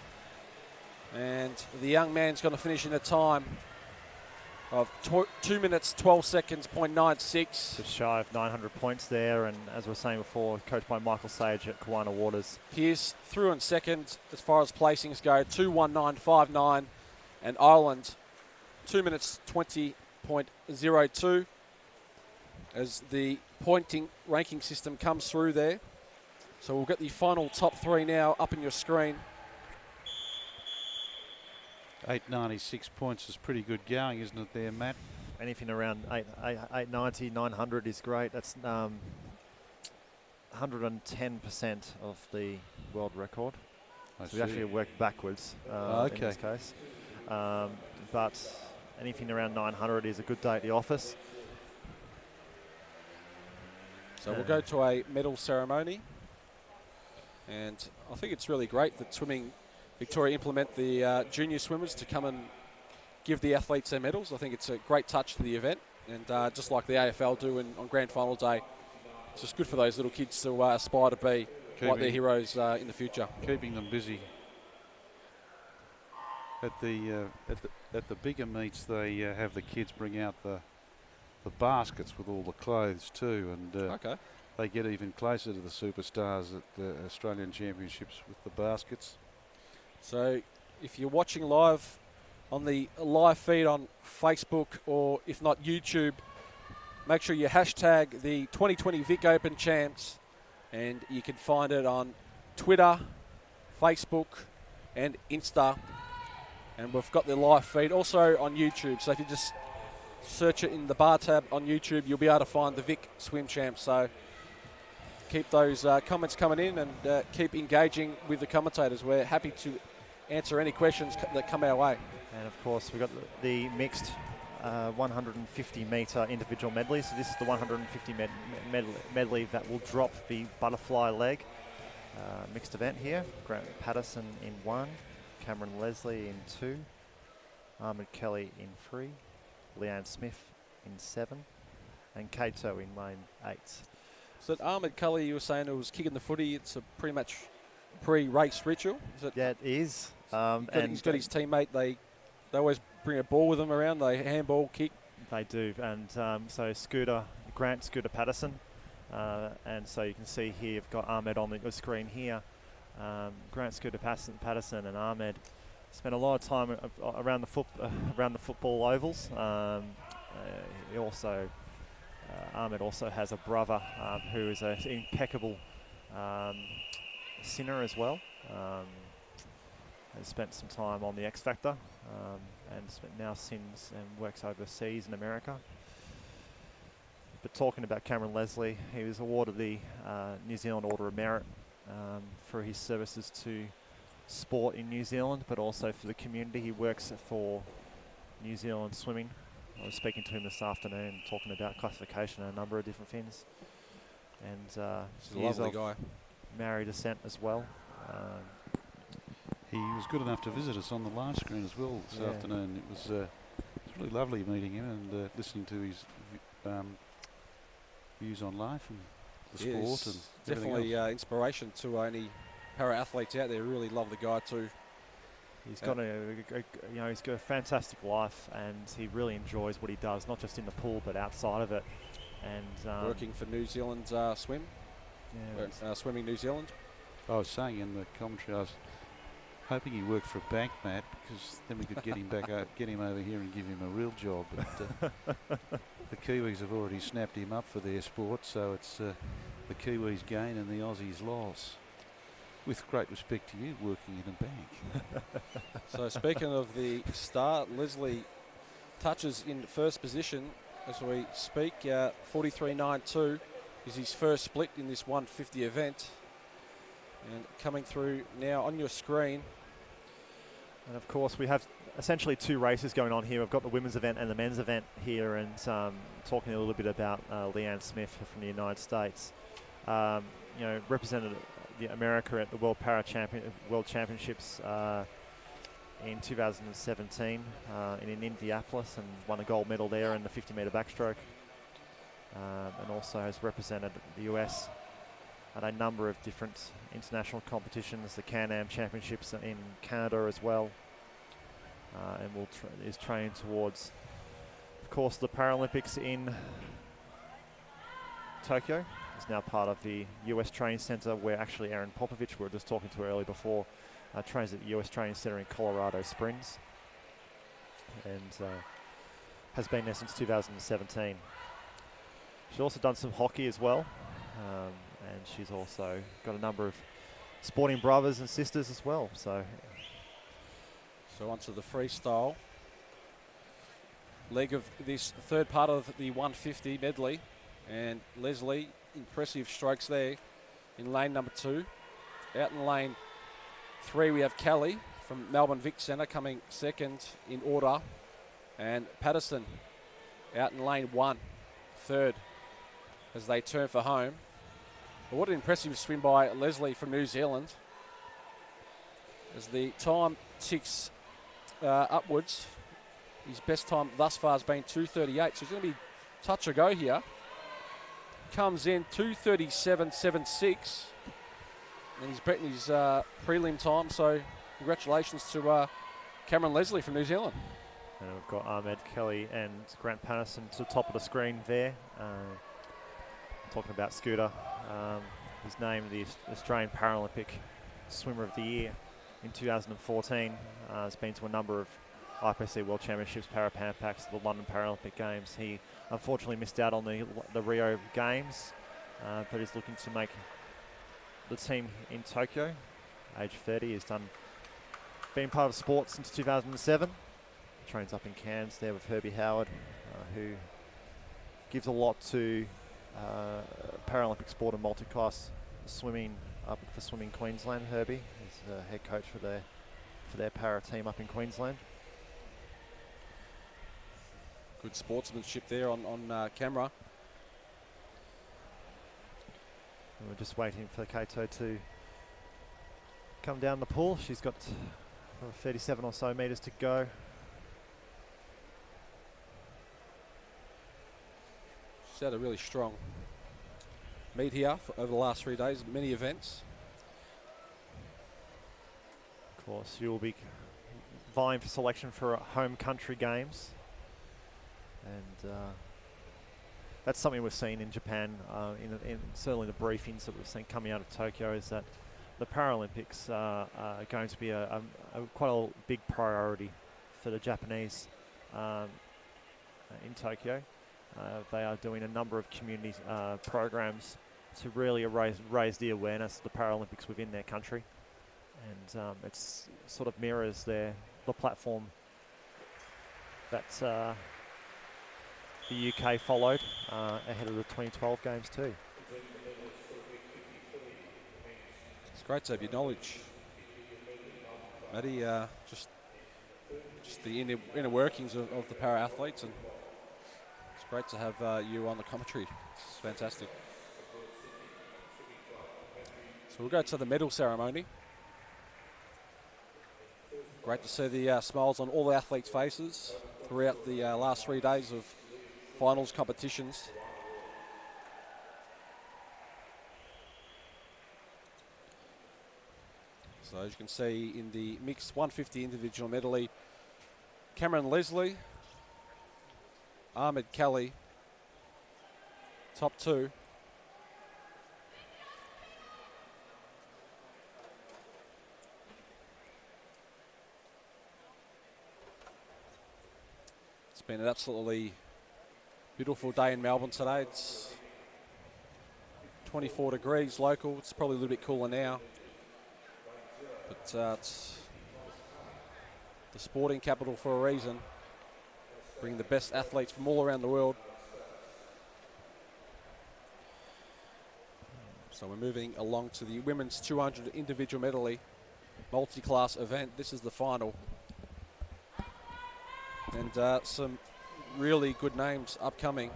And the young man's going to finish in a time of 2 minutes, 12 seconds, .96. Just shy of 900 points there, and as we were saying before, coached by Michael Sage at Kiwana Waters. Pearce through in second as far as placings go, 2:19.59, and Ireland 2 minutes 20.02 as the pointing ranking system comes through there. So we'll get the final top 3 now up in your screen. 896 points is pretty good going, isn't it there, Matt? Anything around 890, 900 is great. That's 110% of the world record. So we actually worked backwards in this case. But anything around 900 is a good day at the office. So we'll go to a medal ceremony. And I think it's really great that Swimming Victoria implement the junior swimmers to come and give the athletes their medals. I think it's a great touch to the event. And just like the AFL do on grand final day, it's just good for those little kids to aspire to be like their heroes in the future. Keeping them busy. At the bigger meets, they have the kids bring out the baskets with all the clothes too, and they get even closer to the superstars at the Australian Championships with the baskets. So if you're watching live on the live feed on Facebook, or if not YouTube, make sure you hashtag the 2020 Vic Open Champs, and you can find it on Twitter, Facebook and Insta. And we've got the live feed also on YouTube. So if you just search it in the bar tab on YouTube, you'll be able to find the Vic Swim Champs. So keep those comments coming in, and keep engaging with the commentators. We're happy to answer any questions that come our way. And of course, we've got the mixed 150-metre individual medley. So this is the 150 medley that will drop the butterfly leg. Mixed event here. Grant Patterson in 1, Cameron Leslie in 2, Ahmed Kelly in 3, Leanne Smith in 7, and Kato in lane 8. So Ahmed Kelly, you were saying it was kicking the footy. It's a pretty much pre-race ritual. Is it? Yeah, it is. And he's got his teammate. They always bring a ball with them around. They handball, kick. They do. And so Grant Scooter Patterson. And so you can see here, you've got Ahmed on the screen here. Grant Scooter Patterson and Ahmed spent a lot of time around the football ovals. Ahmed also has a brother who is an impeccable sinner as well. Has spent some time on the X Factor and now sings and works overseas in America. But talking about Cameron Leslie, he was awarded the New Zealand Order of Merit for his services to sport in New Zealand, but also for the community. He works for New Zealand Swimming. I was speaking to him this afternoon, talking about classification and a number of different things. And he's a lovely guy. Maori descent as well. He was good enough to visit us on the live screen as well this afternoon. It was really lovely meeting him and listening to his views on life and the sport and definitely inspiration to any para-athletes out there. Really love the guy too. He's got he's got a fantastic life, and he really enjoys what he does, not just in the pool but outside of it. And working for New Zealand Swim, Swimming New Zealand. I was saying in the commentary, I was hoping he worked for a bank, Matt, because then we could get him get him over here and give him a real job. But the Kiwis have already snapped him up for their sport, so it's the Kiwis gain and the Aussies loss. With great respect to you, working in a bank. So speaking of the start, Leslie touches in first position as we speak. 43.92 is his first split in this 150 event. And coming through now on your screen. And of course we have essentially two races going on here. We've got the women's event and the men's event here, and talking a little bit about Leanne Smith from the United States. Represented America at the World Championships in 2017 in Indianapolis, and won a gold medal there in the 50-metre backstroke, and also has represented the US at a number of different international competitions, the Can-Am Championships in Canada as well, and is training towards, of course, the Paralympics in Tokyo. Is now part of the US Training Center, where actually Erin Popovich, we were just talking to earlier before, trains at the US Training Center in Colorado Springs, and has been there since 2017. She's also done some hockey as well, and she's also got a number of sporting brothers and sisters as well. So onto the freestyle leg of this third part of the 150 medley, and Leslie, impressive strokes there in lane number 2. Out in lane 3 we have Kelly from Melbourne Vic Centre coming second in order, and Patterson out in lane 1, third, as they turn for home. But what an impressive swim by Leslie from New Zealand, as the time ticks upwards. His best time thus far has been 2:38, so he's going to be touch or go here. comes in 2:37.76. And he's beaten his prelim time, so congratulations to Cameron Leslie from New Zealand. And we've got Ahmed Kelly and Grant Patterson to the top of the screen there. Talking about Scooter. He's named the Australian Paralympic Swimmer of the Year in 2014. Has been to a number of IPC World Championships, Para-Pan Packs, the London Paralympic Games. He unfortunately missed out on the Rio Games, but he's looking to make the team in Tokyo. Age 30, he's been part of sport since 2007. Trains up in Cairns there with Herbie Howard, who gives a lot to Paralympic sport and multi-class swimming up for Swimming Queensland. Herbie is the head coach for their para team up in Queensland. Good sportsmanship there on camera. And we're just waiting for Kato to come down the pool. She's got 37 or so metres to go. She's had a really strong meet here over the last 3 days, many events. Of course, you'll be vying for selection for home country games. And that's something we've seen in Japan, in certainly the briefings that we've seen coming out of Tokyo, is that the Paralympics are going to be quite a big priority for the Japanese in Tokyo. They are doing a number of community programs to really raise the awareness of the Paralympics within their country, and it's sort of mirrors the platform that the UK followed ahead of the 2012 games too. It's great to have your knowledge, Matty. Just the inner workings of the para athletes, and it's great to have you on the commentary. It's fantastic. So we'll go to the medal ceremony. Great to see the smiles on all the athletes' faces throughout the last 3 days of finals competitions. So as you can see in the mixed 150 individual medley, Cameron Leslie, Ahmed Kelly, top two. It's been an absolutely beautiful day in Melbourne today. It's 24 degrees local. It's probably a little bit cooler now. But it's the sporting capital for a reason. Bringing the best athletes from all around the world. So we're moving along to the women's 200 individual medley multi-class event. This is the final. And some really good names upcoming.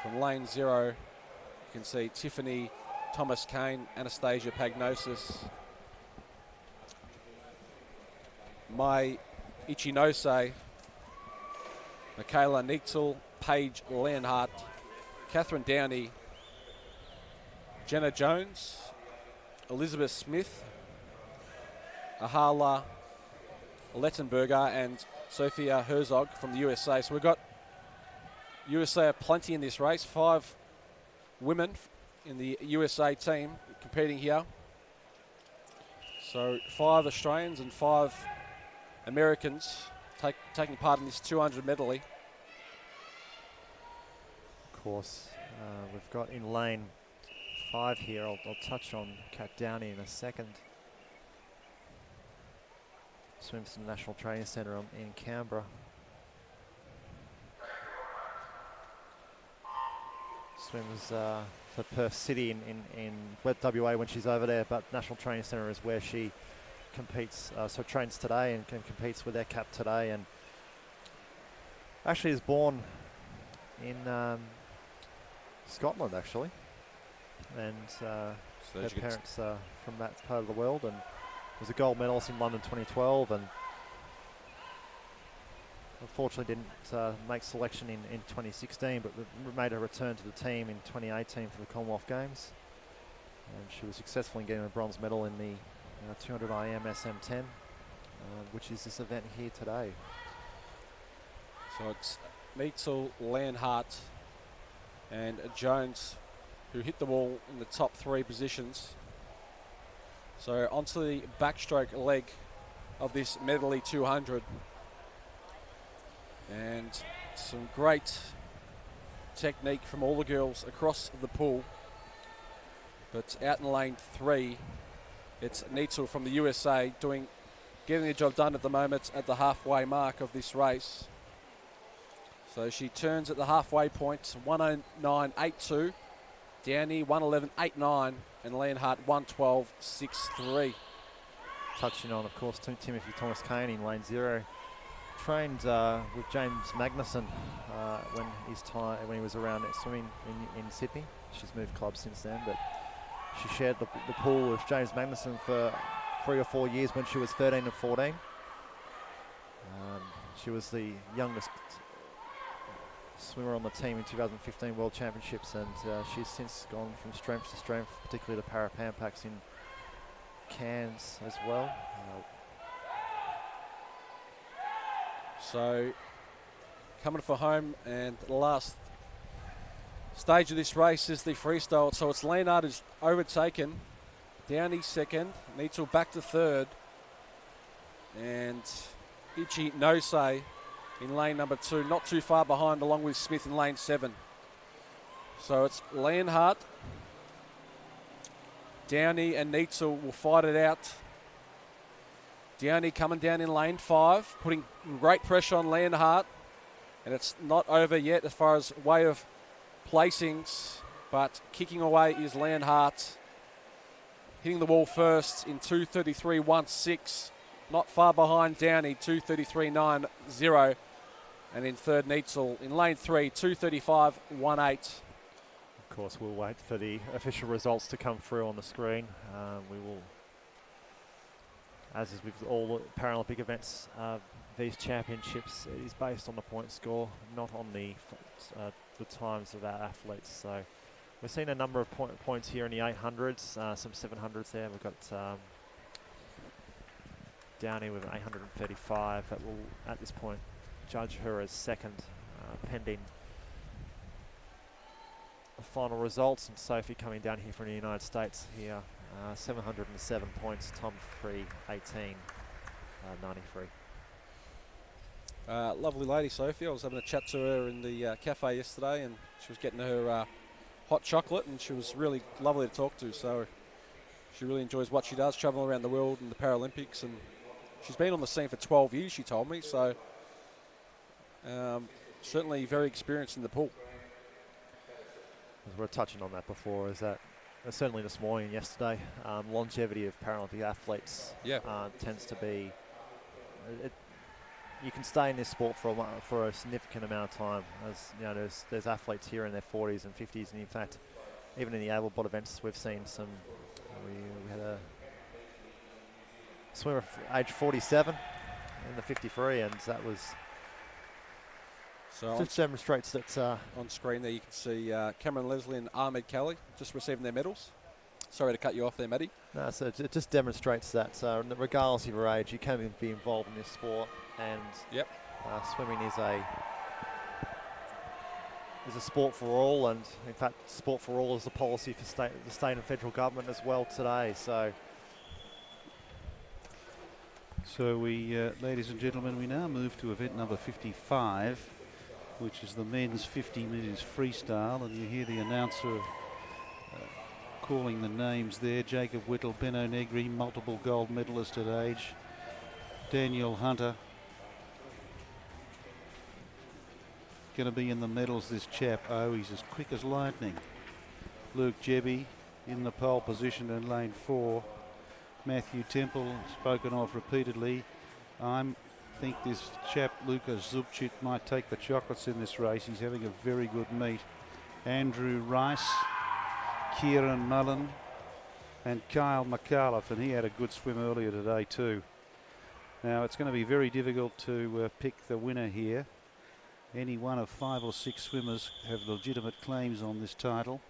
From lane 0, you can see Tiffany Thomas-Kane, Anastasia Pagnosis, Mai Ichinose, Michaela Nietzel, Paige Leonhardt, Catherine Downey, Jenna Jones, Elizabeth Smith, Ahala Lettenberger, and Sophia Herzog from the USA. So we've got USA plenty in this race. 5 women in the USA team competing here. So 5 Australians and 5 Americans taking part in this 200 medley. Of course, we've got in lane 5 here. I'll touch on Kat Downey in a second. Swims to the National Training Centre in Canberra. Swims for Perth City in WA when she's over there, but National Training Centre is where she competes, so trains today and competes with their cap today, and actually is born in Scotland actually, and her parents are from that part of the world, and was a gold medalist in London 2012, and unfortunately didn't make selection in 2016, but made a return to the team in 2018 for the Commonwealth Games. And she was successful in getting a bronze medal in the 200 IM SM10, which is this event here today. So it's Neitzel, Landhart and Jones who hit the wall in the top 3 positions. So onto the backstroke leg of this medley 200. And some great technique from all the girls across the pool. But out in lane 3, it's Neitzel from the USA getting the job done at the moment at the halfway mark of this race. So she turns at the halfway point, 109.82. Downey 111.89 and Landhart 112.63. Touching on, of course, Timothy Thomas Kane in lane 0. Trained with James Magnuson when he was around swimming in Sydney. She's moved clubs since then, but she shared the pool with James Magnuson for 3 or 4 years when she was 13 and 14. She was the youngest swimmer on the team in 2015 World Championships, and she's since gone from strength to strength, particularly the Para-Pan Packs in Cairns as well. So coming for home, and the last stage of this race is the freestyle. So it's Leonard who's overtaken, Downey second, Neitzel back to third, and Ichi Nosei in lane number 2, not too far behind, along with Smith in lane 7. So it's Leonhardt, Downey and Neitzel will fight it out. Downey coming down in lane 5, putting great pressure on Leonhardt, and it's not over yet as far as way of placings, but kicking away is Leonhardt, hitting the wall first in 2:33.16, not far behind Downey, 2:33.90, and in third Neitzel in lane 3, 2:35.18. Of course, we'll wait for the official results to come through on the screen. We will, as is with all the Paralympic events, these championships is based on the point score, not on the times of our athletes. So we're seeing a number of points here in the 800s, some 700s there. We've got Downey with an 835 that will, at this point, judge her as second, pending the final results. And Sophie coming down here from the United States here, 707 points, Tom 318, 93. Lovely lady, Sophie. I was having a chat to her in the cafe yesterday, and she was getting her hot chocolate, and she was really lovely to talk to. So she really enjoys what she does, traveling around the world in the Paralympics, and she's been on the scene for 12 years, she told me. So certainly very experienced in the pool. As we were touching on that before, is that certainly this morning and yesterday, longevity of Paralympic athletes tends to be, you can stay in this sport for a significant amount of time. As you know, there's athletes here in their 40s and 50s, and in fact, even in the able-bodied events, we've seen some. We had a swimmer age 47 in the 53, and that was. So just demonstrates that on screen there you can see Cameron Leslie and Ahmed Kelly just receiving their medals. Sorry to cut you off there, Matty. No, so it just demonstrates that regardless of your age, you can be involved in this sport, and swimming is a sport for all, and in fact, sport for all is the policy for the state and federal government as well today. So we, ladies and gentlemen, we now move to event number 55, which is the men's 50 metres freestyle, and you hear the announcer calling the names there. Jacob Whittle, Benno Negri, multiple gold medalist at age. Daniel Hunter, going to be in the medals, this chap. Oh, he's as quick as lightning. Luke Jebby in the pole position in lane 4. Matthew Temple, spoken of repeatedly. I think this chap, Lucas Zubcic, might take the chocolates in this race. He's having a very good meet. Andrew Rice, Kieran Mullen, and Kyle McAuliffe, and he had a good swim earlier today too. Now it's going to be very difficult to pick the winner here. Any one of 5 or 6 swimmers have legitimate claims on this title.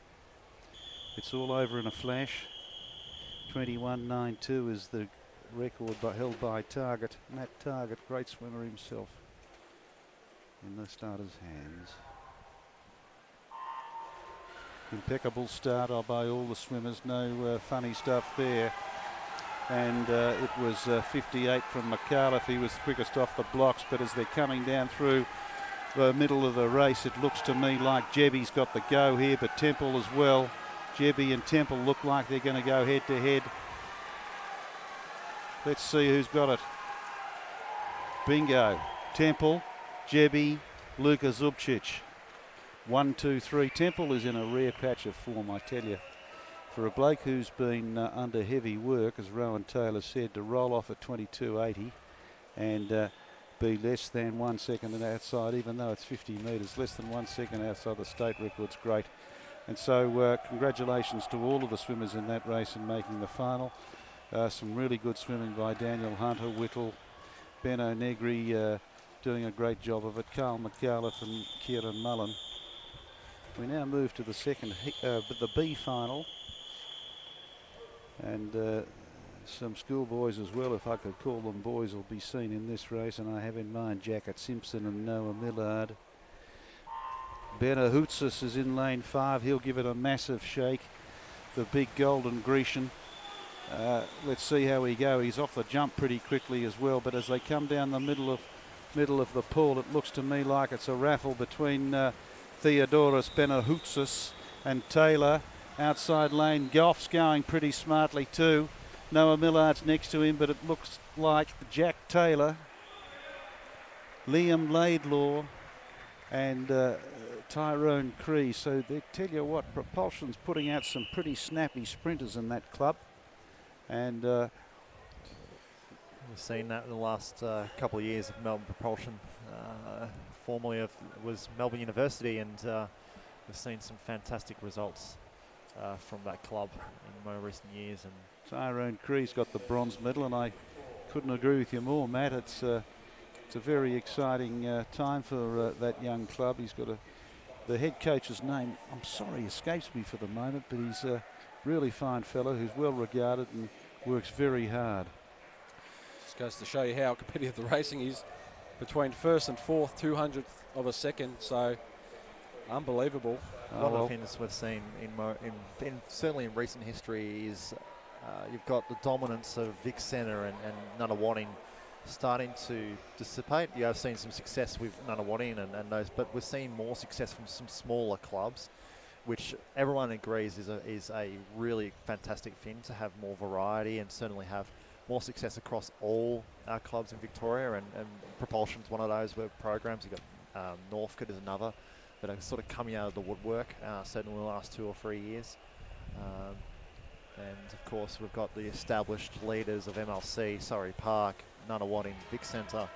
It's all over in a flash. 21.92 is the record held by Target. Matt Target, great swimmer himself, in the starter's hands. Impeccable start by all the swimmers, no funny stuff there. And it was 58 from McAuliffe. He was quickest off the blocks, but as they're coming down through the middle of the race, it looks to me like Jebby's got the go here, but Temple as well. Jebby and Temple look like they're going to go head to head. Let's see who's got it. Bingo. Temple, Jebby, Luka Zubcic. 1, 2, 3. Temple is in a rare patch of form, I tell you. For a bloke who's been under heavy work, as Rowan Taylor said, to roll off at 22.80 and be less than 1 second outside, even though it's 50 metres, less than 1 second outside the state record's great. And so congratulations to all of the swimmers in that race and making the final. Some really good swimming by Daniel Hunter, Whittle, Ben O'Negri doing a great job of it, Carl McAuliffe and Kieran Mullen. We now move to the second, the B final. And some schoolboys as well, if I could call them boys, will be seen in this race. And I have in mind Jacket Simpson and Noah Millard. Benahoutsis is in lane 5. He'll give it a massive shake. The big golden Grecian. Let's see how he goes. He's off the jump pretty quickly as well. But as they come down the middle of the pool, it looks to me like it's a raffle between Theodoros Benahoutsis and Taylor. Outside lane, Goff's going pretty smartly too. Noah Millard's next to him, but it looks like Jack Taylor, Liam Laidlaw and Tyrone Cree. So they tell you what, Propulsion's putting out some pretty snappy sprinters in that club. And we've seen that in the last couple of years of Melbourne Propulsion. Formerly was Melbourne University, and we've seen some fantastic results from that club in more recent years. And Tyrone Cree's got the bronze medal, and I couldn't agree with you more, Matt. It's a very exciting time for that young club. He's got the head coach's name, I'm sorry, escapes me for the moment, but he's a really fine fellow who's well regarded and works very hard. Just goes to show you how competitive the racing is between first and fourth, 200th of a second. So unbelievable. One of the things we've seen in certainly in recent history is you've got the dominance of Vic Centre and Nunawading starting to dissipate. You have seen some success with Nunawading and those, but we're seeing more success from some smaller clubs, which everyone agrees is a really fantastic thing, to have more variety and certainly have more success across all our clubs in Victoria. And Propulsion's one of those programs. You've got Northcote is another that are sort of coming out of the woodwork, certainly in the last 2 or 3 years. And of course we've got the established leaders of MLC, Surrey Park, Nunawading, Vic Centre,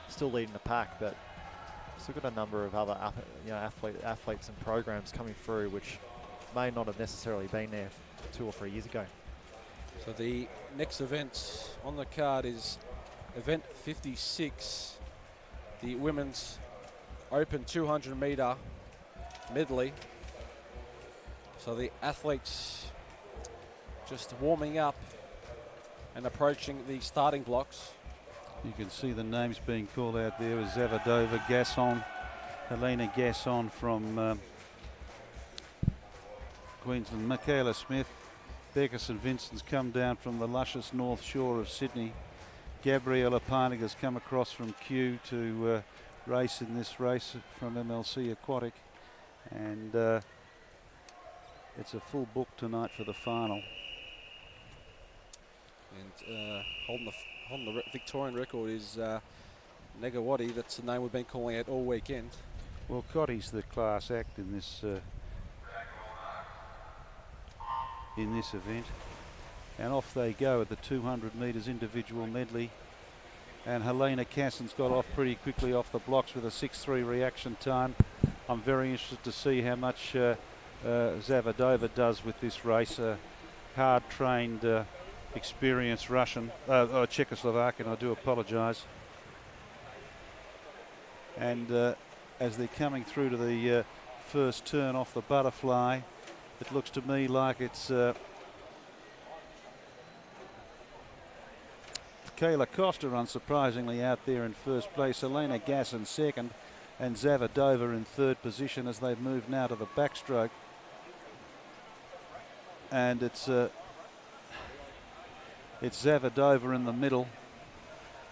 still leading the pack, but still got a number of other athletes and programs coming through which may not have necessarily been there 2 or 3 years ago. So the next event on the card is event 56, the women's open 200 metre medley. So the athletes just warming up and approaching the starting blocks. You can see the names being called out there with Zavadova, Gasson, Helena Gasson from Queensland, Michaela Smith, Becca St Vincent's come down from the luscious North Shore of Sydney. Gabriella Parnig has come across from Kew to race in this race from MLC Aquatic, and it's a full book tonight for the final. And holding the Victorian record is Negawati. That's the name we've been calling out all weekend. Well, Cotty's the class act in this event, and off they go at the 200 metres individual medley. And Helena Casson's got off pretty quickly off the blocks with a 6.3 reaction time. I'm very interested to see how much Zavadova does with this race. A hard-trained experienced Russian, Czechoslovakian, I do apologise. And as they're coming through to the first turn off the butterfly, it looks to me like it's Kayla Costa, unsurprisingly, out there in first place. Helena Gass in second, and Zavadova in third position as they've moved now to the backstroke. And it's Zavadova in the middle,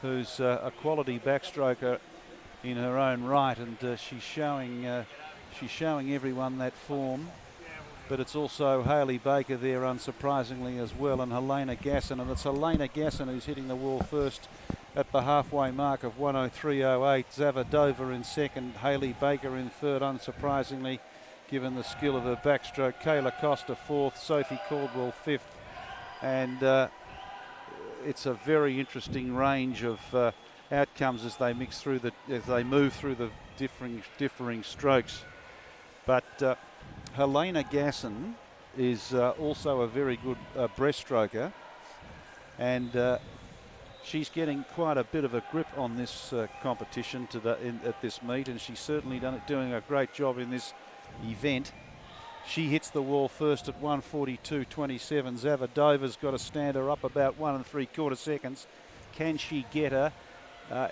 who's a quality backstroker in her own right, and she's showing everyone that form. But it's also Hayley Baker there, unsurprisingly, as well, and Helena Gasson. And it's Helena Gasson who's hitting the wall first at the halfway mark of 103.08. Zavadova in second, Hayley Baker in third, unsurprisingly, given the skill of her backstroke. Kayla Costa fourth, Sophie Caldwell fifth. And it's a very interesting range of outcomes as they move through the differing strokes. But Helena Gasson is also a very good breaststroker, and she's getting quite a bit of a grip on this competition at this meet, and she's certainly doing a great job in this event. She hits the wall first at 142.27. Zavadova's got to stand her up about 1 3/4 seconds. Can she get her?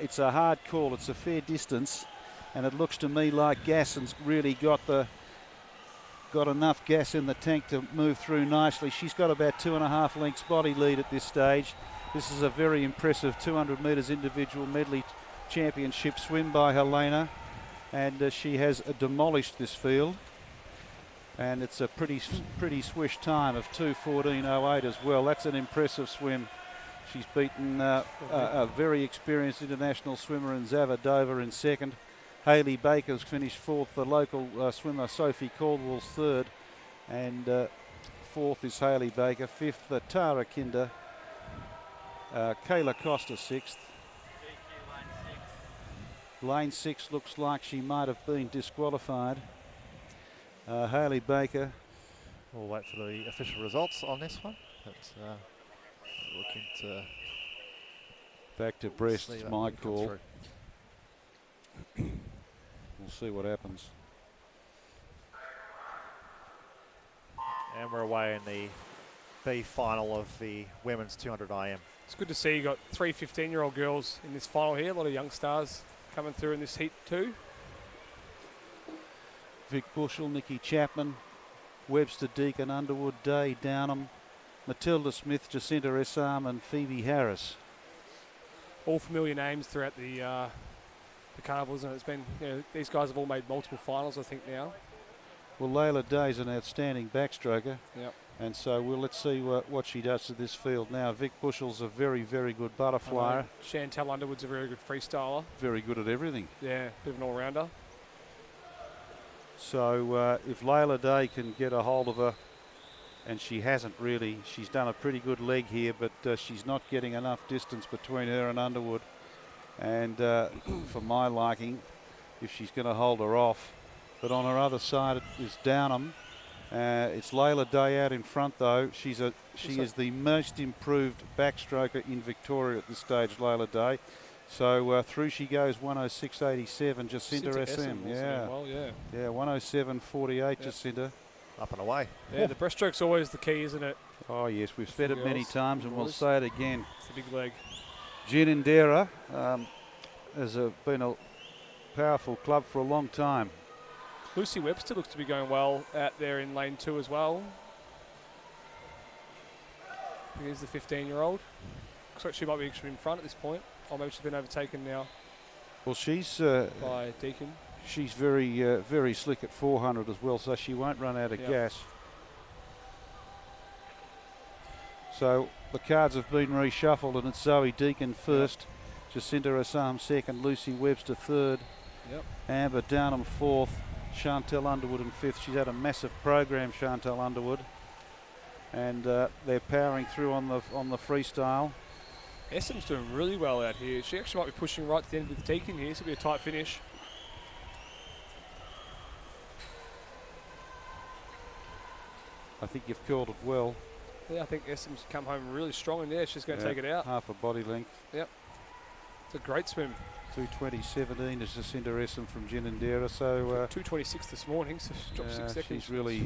It's a hard call. It's a fair distance, and it looks to me like Gasson's really got enough gas in the tank to move through nicely. She's got about 2.5 lengths body lead at this stage. This is a very impressive 200 metres individual medley championship swim by Helena, and she has demolished this field. And it's a pretty swish time of 2:14.08 as well. That's an impressive swim. She's beaten a very experienced international swimmer in Zavadova in second. Hayley Baker's finished fourth, the local swimmer Sophie Caldwell's third, and fourth is Hayley Baker, fifth Tara Kinder, Kayla Costa sixth. Lane 6 looks like she might have been disqualified. Hayley Baker. We'll wait for the official results on this one. But, looking to back to breast is my call. We'll see what happens. And we're away in the B final of the women's 200 IM. It's good to see you got 3 15-year-old girls in this final here. A lot of young stars coming through in this heat too. Vic Bushell, Nikki Chapman, Webster, Deacon, Underwood, Day, Downham, Matilda Smith, Jacinta Essam and Phoebe Harris. All familiar names throughout the carnivals, and it's been, these guys have all made multiple finals, I think, now. Well, Layla Day's an outstanding backstroker. Yep. And so let's see what she does to this field now. Vic Bushell's a very, very good butterflyer. Chantel Underwood's a very good freestyler. Very good at everything. Yeah, bit of an all-rounder. So if Layla Day can get a hold of her, and she hasn't really, she's done a pretty good leg here, but she's not getting enough distance between her and Underwood. And for my liking, if she's going to hold her off. But on her other side is Downham. It's Layla Day out in front though. She is the most improved backstroker in Victoria at this stage, Layla Day. So through she goes, 106.87, Jacinta SM. Yeah, well, yeah. Yeah, 107.48, Jacinta. Up and away. Yeah, the breaststroke's always the key, isn't it? Oh yes, we've said it many times and we'll say it again. It's a big leg. Ginindera has been a powerful club for a long time. Lucy Webster looks to be going well out there in lane 2 as well. Here's the 15-year-old. Looks like she might be actually in front at this point. Or maybe she's been overtaken now. Well, she's by Deacon. She's very, very slick at 400 as well, so she won't run out of gas. So the cards have been reshuffled, and it's Zoe Deacon first, Jacinta Assam second, Lucy Webster third, Amber Downham fourth, Chantel Underwood in fifth. She's had a massive program, Chantel Underwood, and they're powering through on the freestyle. Essam's doing really well out here. She actually might be pushing right to the end with the Deacon here. This will be a tight finish. I think you've called it well. Yeah, I think Essam's come home really strong in there. She's going to take it out. Half a body length. Yep. It's a great swim. 2:20.17 is Jacinta Essam from Ginninderra. So 2:26 this morning, so she's dropped 6 seconds. she's really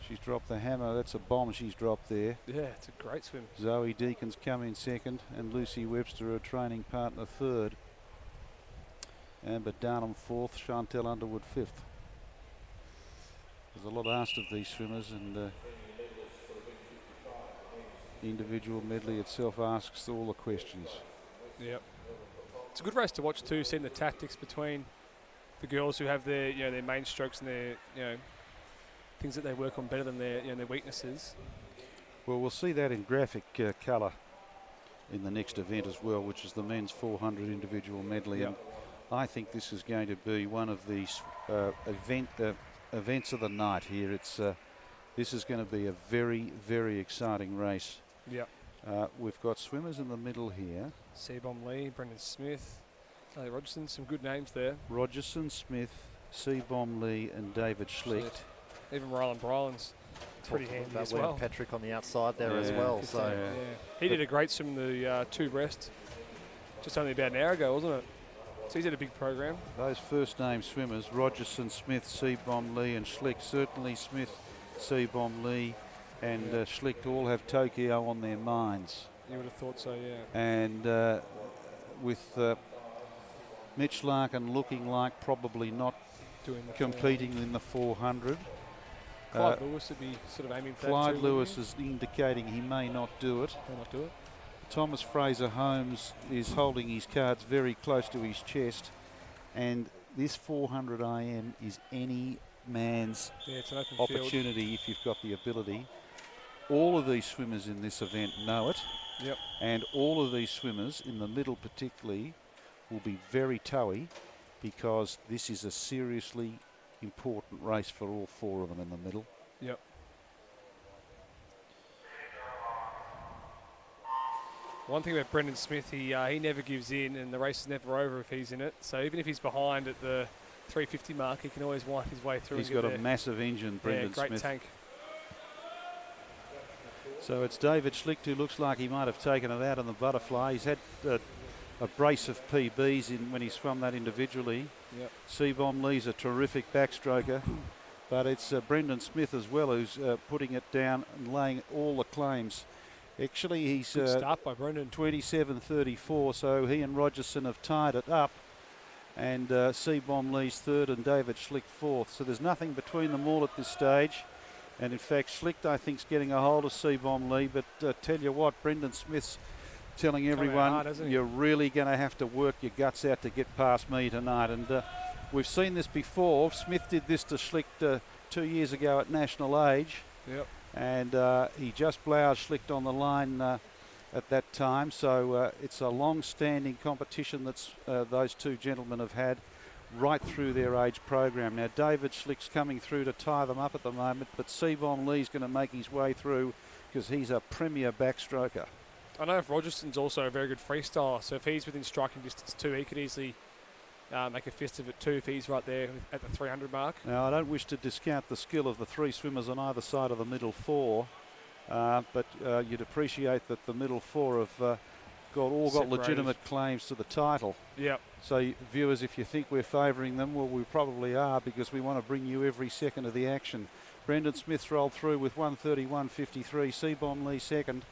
she's dropped the hammer. That's a bomb she's dropped there. Yeah, it's a great swim. Zoe Deacon's come in second, and Lucy Webster, her training partner, third. Amber Downham fourth, Chantel Underwood fifth. There's a lot asked of these swimmers, and the individual medley itself asks all the questions. Yep. It's a good race to watch too, seeing the tactics between the girls who have their, their main strokes and their, things that they work on better than their, their weaknesses. Well, we'll see that in graphic colour in the next event as well, which is the men's 400 individual medley. Yep. And I think this is going to be one of these events of the night here. This is going to be a very, very exciting race. Yep. We've got swimmers in the middle here. Sebom Lee, Brendan Smith, Rogerson, some good names there. Rogerson, Smith, Sebom Lee and David Schlicht. Even Ryland Brylan's pretty handy as well. Patrick on the outside there as well. 15, So yeah. He did a great swim in the two breast just only about an hour ago, wasn't it? So he's had a big program. Those first name swimmers, Rogerson, Smith, Sebom Lee and Schlicht. Certainly Smith, Sebom Lee and Schlicht all have Tokyo on their minds. You would have thought so, yeah. And with Mitch Larkin looking like probably not Doing the competing in the 400. Clyde Lewis would be sort of aiming for Clyde that too, Lewis is indicating he may not do it. May not do it. Thomas Fraser Holmes is holding his cards very close to his chest, and this 400 IM is any man's it's an open opportunity field. if you've got the ability. All of these swimmers in this event know it. Yep. And all of these swimmers, in the middle particularly, will be very toey because this is a seriously important race for all four of them in the middle. Yep. One thing about Brendan Smith, he never gives in, and the race is never over if he's in it. So even if he's behind at the 350 mark, he can always wipe his way through. He's and get got there. a massive engine, Brendan great Smith. tank. So it's David Schlicht who looks like he might have taken it out in the butterfly. He's had a brace of PBs when he swum that individually. Yep. Sebom Lee's a terrific backstroker, but it's Brendan Smith as well who's putting it down and laying all the claims. Actually, he's Good start by Brendan. 27.34, so he and Rogerson have tied it up. And Sebom Lee's third and David Schlicht fourth. So there's nothing between them all at this stage. And in fact, Schlicht, I think, is getting a hold of Sebom Lee. But tell you what, Brendan Smith's telling everyone, hard, you're really going to have to work your guts out to get past me tonight. And we've seen this before. Smith did this to Schlicht 2 years ago at national age. Yep. And he just bloused Schlicht on the line at that time. So it's a long-standing competition that's those two gentlemen have had right through their age program. Now, David Schlicht's coming through to tie them up at the moment, but Sebom Lee's going to make his way through because he's a premier backstroker. I know if Rogerson's also a very good freestyler, so if he's within striking distance too, he could easily make a fist of it too if he's right there at the 300 mark. Now, I don't wish to discount the skill of the three swimmers on either side of the middle four, but you'd appreciate that the middle four have got legitimate claims to the title. Yep. So, viewers, if you think we're favouring them, well, we probably are because we want to bring you every second of the action. Brendan Smith's rolled through with 1:31.53. Sebom Lee second.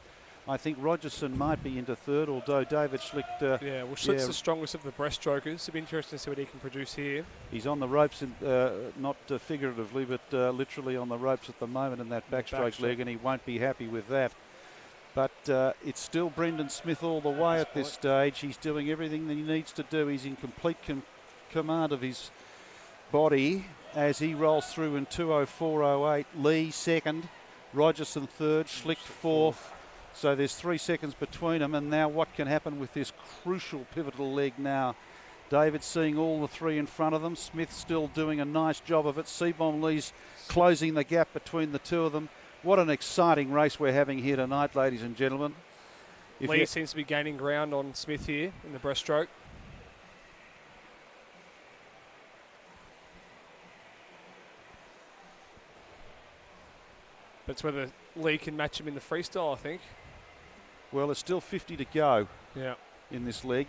I think Rogerson might be into third, although David Schlicht... Schlicht's the strongest of the breaststrokers. It'll be interesting to see what he can produce here. He's on the ropes, not figuratively, but literally on the ropes at the moment in that backstroke leg, and he won't be happy with that. But it's still Brendan Smith all the way at this stage. He's doing everything that he needs to do. He's in complete command of his body as he rolls through in 2:04.08. Lee second, Rogerson third, Schlicht fourth. So there's 3 seconds between them, and now what can happen with this crucial pivotal leg now? David seeing all the three in front of them. Smith still doing a nice job of it. Sebom Lee's closing the gap between the two of them. What an exciting race we're having here tonight, ladies and gentlemen. Lee seems to be gaining ground on Smith here in the breaststroke. But it's whether Lee can match him in the freestyle, I think. Well, there's still 50 to go Yeah. in this leg.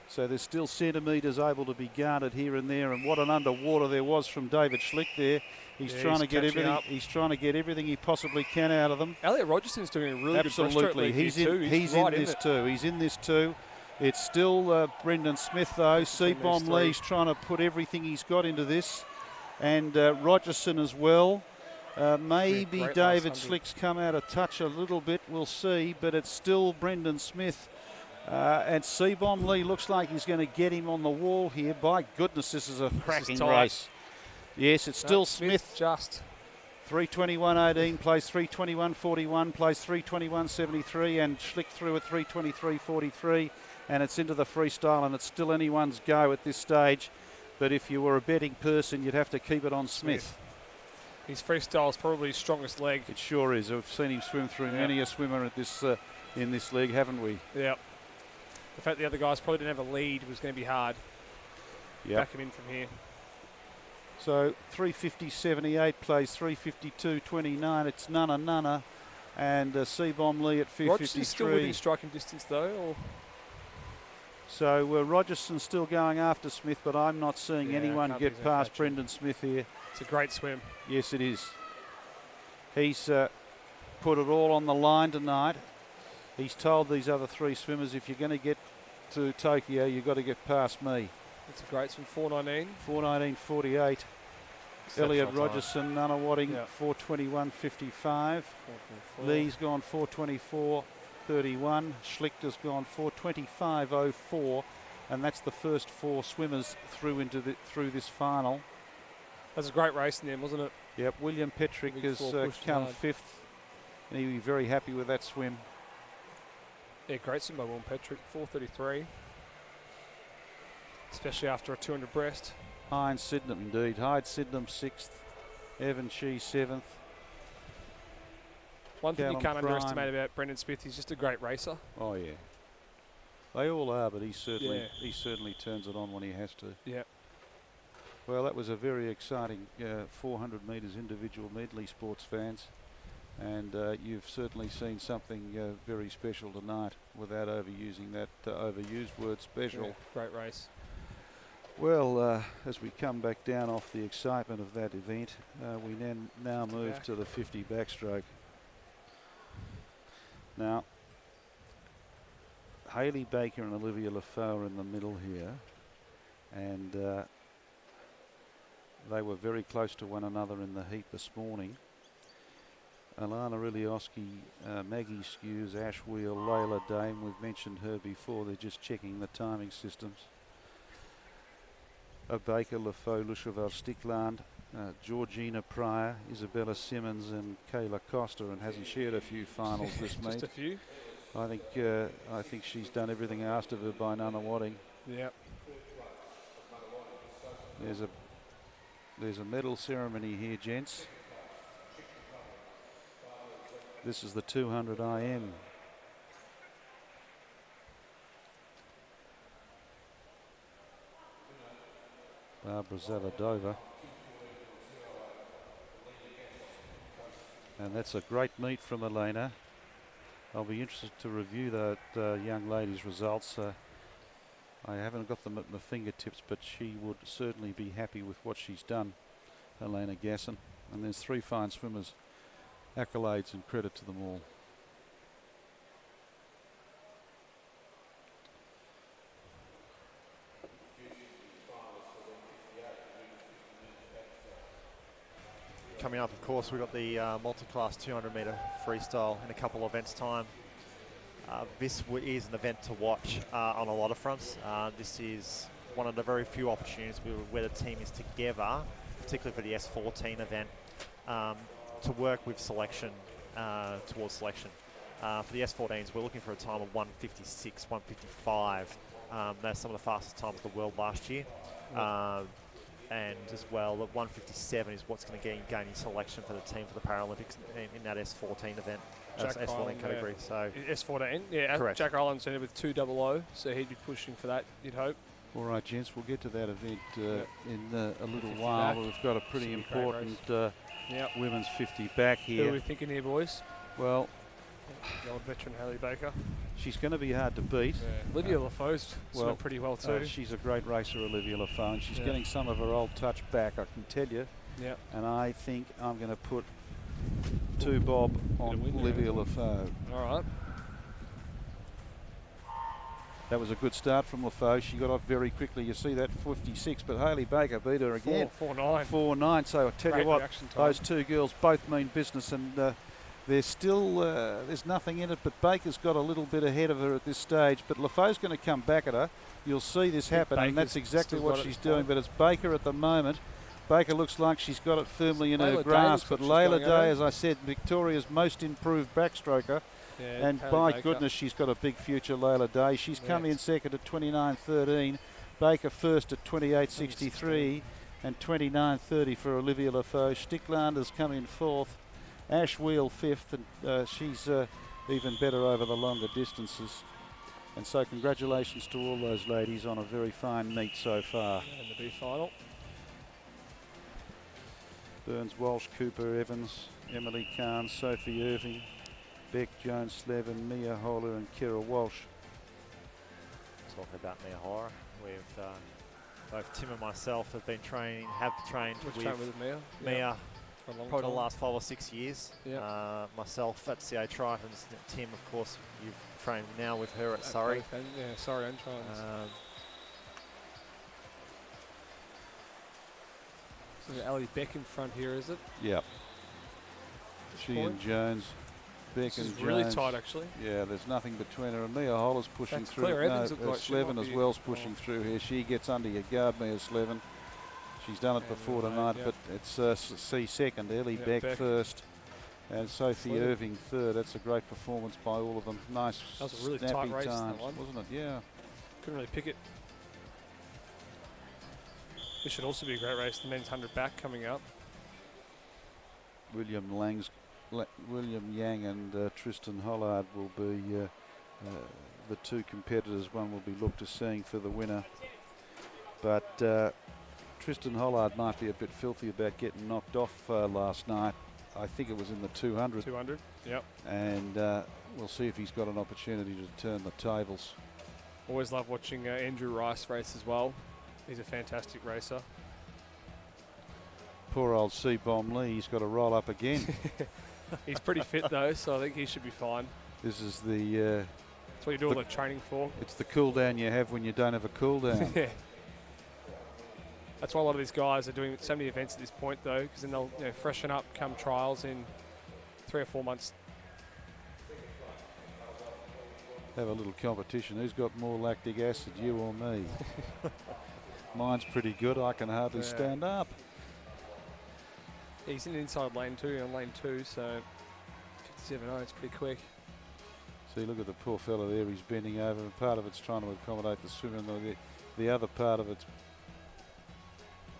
So there's still centimetres able to be guarded here and there, and what an underwater there was from David Schlick there. He's trying to get everything. up. He's trying to get everything he possibly can out of them. Elliot Rogerson's doing a really Absolutely, good breaststroke lead he's here in. too. He's right in this too. He's in this too. It's still Brendan Smith though. Seabomb Lee's trying to put everything he's got into this, and Rogerson as well. Maybe great David last Schlick's come out of touch a little bit. We'll see, but it's still Brendan Smith. And Seabomb Lee looks like he's going to get him on the wall here. By goodness, this is a cracking race. Yes, it's still Smith. Just 321.18, plays 321.41, plays 321.73, and Schlick through at 323.43, and it's into the freestyle, and it's still anyone's go at this stage. But if you were a betting person, you'd have to keep it on Smith. His freestyle is probably his strongest leg. It sure is. We've seen him swim through many a swimmer at this in this league, haven't we? Yeah. The fact the other guys probably didn't have a lead was going to be hard. Back him in from here. So 350.78 plays 352.29. It's Nunna, and Seabomb Lee at 353. Rogerson's still within striking distance though, or? So Rogerson's still going after Smith, but I'm not seeing anyone get past Brendan Smith here. It's a great swim. Yes, it is. He's put it all on the line tonight. He's told these other three swimmers, if you're going to get to Tokyo, you've got to get past me. It's a great swim, 4:19. 4:19.48. Elliot Rogerson, Nunawading, 4:21.55. Lee's gone 4:24.31. Schlick has gone 4:25.04, and that's the first four swimmers through this final. That's a great race in them, wasn't it? Yep, William Petrick has come fifth, and he'll be very happy with that swim. Yeah, great swim by William Petrick, 4:33. Especially after a 200 breast. Hyde Sydenham, indeed. Hyde Sydenham 6th. Evan Shee 7th. One thing you can't underestimate about Brendan Smith, he's just a great racer. Oh, yeah. They all are, but he certainly turns it on when he has to. Yeah. Well, that was a very exciting 400 metres individual medley, sports fans. And you've certainly seen something very special tonight without overusing that overused word special. Yeah, great race. Well, as we come back down off the excitement of that event, we now move to the 50 backstroke. Now, Hayley Baker and Olivia Lafoe are in the middle here, and they were very close to one another in the heat this morning. Alana Ilioski, Maggie Skews, Ash Wheel, Layla Dame, we've mentioned her before, they're just checking the timing systems. Baker, Lafoe, Lushavel Stickland, Georgina Pryor, Isabella Simmons and Kayla Costa, and hasn't shared a few finals this meet. Just a few. I think she's done everything asked of her by Nunawading. Yeah. There's a medal ceremony here, gents. This is the 200 IM. Barbara Zavadova. And that's a great meet from Elena. I'll be interested to review that young lady's results. I haven't got them at my fingertips, but she would certainly be happy with what she's done, Elena Gasson. And there's three fine swimmers. Accolades and credit to them all. Coming up, of course, we've got the multi-class 200-metre freestyle in a couple of events' time. This is an event to watch on a lot of fronts. This is one of the very few opportunities where the team is together, particularly for the S14 event, to work with selection, towards selection. For the S14s, we're looking for a time of 1:56, 1:55. That's some of the fastest times in the world last year. And as well, at 1:57 is what's going to gain selection for the team for the Paralympics in that S14 event, S14 category. So S14, yeah, correct. Jack Ireland's in it with 200, so he'd be pushing for that, you'd hope. All right, gents, we'll get to that event in a little 50 while. back. We've got a pretty Should be a great important Yep. women's 50 back Who are here. we thinking here, boys? Well, The old veteran Haley Baker. she's going to be hard to beat. Yeah. Olivia Lafoe's well, swam pretty well too. She's a great racer, Olivia Lafoe, and she's Yeah. getting some of her old touch back, I can tell you. Yep. And I think I'm going to put 2 bob on win there, Olivia eh? Lafoe. All right. That was a good start from Lafoe. She got off very quickly. You see that 56, but Haley Baker beat her again. 4-9. 4-9. So I tell Great you what, reaction time. those two girls both mean business, and there's still there's nothing in it. But Baker's got a little bit ahead of her at this stage. But Lafoe's going to come back at her. You'll see this happen, and that's Baker's exactly still what got it she's at doing. point. But it's Baker at the moment. Baker looks like she's got it firmly in her Layla Day grasp. looks But like she's Layla going at Day, it. as I said, Victoria's most improved backstroker. Yeah, And Haley by Baker. goodness, she's got a big future, Layla Day. She's come Yeah. in second at 29.13. Baker first at 28.63 and 29.30 for Olivia Lafoe. Sticklander's come in fourth. Ash Wheel fifth, and she's even better over the longer distances. And so congratulations to all those ladies on a very fine meet so far. And the B final. Burns, Walsh, Cooper, Evans, Emily Kahn, Sophie Irving, Beck, Jones, Slevin, Mia Holler and Kira Walsh. Talk about Mia Horror. We've both Tim and myself have trained Which train with Mia? Mia For a long probably the time. last 5 or 6 years. Yeah. Myself at CA Tritons. Tim, of course, you've trained now with her at Surrey. both end- yeah, Surrey and Trines. So Ali Beck in front here, is it? Yep. She and point? Jones, Beck This and is Jones. really tight, actually. Yeah, there's nothing between her and Mia Holler's pushing That's through. Claire Evans looked like she Slevin might as be- well's pushing through here. She gets under your guard, Mia Slevin. She's done it And before then, tonight, yeah. but it's C second, Ellie Yeah, Beck Beck. first, and Sophie Slevin. Irving third. That's a great performance by all of them. Nice, That was a really snappy tight race, that times, one. wasn't it? Yeah. Couldn't really pick it. This should also be a great race. The men's 100 back coming up. William Yang and Tristan Hollard will be the two competitors one will be looked to seeing for the winner. But Tristan Hollard might be a bit filthy about getting knocked off last night. I think it was in the 200. 200, yep. And we'll see if he's got an opportunity to turn the tables. Always love watching Andrew Rice race as well. He's a fantastic racer. Poor old C-Bomb Lee, he's got to roll up again. He's pretty fit though, so I think he should be fine. This is the... That's what you do all the training for. it's the cool down you have when you don't have a cool down. Yeah. That's why a lot of these guys are doing so many events at this point though, because then they'll freshen up come trials in 3 or 4 months. Have a little competition. Who's got more lactic acid, you or me? Mine's pretty good. I can hardly Yeah. stand up. He's in inside lane 2 on lane 2, so 57.0, it's pretty quick. See, look at the poor fella there. He's bending over, and part of it's trying to accommodate the swimmer, and the other part of it's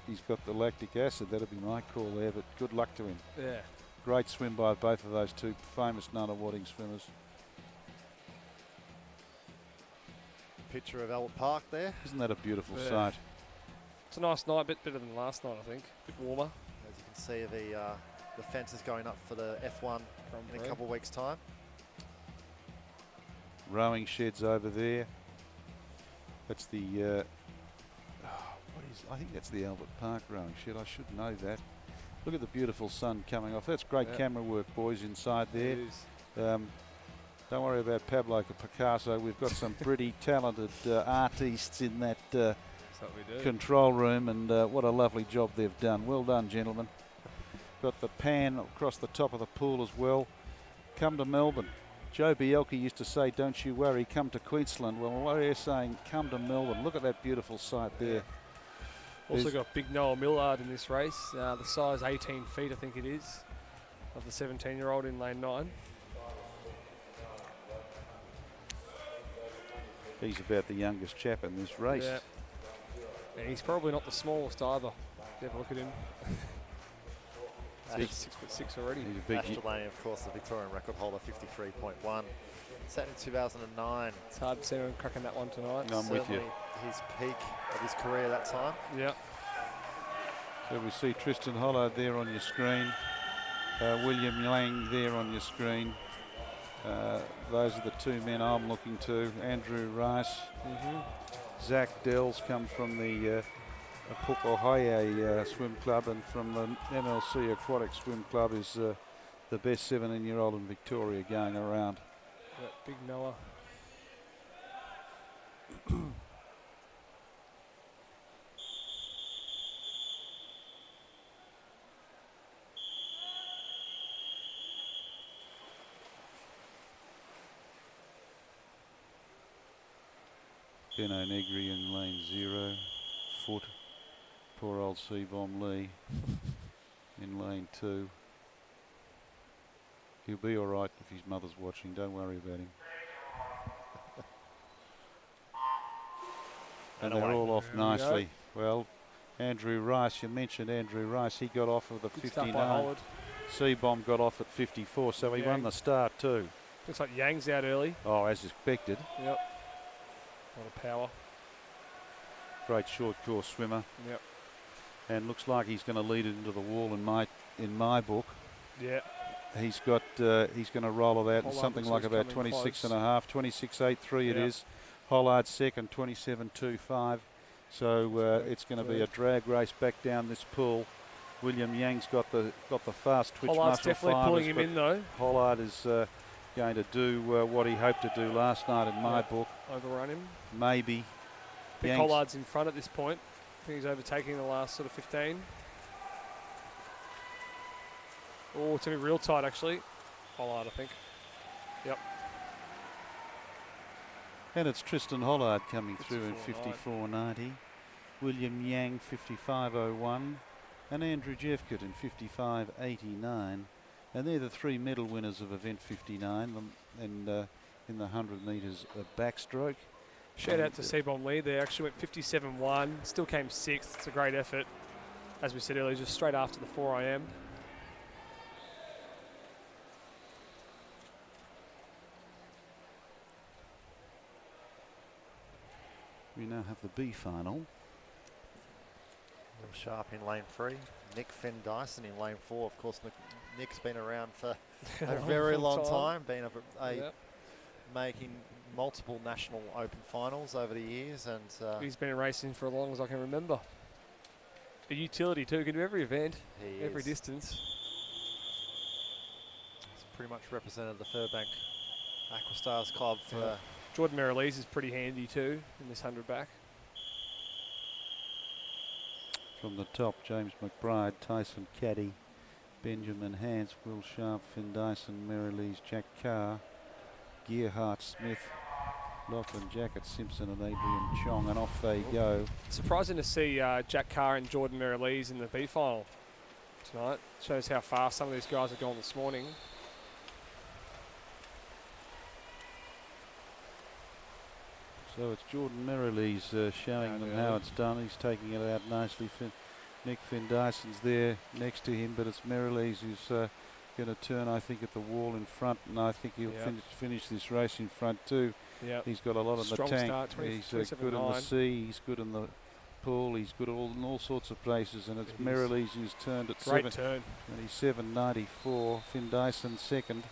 he's got the lactic acid. That'd be my call there, but good luck to him. Yeah. Great swim by both of those two famous Nunawading swimmers. Picture of Albert Park there. Isn't that a beautiful Yeah. sight? It's a nice night, a bit better than last night, I think. A bit warmer. As you can see, the fence is going up for the F1 in a Prix. couple of weeks' time. Rowing sheds over there. That's the I think that's the Albert Park rowing shed. I should know that. Look at the beautiful sun coming off. That's great Yeah. camera work, boys, inside there. It is. Don't worry about Pablo Picasso. We've got some pretty talented artists in that That's what we do. control room, and what a lovely job they've done. Well done, gentlemen. Got the pan across the top of the pool as well. Come to Melbourne. Joe Bielke used to say, don't you worry, come to Queensland. Well, we're saying, come to Melbourne. Look at that beautiful sight there. Also There's- got big Noah Millard in this race. The size 18 feet, I think it is, of the 17-year-old in lane 9. He's about the youngest chap in this race. Yeah. And he's probably not the smallest either. If you have a look at him. He's 6'6" already. He's a big Ash Delaney, of course, the Victorian record holder, 53.1. Set in 2009. It's hard to see him cracking that one tonight. I'm with you. Certainly his peak of his career that time. Yeah. So we see Tristan Hollard there on your screen. William Lang there on your screen. Those are the two men I'm looking to. Andrew Rice. Zach Dells come from the Pukekohe Swim Club, and from the MLC Aquatic Swim Club is the best 17-year-old in Victoria going around. Yeah, big Noah. Benno Negri in lane 0. Foot. Poor old C-Bomb Lee in lane 2. He'll be all right if his mother's watching. Don't worry about him. And they're all off nicely. Well, Andrew Rice, you mentioned Andrew Rice. He got off of the 59. C-Bomb got off at 54, so he won the start too. Looks like Yang's out early. Oh, as expected. Yep. A lot of power. Great short course swimmer. Yep. And looks like he's going to lead it into the wall in my book. Yeah. He's got. He's going to roll it out in Hollard something looks like like about he's 26 coming and a half, 26.83 it is. Hollard second, 27.25. So it's going to be a drag race back down this pool. William Yang's got the fast twitch Hollard's muscle definitely fibers, pulling him in though. Hollard is going to do what he hoped to do last night in my book. Overrun him. Maybe. I think Hollard's in front at this point. I think he's overtaking the last sort of 15. Oh, it's going to be real tight actually. Hollard, I think. Yep. And it's Tristan Hollard coming through in 54.90. 54.90. William Yang 55.01. And Andrew Jeffcott in 55.89. And they're the three medal winners of event 59 and in the 100 metres of backstroke. Shout out to C-Bomb Lee. They actually went 57.1. Still came 6th. It's a great effort. As we said earlier, just straight after the 4 a.m. We now have the B final. Will Sharp in lane 3. Nick Finn Dyson in lane 4. Of course, Nick's been around for a very long time. Been making multiple national open finals over the years, and he's been racing for as long as I can remember. A utility too, can do every event, every distance. He's pretty much represented the Furbank Aquastars Club for. Jordan Merrillees is pretty handy too in this 100 back. From the top, James McBride, Tyson Caddy, Benjamin Hans, Will Sharp, Finn Dyson, Merrillees, Jack Carr, Gearhart Smith, Lachlan Jacket Simpson and Adrian Chong, and off they go. Surprising to see Jack Carr and Jordan Merrillees in the B final tonight. Shows how fast some of these guys have gone this morning. So it's Jordan Merrillees showing them how it's done. He's taking it out nicely. Nick Finn Dyson's there next to him, but it's Merrillees who's going to turn, I think, at the wall in front, and I think he'll finish this race in front too. Yep. He's got a lot in the tank. Start, He's good in the sea, he's good in the pool, he's good in all sorts of places, and it's Merrillees who's turned at 27.94. Finn Dyson second.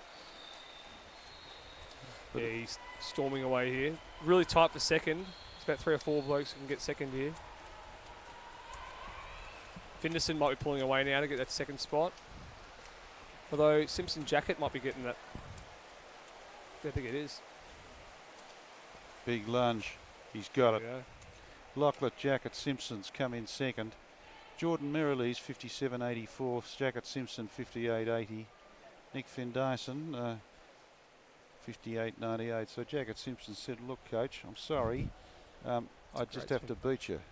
Yeah, he's storming away here. Really tight for second. It's about 3 or 4 blokes who can get second here. Finderson might be pulling away now to get that second spot. Although Simpson Jacket might be getting that. I think it is. Big lunge. He's got it. Lachlan Jacket Simpson's come in second. Jordan Merrillees 57.84. Jacket Simpson 58.80. Nick Finn Dyson 58.98. So Jacket Simpson said, "Look, coach, I'm sorry. I just have to beat you."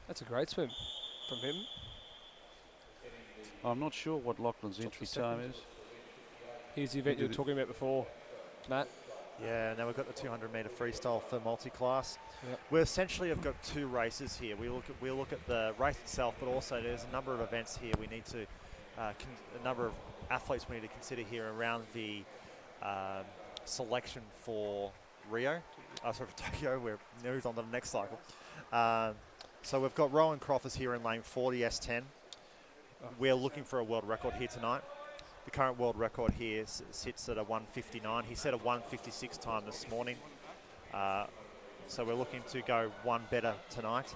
That's a great swim from him. I'm not sure what Lachlan's entry time is. Here's the event you were talking about before, Matt. Yeah, now we've got the 200 metre freestyle for multi-class. Yep. We essentially have got 2 races here. We'll look at the race itself, but also there's a number of events here. We need to a number of athletes we need to consider here around the selection for Rio. Sorry, for Tokyo. We're moved on to the next cycle. So we've got Rowan Crothers here in lane 40, S10. We're looking for a world record here tonight. The current world record here sits at a 1:59. He set a 1:56 time this morning. So we're looking to go one better tonight.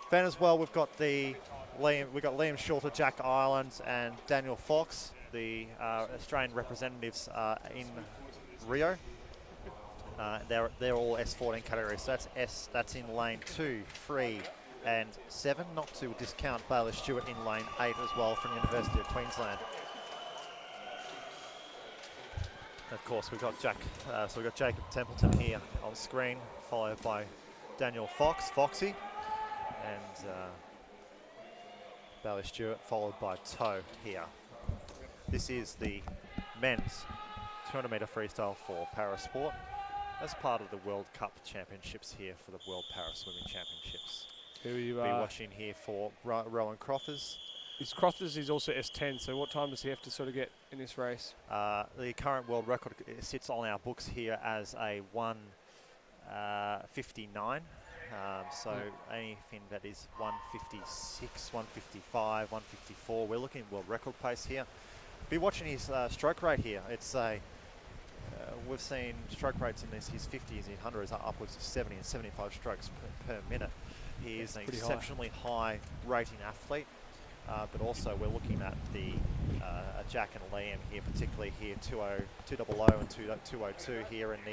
Then as well, we've got Liam Shorter, Jack Ireland, and Daniel Fox, the Australian representatives in Rio. They're all S14 categories. So that's in lane 2, 3, and 7. Not to discount Baylor Stewart in lane 8 as well from the University of Queensland. Of course, we've got Jacob Templeton here on screen, followed by Daniel Foxy, and Baylor Stewart, followed by Toe here. This is the men's 200-metre freestyle for parasport as part of the World Cup Championships here for the World Para Swimming Championships. Who you Be watching here for Rowan Crothers. Crothers is also S10, so what time does he have to sort of get in this race? The current world record sits on our books here as a 1:59. So anything that is 1:56, 1:55, 1:54, we're looking at world record pace here. Be watching his stroke rate here. It's we've seen stroke rates in his 50s and 100s are upwards of 70 and 75 strokes per minute. He is an exceptionally high rating athlete. But also we're looking at the Jack and Liam here, particularly here 200 and 202 here in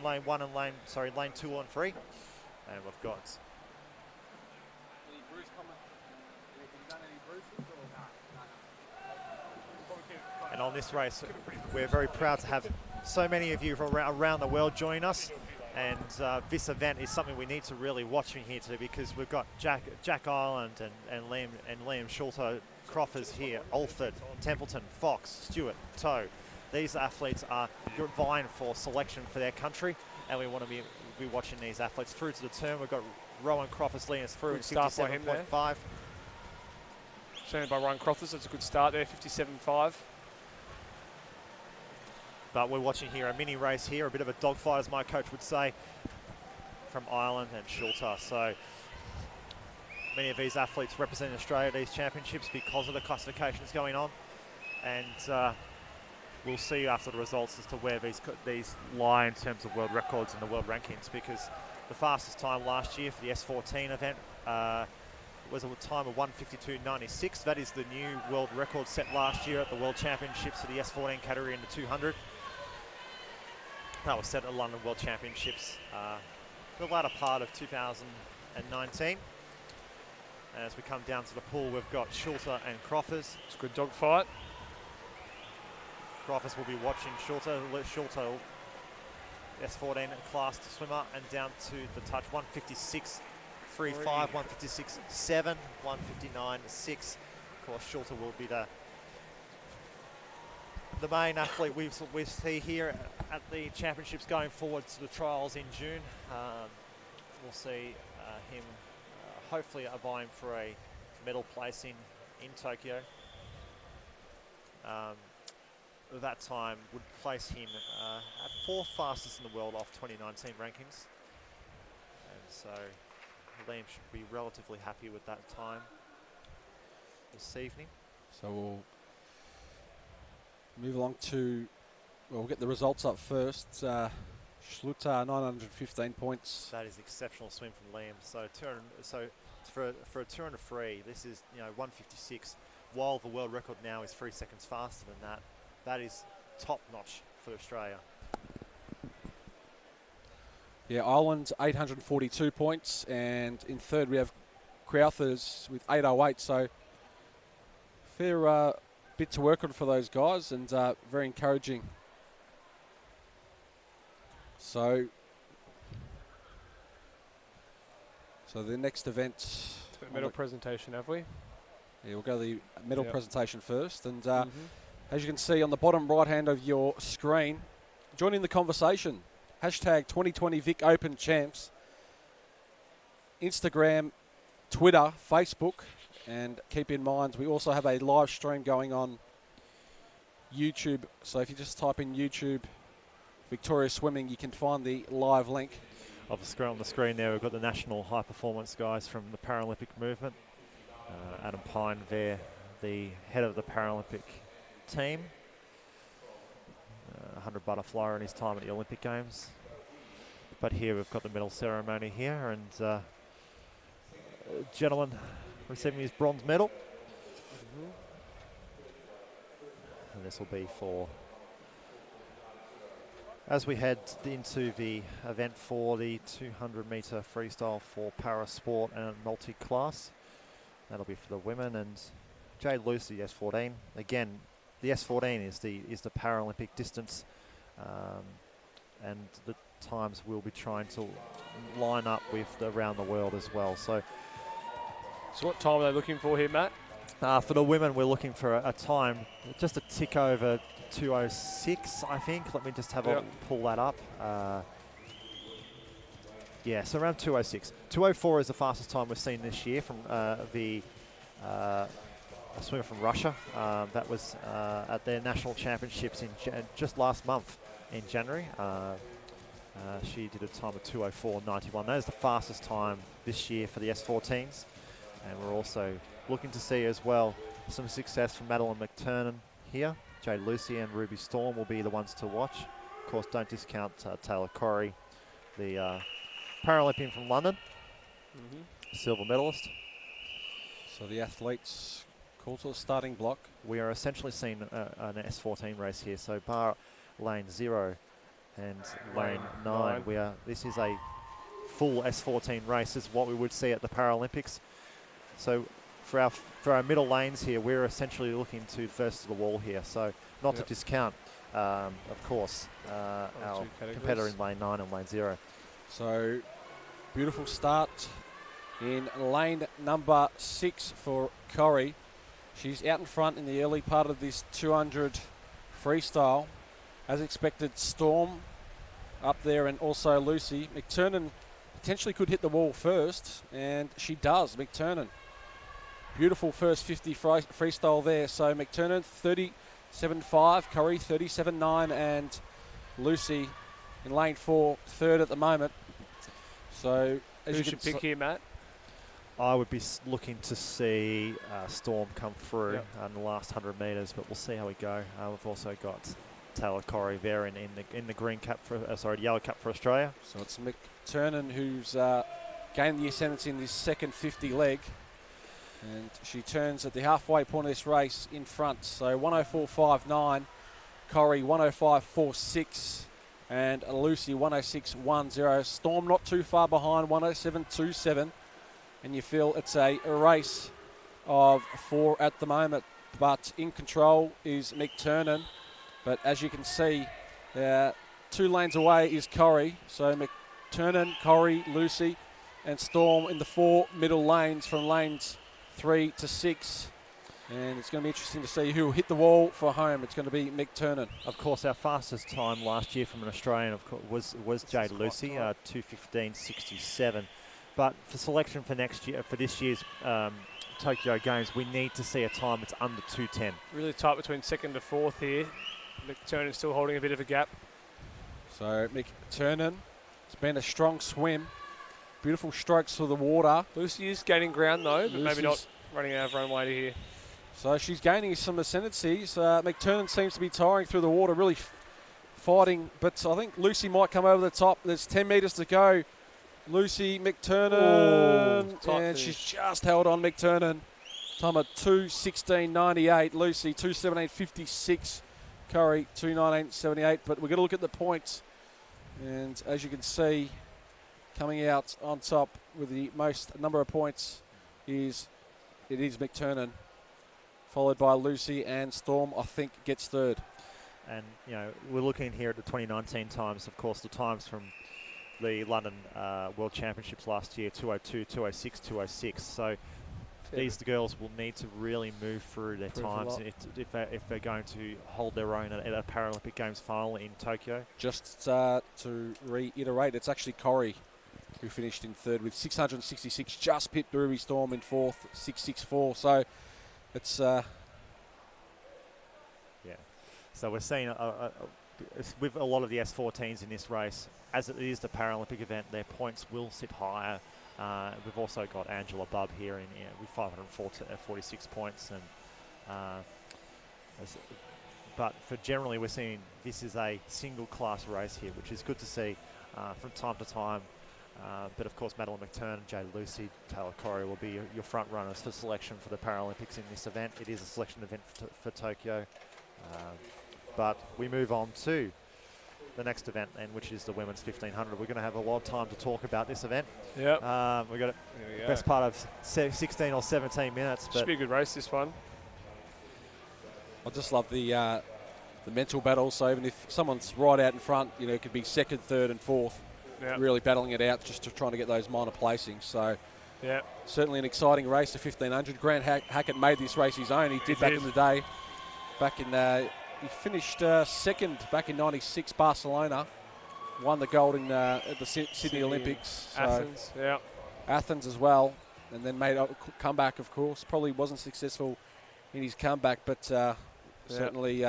lane 1 and lane 2 and 3, and we've got. And on this race, we're very proud to have so many of you from around the world join us. And this event is something we need to really watch in here too, because we've got Jack Ireland and Liam Shorter, Crothers here, Alford, Templeton, Fox, Stewart, Toe. These athletes are vying for selection for their country, and we want to be watching these athletes through to the turn. We've got Rowan Crothers leading us through at 57.5. Shown by Rowan Crothers, that's a good start there, 57.5. But we're watching here a mini race here, a bit of a dogfight, as my coach would say, from Ireland and Shorter. So many of these athletes represent Australia at these championships because of the classifications going on. And we'll see after the results as to where these lie in terms of world records and the world rankings, because the fastest time last year for the S14 event was a time of 1:52.96. That is the new world record set last year at the World Championships for the S14 category in the 200. That was set at the London World Championships the latter part of 2019. And as we come down to the pool, we've got Shorter and Crothers. It's a good dog fight. Crothers will be watching Shorter. Shorter, S14 class swimmer, and down to the touch, 1:56.35, 1:56.7, 1:59.6. Of course, Shorter will be the main athlete we see here at the championships going forward to the trials in June. We'll see him hopefully vying for a medal place in Tokyo. That time would place him at 4th fastest in the world off 2019 rankings. And so Liam should be relatively happy with that time this evening. So we'll move along to, we'll get the results up first. Schluter, 915 points. That is exceptional swim from Liam. So for a 200 free, this is 1:56. While the world record now is 3 seconds faster than that, that is top notch for Australia. Yeah, Ireland 842 points, and in third we have Crothers with 808. So fair bit to work on for those guys, and very encouraging. So the next event, medal presentation, have we? Yeah, we'll go to the medal presentation first, and as you can see on the bottom right hand of your screen, join in the conversation. Hashtag 2020 Vic Open Champs. Instagram, Twitter, Facebook, and keep in mind we also have a live stream going on YouTube. So if you just type in YouTube Victoria Swimming. You can find the live link. On the screen there, we've got the national high performance guys from the Paralympic movement. Adam Pine there, the head of the Paralympic team. 100 butterfly in his time at the Olympic Games. But here we've got the medal ceremony here, and gentleman receiving his bronze medal. And this will be for, as we head into the event for the 200 metre freestyle for para sport and multi-class. That'll be for the women, and Jade Lucy, S14. Again, the S14 is the Paralympic distance, and the times we'll be trying to line up with around the world as well. So what time are they looking for here, Matt? For the women, we're looking for a time just a tick over 2:06, I think. Let me just have a pull that up. Yeah, so around 2:06. 2:04 is the fastest time we've seen this year from a swimmer from Russia. That was at their national championships in just last month in January. She did a time of 2:04.91. That is the fastest time this year for the S14s. And we're also looking to see as well some success from Madeline McTurnan here. Jade Lucy and Ruby Storm will be the ones to watch. Of course, don't discount Taylor Corey, the Paralympian from London, silver medalist. So the athletes called to the starting block. We are essentially seeing an S14 race here. So bar lane 0 and lane 9. This is a full S14 race. This is what we would see at the Paralympics. So for our middle lanes here, we're essentially looking to first to the wall here. So not to discount, of course, our competitor in lane 9 and lane 0. So beautiful start in lane number 6 for Corrie. She's out in front in the early part of this 200 freestyle. As expected, Storm up there and also Lucy. McTurnan potentially could hit the wall first, and she does. McTurnan, beautiful first 50 freestyle there. So McTurnan 37.5, Corrie 37.9, and Lucy in lane 4, third at the moment. So as you should pick here, Matt? I would be looking to see Storm come through in the last 100 metres, but we'll see how we go. We've also got Taylor Corey there in the green cap for yellow cap for Australia. So it's McTurnan who's gained the ascendance in this second 50 leg, and she turns at the halfway point of this race in front. So 104.59, Corey 105.46, and Lucy 106.10. Storm not too far behind, 107.27. And you feel it's a race of 4 at the moment. But in control is McTurnan. But as you can see, 2 lanes away is Corrie. So McTurnan, Corrie, Lucy, and Storm in the 4 middle lanes from lanes 3 to 6. And it's going to be interesting to see who will hit the wall for home. It's going to be McTurnan. Of course, our fastest time last year from an Australian was Jade Lucy, 2:15.67. But for selection for this year's Tokyo Games, we need to see a time that's under 2:10. Really tight between second to fourth here. McTurnan still holding a bit of a gap. So McTurnan, it's been a strong swim. Beautiful strokes through the water. Lucy is gaining ground though, but maybe not running out of runway to here. So she's gaining some ascendancies. McTurnan seems to be tiring through the water, really fighting. But I think Lucy might come over the top. There's 10 metres to go. Lucy, McTurnan, and she's just held on McTurnan. Time at 2:16.98. Lucy 2:17.56. Corrie 2:19.78. But we're going to look at the points, and as you can see, coming out on top with the most number of points is McTurnan, followed by Lucy, and Storm I think gets third. And we're looking here at the 2019 times. Of course, the times from the London World Championships last year, 2:02, 2:06, 2:06. So these girls will need to really move through their times if they're going to hold their own at a Paralympic Games final in Tokyo. Just to reiterate, it's actually Corrie who finished in third with 666, just pipped Ruby Storm in fourth, 664. So it's So we're seeing with a lot of the S14s in this race, as it is the Paralympic event, their points will sit higher. We've also got Angela Bubb here with 546 points, and but for generally we're seeing this is a single class race here, which is good to see from time to time. But of course, Madeline McTurnan, Jay Lucy, Taylor Corey will be your front runners for selection for the Paralympics in this event. It is a selection event for Tokyo. But we move on to the next event, which is the women's 1500. We're going to have a lot of time to talk about this event. Yep. We've got the best part of 16 or 17 minutes. Should be a good race, this one. I just love the mental battle. So even if someone's right out in front, it could be second, third, and fourth, really battling it out just to trying to get those minor placings. So certainly an exciting race, the 1500. Grant Hackett made this race his own. He did back in the day. Back in he finished second back in '96, Barcelona. Won the gold at the Sydney Olympics. Athens, Athens as well, and then made a comeback. Of course, probably wasn't successful in his comeback, but certainly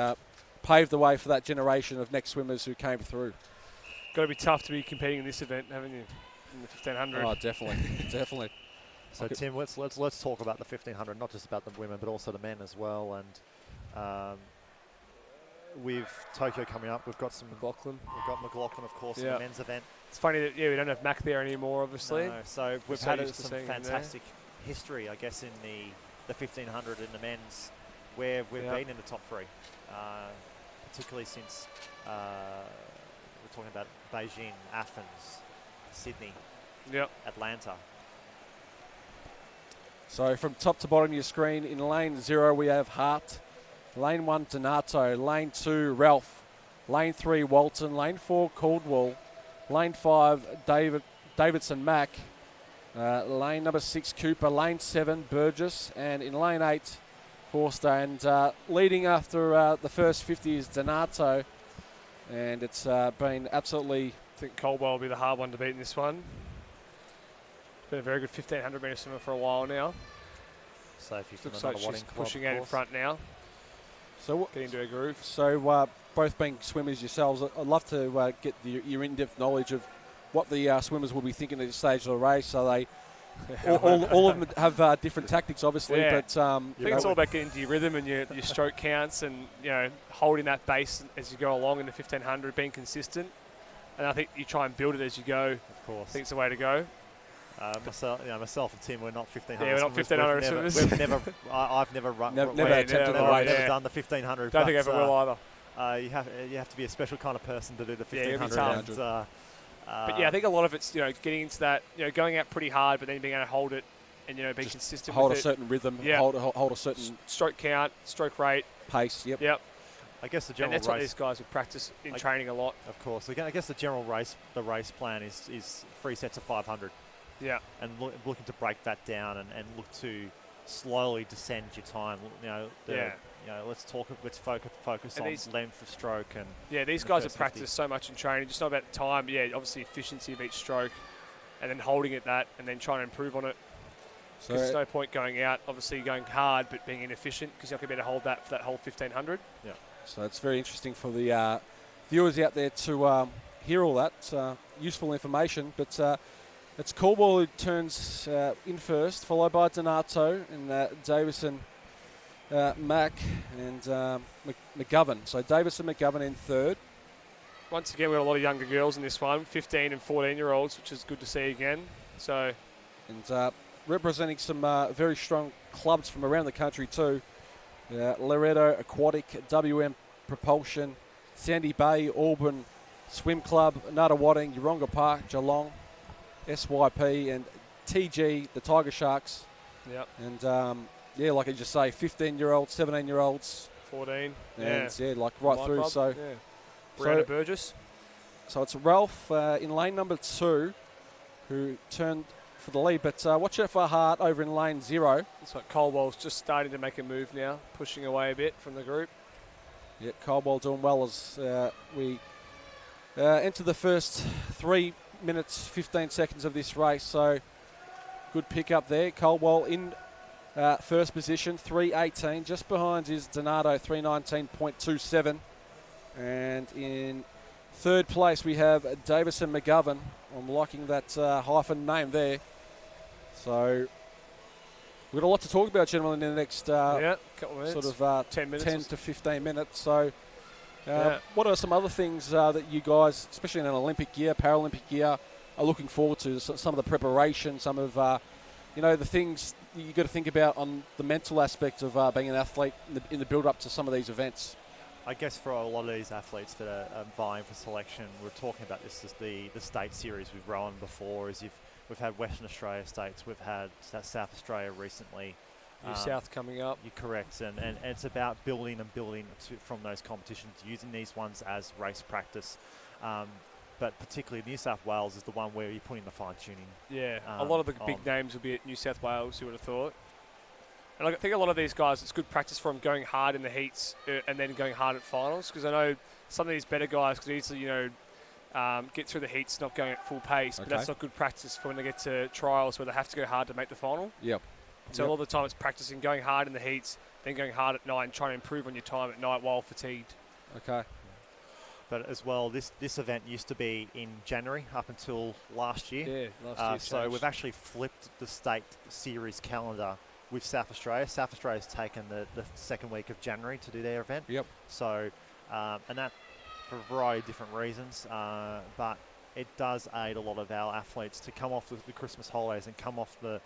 paved the way for that generation of next swimmers who came through. Got to be tough to be competing in this event, haven't you? In the 1500. Oh, definitely, definitely. So Tim, let's talk about the 1500, not just about the women, but also the men as well. And with Tokyo coming up, we've got some McLaughlin. We've got McLaughlin, of course, in the men's event. It's funny that we don't have Mac there anymore, obviously. No, so we've had some fantastic history, I guess, in the 1500 in the men's, where we've been in the top three, particularly since we're talking about Beijing, Athens, Sydney, Atlanta. So from top to bottom of your screen, in lane 0 we have Hart, lane 1 Donato, lane 2 Ralph, lane 3 Walton, lane 4 Caldwell, lane 5 Davidson Mack, lane number 6 Cooper, lane 7 Burgess, and in lane 8 Forster. And leading after the first 50 is Donato, and it's been absolutely... I think Caldwell will be the hard one to beat in this one. Been a very good 1500 metre swimmer for a while now. So if you looks like she's pushing out in front now. So getting to a groove. So both being swimmers yourselves, I'd love to get your in-depth knowledge of what the swimmers will be thinking at this stage of the race. So they all of them have different tactics, obviously. But I think it's all about getting into your rhythm and your stroke counts, and holding that base as you go along in the 1500, being consistent. And I think you try and build it as you go. Of course, I think it's the way to go. Myself and Tim, we're not 1500. Yeah, we're not 1500 swimmers. I've never run. Never attempted the race. Never done the 1500. Don't think I ever will either. You have to be a special kind of person to do the 1500. But I think a lot of it's getting into that, going out pretty hard, but then being able to hold it and being consistent. Hold with a certain rhythm. Yeah. Hold a certain stroke count, stroke rate, pace. Yep. I guess the general and that's race, what these guys would practice in training a lot. Of course. I guess the general race plan is 3 sets of 500. Yeah. And looking to break that down and look to slowly descend your time. Let's focus on length of stroke and these guys have practiced so much in training, just not about time. Yeah, obviously efficiency of each stroke, and then holding it that, and then trying to improve on it. Because there's no point going out, obviously going hard, but being inefficient, because you're not going to be able to hold that for that whole 1500. Yeah. So it's very interesting for the viewers out there to hear all that useful information. But it's Caldwell who turns in first, followed by Donato and Davison, Mack and McGovern. So Davison, McGovern in third. Once again, we've got a lot of younger girls in this one, 15 and 14-year-olds, which is good to see again. So, and representing some very strong clubs from around the country too. Loretto Aquatic, WM Propulsion, Sandy Bay, Auburn Swim Club, Nuttawading, Yeronga Park, Geelong, SYP, and TG, the Tiger Sharks. Yep. And like I just say, 15-year-olds, 17-year-olds, 14, and like right through. Club. So, Brianna Burgess. So it's Ralph in lane number 2 who turned for the lead, but watch out for Hart over in lane 0. It's like Caldwell's just starting to make a move now, pushing away a bit from the group. Yeah, Caldwell doing well as we enter the first 3 minutes, 15 seconds of this race. So good pick up there. Caldwell in first position, 3:18. Just behind is Donato, 3:19.27. And in third place, we have Davison McGovern. I'm liking that hyphen name there. So we've got a lot to talk about, gentlemen, in the next couple of minutes. sort of 10 minutes. 10 to 15 minutes. So what are some other things that you guys, especially in an Olympic year, Paralympic year, are looking forward to? Some of the preparation, some of the things you got to think about on the mental aspect of being an athlete in the build-up to some of these events. I guess for a lot of these athletes that are vying for selection, we're talking about this as the state series we've run before. We've had Western Australia states, we've had South Australia recently. New South coming up. You're correct, and it's about building from those competitions, using these ones as race practice. But particularly New South Wales is the one where you're putting the fine-tuning. Yeah, a lot of the big names will be at New South Wales, you would have thought. And I think a lot of these guys, it's good practice for them going hard in the heats and then going hard at finals, because I know some of these better guys could easily, get through the heats not going at full pace, but that's not good practice for when they get to trials where they have to go hard to make the final. Yep. So a lot of the time it's practicing going hard in the heats, then going hard at night and trying to improve on your time at night while fatigued. Okay. But as well, this event used to be in January up until last year. Yeah, last year. So we've actually flipped the state series calendar with South Australia. South Australia's taken the second week of January to do their event. Yep. So, and that for a variety of different reasons, but it does aid a lot of our athletes to come off the Christmas holidays and come off the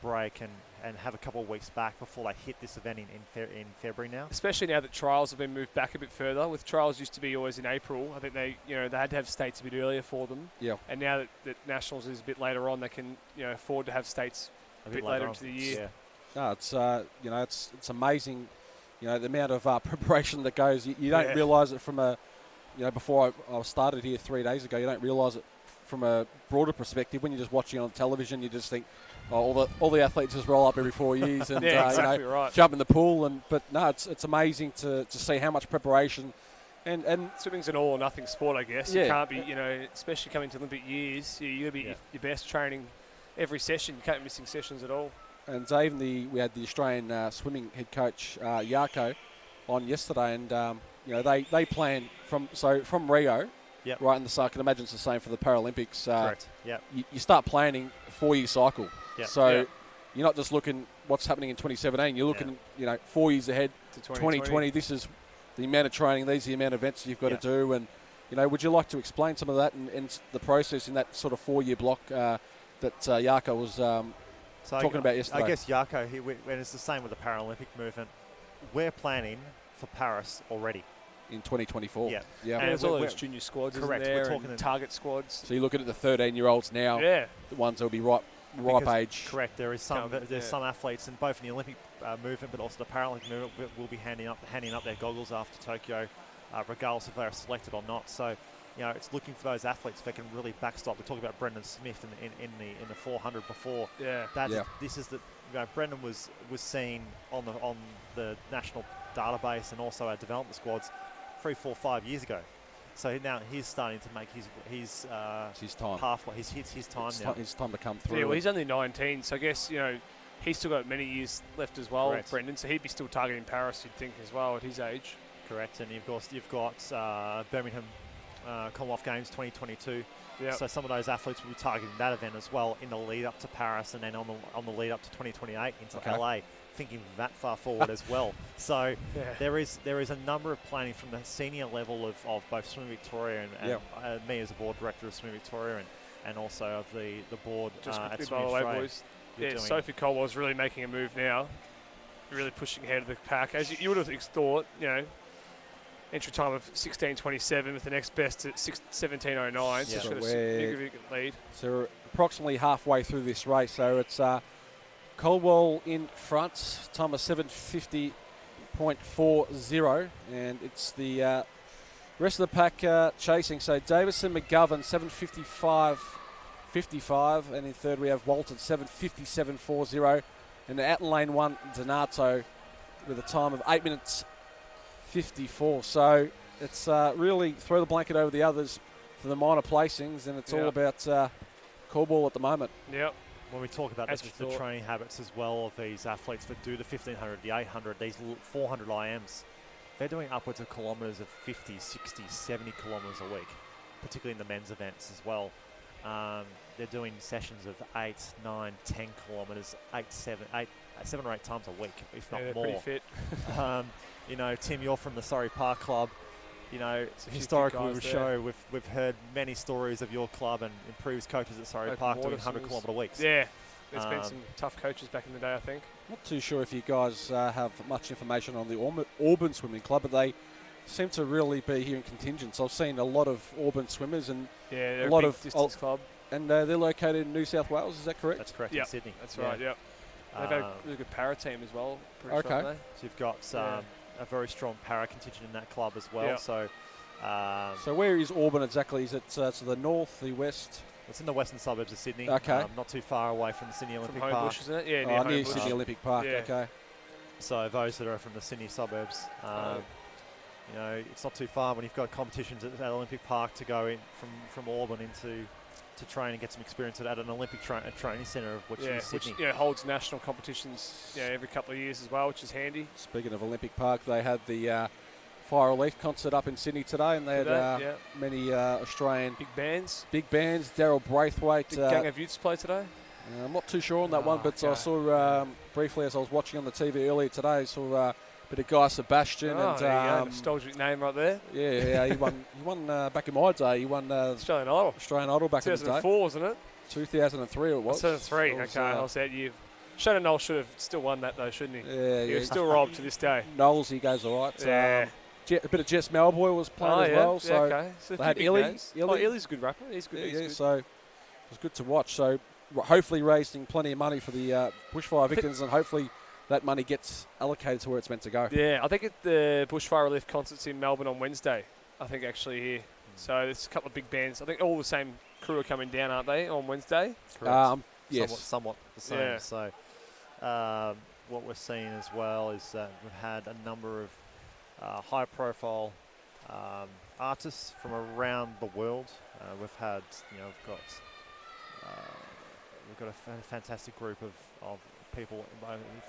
break and have a couple of weeks back before they hit this event in February now. Especially now that trials have been moved back a bit further. With trials used to be always in April. I think they had to have states a bit earlier for them. Yeah. And now that nationals is a bit later on, they can afford to have states a bit later into the year. Yeah. No, it's amazing. The amount of preparation that goes. You don't realise it from before I started here 3 days ago. You don't realise it from a broader perspective. When you're just watching on television, you just think, all the athletes just roll up every 4 years and exactly right. jump in the pool. But it's amazing to see how much preparation. And swimming's an all or nothing sport, I guess. Yeah. You can't be, especially coming to Olympic years, you got to be your best training every session. You can't be missing sessions at all. And Dave, we had the Australian swimming head coach Yarko on yesterday, and they plan from Rio. Yep. Right in the summer. I can imagine it's the same for the Paralympics. Correct. Yeah. You start planning 4-year cycle. Yep. So Yep. you're not just looking what's happening in 2017. You're looking, 4 years ahead To 2020. This is the amount of training. These are the amount of events you've got to do. And would you like to explain some of that and the process in that sort of 4-year block that Yarko was talking about yesterday? I guess Yarko, and it's the same with the Paralympic movement. We're planning for Paris already. In 2024. Yeah. And there's all those junior squads, correct. Isn't there? We're talking and target squads. So you're looking at the 13-year-olds now. Yeah. The ones that will be ripe age. Correct. There's some athletes in both in the Olympic movement, but also the Paralympic movement will be handing up their goggles after Tokyo, regardless if they are selected or not. So, it's looking for those athletes that can really backstop. We're talking about Brendan Smith in the 400 before. Yeah. This is the Brendan was seen on the national database and also our development squads 3, 4, 5 years ago. So now he's starting to make his time. Pathway. His time now. It's time to come through. Yeah, well, he's only 19, so I guess, he's still got many years left as well, Correct. Brendan, so he'd be still targeting Paris, you'd think, as well, at his age. Correct, and you've got Birmingham Commonwealth Games 2022. Yep. So some of those athletes will be targeting that event as well in the lead up to Paris, and then on the lead up to 2028 into LA. Thinking that far forward as well. So there is a number of planning from the senior level of both Swim Victoria and me as a board director of Swim Victoria and also of the board Just at quickly, Swim by the way, Australia. boys. Yeah, Sophie Colwell's really making a move now. Really pushing ahead of the pack. As you would have thought, entry time of 16:27 with the next best at 17:09. So she's got a significant lead. So we're approximately halfway through this race. So it's Colwell in front, time of 7:50.40, and it's the rest of the pack chasing. So Davison McGovern 7:55.55, and in third we have Walton 7:57.40, and the out in lane one Donato with a time of 8:54. So it's really throw the blanket over the others for the minor placings, and it's all about Colwell at the moment. Yep. When we talk about the training habits as well of these athletes that do the 1500, the 800, these 400 IMs, they're doing upwards of kilometres of 50, 60, 70 kilometres a week, particularly in the men's events as well. They're doing sessions of 8, 9, 10 kilometres, 7 or 8 times a week, if not they're more. pretty fit. You know, Tim, you're from the Surrey Park Club. You know, There's a few historically guys with there. show, we've heard many stories of your club and previous coaches at Surrey Open Park doing water 100 swimmers. kilometre weeks. Yeah, there's been some tough coaches back in the day, I think. Not too sure if you guys have much information on the Auburn Swimming Club, but they seem to really be here in contingents. I've seen a lot of Auburn swimmers and Yeah, they're a lot big of distance club. and they're located in New South Wales. Is that correct? That's correct, Yep, in Sydney. That's Yeah. right, yep. They've had a really good para team as well. Pretty Okay. sure, haven't So you've got a very strong para contingent in that club as well. Yeah. So So where is Auburn exactly? Is it to the north, the west? it's in the western suburbs of Sydney. Okay. Not too far away from the Sydney they? Olympic From Park. Homebush, isn't it? Yeah, Oh, near Homebush. Sydney Olympic Park. Yeah. Okay. So those that are from the Sydney suburbs, you know, it's not too far when you've got competitions at Olympic Park to go in from Auburn into to train and get some experience at an Olympic training centre, which is Sydney. Which holds national competitions every couple of years as well, which is handy. Speaking of Olympic Park, they had the Fire Relief concert up in Sydney today, and they had many Australian Big bands. big bands. Daryl Braithwaite. Did Gang of Youths play today? I'm not too sure on that one, but I okay. saw briefly as I was watching on the TV earlier today. Saw a bit of Guy Sebastian There you go, and nostalgic name right there. yeah, he won. He won back in my day. He won Australian Idol. Australian Idol back in the day. 2004, wasn't it? 2003 it was. 2003. It was, Okay, I was that year. Shannon Knowles should have still won that though, shouldn't he? Yeah, He was still robbed to this day. Knowles, he goes all right. Yeah. A bit of Jess Malboy was playing as well. So okay. So they had Illy. Illy's a good rapper. He's good. yeah, he's yeah, good. so it was good to watch. So hopefully raising plenty of money for the bushfire victims, and hopefully that money gets allocated to where it's meant to go. Yeah, I think at the Bushfire Relief concerts in Melbourne on Wednesday. I think actually here. So there's a couple of big bands. I think all the same crew are coming down, aren't they, on Wednesday? Yes. Somewhat the same. Yeah. So what we're seeing as well is that we've had a number of high-profile artists from around the world. We've had, we've got a fantastic group of people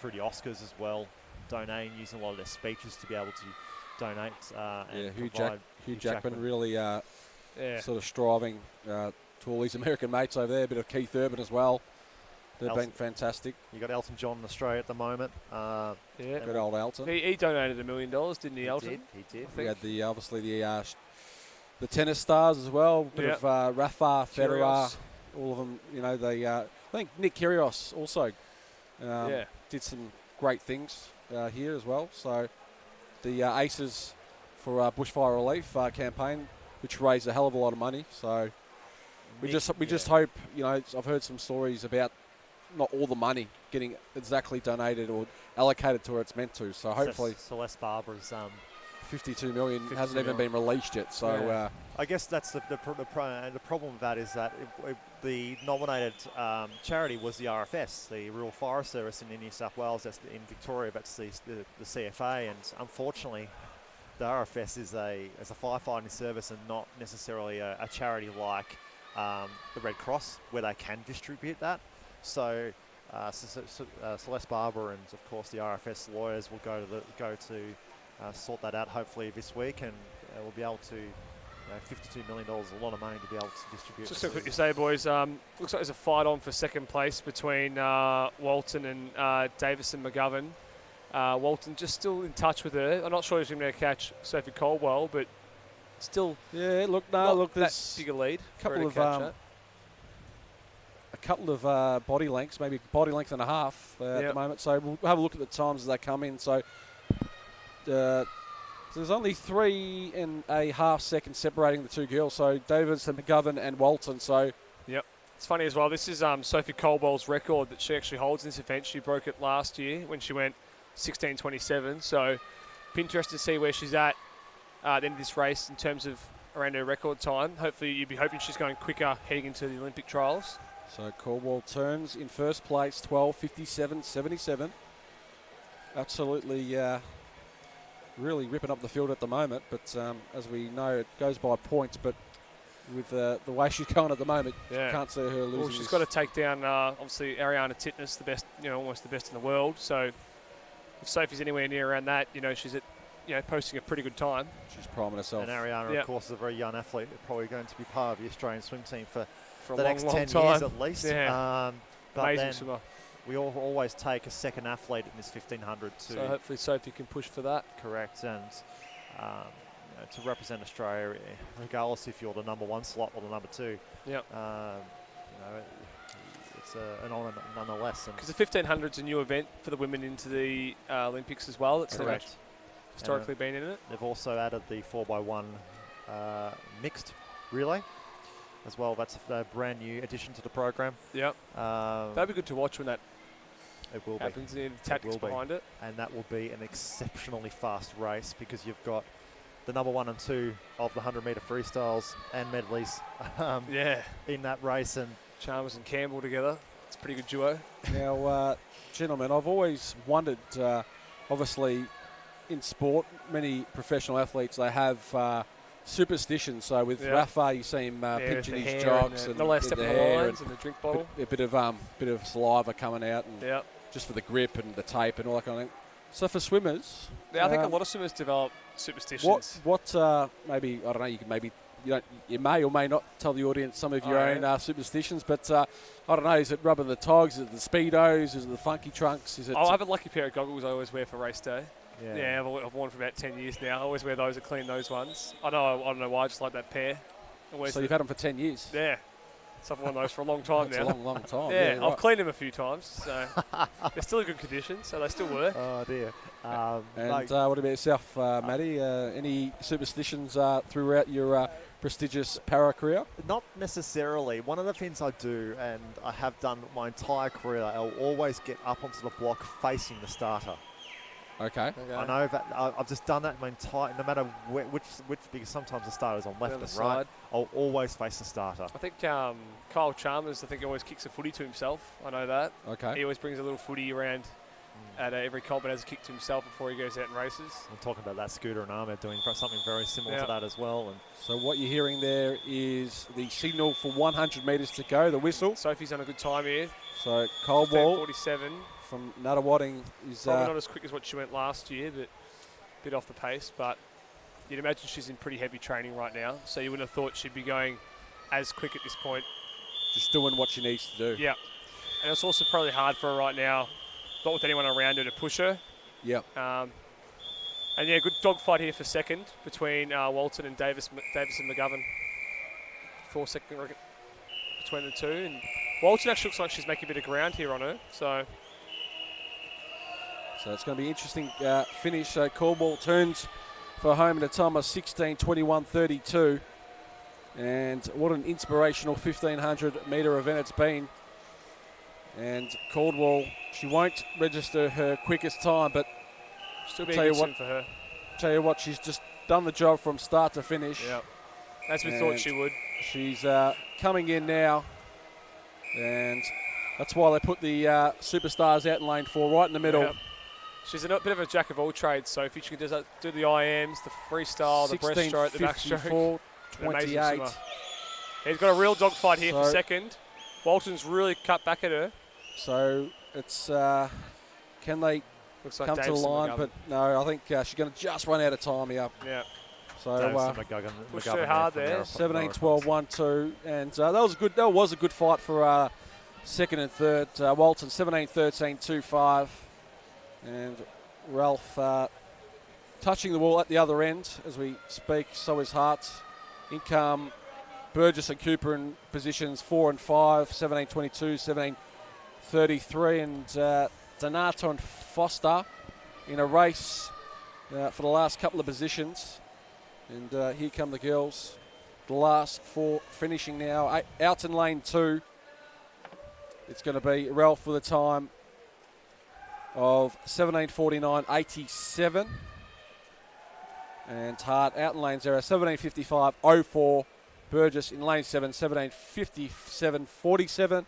through the Oscars as well, donating, using a lot of their speeches to be able to donate. And Hugh Jackman really Yeah. sort of striving to all his American mates over there. A bit of Keith Urban as well. They've been fantastic. You got Elton John in Australia at the moment. Yeah. Good old Elton. He donated $1 million, didn't he, Elton? He did. We had obviously the tennis stars as well. A bit of Rafa, Federer, Kyrgios. all of them. I think Nick Kyrgios also did some great things here as well. So the Aces for Bushfire Relief campaign, which raised a hell of a lot of money. So we just hope. I've heard some stories about not all the money getting exactly donated or allocated to where it's meant to. So hopefully, Celeste Barber's 52 million 52 hasn't even been released yet. So I guess that's the problem with that is that the nominated charity was the RFS, the Rural Forest Service in New South Wales. That's in Victoria. That's the CFA, and unfortunately, the RFS is a firefighting service and not necessarily a charity like the Red Cross, where they can distribute that. So Celeste Barber and of course the RFS lawyers will go to sort that out hopefully this week, and we'll be able to. $52 million is a lot of money to be able to distribute. Just to quickly say, boys, looks like there's a fight on for second place between Walton and Davison McGovern. Walton just still in touch with her. I'm not sure if he's going to catch Sophie Caldwell, but still. Yeah, look, there's big a lead. A couple of body lengths, maybe body length and a half at the moment. So we'll have a look at the times as they come in. So there's only 3.5 seconds separating the two girls. So Davison, McGovern and Walton. So it's funny as well. This is Sophie Caldwell's record that she actually holds in this event. She broke it last year when she went 16:27. So be interested to see where she's at the end of this race in terms of around her record time. Hopefully you'd be hoping she's going quicker heading into the Olympic trials. So Caldwell turns in first place, 12:57.77. Absolutely really ripping up the field at the moment. But as we know, it goes by points. But with the way she's going at the moment, you can't see her losing. Well, she's got to take down, obviously, Ariana Titmus, the best, almost the best in the world. So if Sophie's anywhere near around that, she's at posting a pretty good time. She's priming herself. And Ariana, Yep. of course, is a very young athlete. Probably going to be part of the Australian swim team for A the long, next long 10 time. years at least. Yeah. But Amazing then swimmer. we always take a second athlete in this 1500 to So hopefully Sophie can push for that. correct and to represent Australia, regardless if you're the number 1 slot or the number 2. Yep. It's an honour nonetheless. Because the 1500's a new event for the women into the Olympics as well. It's never Correct. historically been in it. They've also added the 4x1 mixed relay as well. That's a brand new addition to the program. Yep. That'd be good to watch when that It will be. happens. The tactics will be. behind it. And that will be an exceptionally fast race because you've got the number 1 and 2 of the 100-metre freestyles and medleys Yeah. in that race. And Chalmers and Campbell together. It's a pretty good duo. Now, gentlemen, I've always wondered, obviously, in sport, many professional athletes, they have superstitions. So with Yeah. Rafa, you see him Yeah, pinching the his hair jogs and the last step the of the hair lines and the drink bottle. a bit of saliva coming out, and Yeah. just for the grip and the tape and all that kind of thing. So for swimmers, Yeah, I think a lot of swimmers develop superstitions. what maybe, I don't know, you can maybe, you may or may not tell the audience some of your own superstitions, but I don't know, is it rubbing the togs, is it the Speedos, is it the funky trunks, is it... I have a lucky pair of goggles I always wear for race day. yeah, Yeah, I've worn for about 10 years now. I always wear those. I clean those ones. I don't know why. I just like that pair. So you've had them for 10 years? Yeah. So I've worn those for a long time That's now. a long, long time. Yeah, right. I've cleaned them a few times, so they're still in good condition, so they still work. oh dear. And Mate, what about yourself, Maddie? Any superstitions throughout your prestigious para career? not necessarily. One of the things I do, and I have done my entire career, I'll always get up onto the block facing the starter. Okay. I know that I've just done that my entire, no matter which, because sometimes the starter's on left On the and right, side. I'll always face the starter. I think Kyle Chalmers, always kicks a footy to himself. I know that. Okay. He always brings a little footy around at every comp and has a kick to himself before he goes out and races. I'm talking about that Scooter and Ahmed doing something very similar Yeah. to that as well. And So what you're hearing there is the signal for 100 metres to go, the whistle. Sophie's on a good time here. So Coldwell 47. from Nuttawading is... Probably not as quick as what she went last year, but a bit off the pace. But you'd imagine she's in pretty heavy training right now, so you wouldn't have thought she'd be going as quick at this point. just doing what she needs to do. Yeah. And it's also probably hard for her right now, not with anyone around her to push her. Yep. And yeah, good dogfight here for second between Walton and Davis and McGovern. 4 second between the two. And Walton actually looks like she's making a bit of ground here on her. So it's going to be interesting finish. So Coldwell turns for home at a time of 16:21:32. And what an inspirational 1,500 metre event it's been. And Caldwell, she won't register her quickest time, but still be a Tell good you what- swim for her. tell you what, she's just done the job from start to finish. Yeah. As we thought And she would. She's coming in now, and that's why they put the superstars out in lane 4, right in the middle. Yep. She's a bit of a jack of all trades, Sophie. She can do the IMs, the freestyle, the breaststroke, the backstroke. 16:54, An amazing 28. swimmer. He's got a real dogfight here for So- second. Walton's really cut back at her. So it's can they Looks like come to the Davison line? McGovern. But no, I think she's going to just run out of time here. Yeah. So Davison McGovern pushed her hard from there. Marathon- 17-12, 1-2, and that was a good fight for second and third. Walton 17-13, 2-5, and Ralph touching the wall at the other end as we speak. So is Hart. In come Burgess and Cooper in positions 4 and 5, 17-22, 17-33, and Donato and Foster in a race for the last couple of positions. And here come the girls. The last 4 finishing now. Out in lane 2. It's going to be Ralph with a time of 17:49.87. And Hart out in lane 0, 17:55.04. Burgess in lane 7, 17:57.47.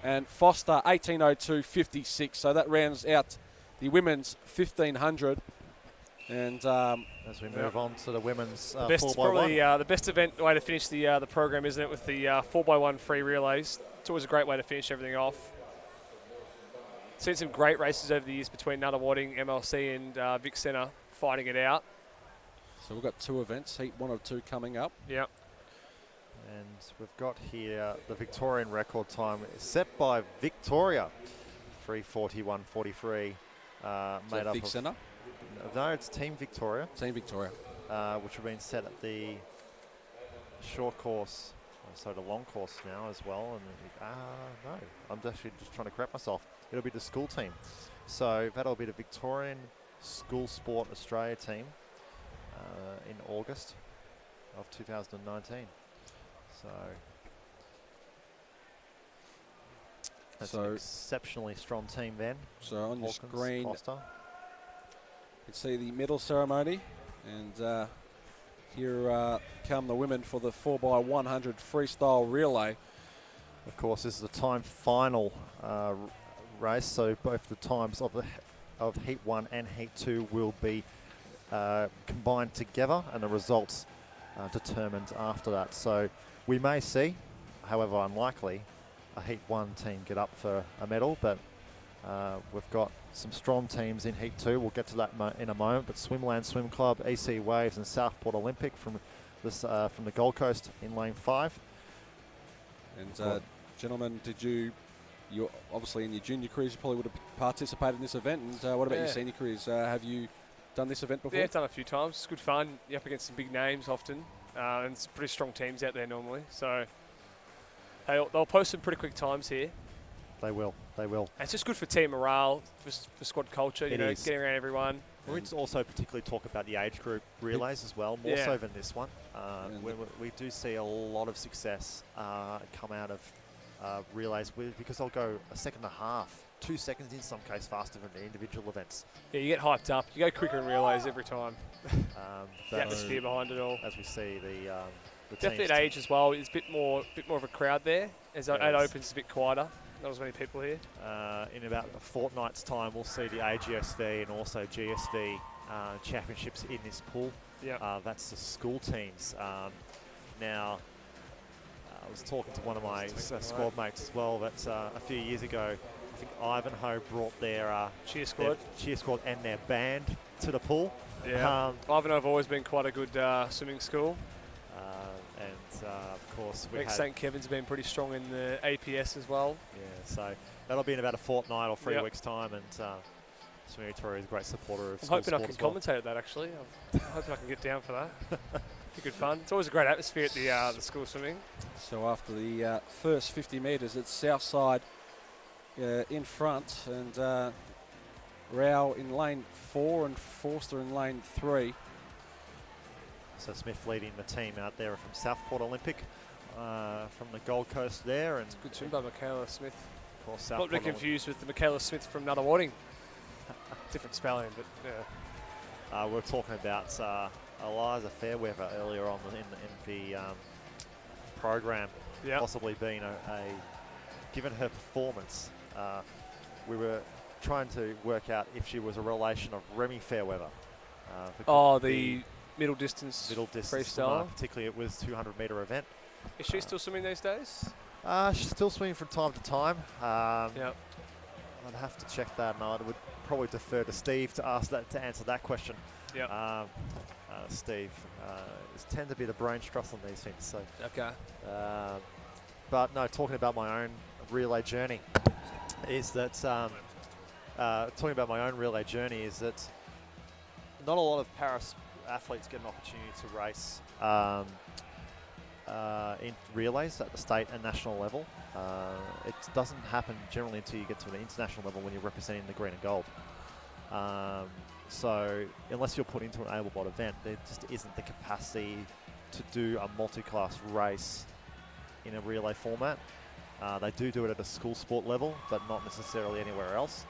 And Foster 18:02.56. So that rounds out the women's 1500. And As we move on to the women's Best, 4x1. probably the best event way to finish the program, isn't it? With the 4x1 free relays. It's always a great way to finish everything off. Seen some great races over the years between Nuttawading, MLC, and Vic Centre fighting it out. So we've got 2 events, heat 1 of 2 coming up. Yep. And we've got here the Victorian record time set by Victoria, 3:41.43. Made up Big of centre? No, it's Team Victoria. Team Victoria. Which have been set at the short course, so the long course now as well. And no, I'm actually just trying to correct myself. It'll be the school team. So that'll be the Victorian School Sport Australia team in August of 2019. So that's an exceptionally strong team then. So on your Hawkins, screen, Foster. you can see the medal ceremony, and here come the women for the 4x100 freestyle relay. Of course, this is a time final race, so both the times of Heat 1 and Heat 2 will be combined together, and the results determined after that. So we may see, however unlikely, a Heat 1 team get up for a medal, but we've got some strong teams in Heat 2. We'll get to that in a moment, but Swimland Swim Club, EC Waves and Southport Olympic from the Gold Coast in lane 5. And gentlemen, you're obviously in your junior careers, you probably would have participated in this event, and what about your senior careers? Have you done this event before? Yeah, I've done it a few times. It's good fun. You're up against some big names often, and it's pretty strong teams out there normally. So they'll post some pretty quick times here. They will. And it's just good for team morale, for squad culture, you know, getting around everyone. We also particularly talk about the age group relays as well, more so than this one. We do see a lot of success come out of relays because they'll go a second and a half, 2 seconds in some case faster than the individual events. Yeah, you get hyped up. You go quicker in relays every time. The atmosphere behind it all. As we see the definitely at age as well. There's a bit more of a crowd there. As it opens, it's a bit quieter. Not as many people here. In about a fortnight's time, we'll see the AGSV and also GSV championships in this pool. Yeah. That's the school teams. Now, I was talking to one of my squad mates as well that a few years ago, I think Ivanhoe brought their cheer squad and their band to the pool. Yeah. Ivanhoe have always been quite a good swimming school. Of course, St. Kevin's been pretty strong in the APS as well. Yeah, so that'll be in about a fortnight or 3 weeks' time, and Swimming Victoria is a great supporter of I'm school hoping I can commentate at that, actually. I'm hoping I can get down for that. Be good fun. It's always a great atmosphere at the school swimming. So after the first 50 metres, it's Southside in front, and Rao in lane 4 and Forster in lane 3. So Smith leading the team out there from Southport Olympic, from the Gold Coast there. And good swim by Michaela Smith. Of course, Not to be confused with the Michaela Smith from Nunawading. Different spelling, but yeah. We're talking about Eliza Fairweather earlier on in the program, possibly being given her performance. We were trying to work out if she was a relation of Remy Fairweather. The middle distance freestyle. Particularly it was 200-metre event. Is she still swimming these days? She's still swimming from time to time. I'd have to check that, and I would probably defer to Steve to answer that question. Steve tend to be the brain trust on these things. So okay. But no, talking about my own relay journey is that not a lot of Paris athletes get an opportunity to race in relays at the state and national level. It doesn't happen generally until you get to an international level when you're representing the green and gold. So unless you're put into an able-bodied event, there just isn't the capacity to do a multi-class race in a relay format. They do it at a school sport level, but not necessarily anywhere else.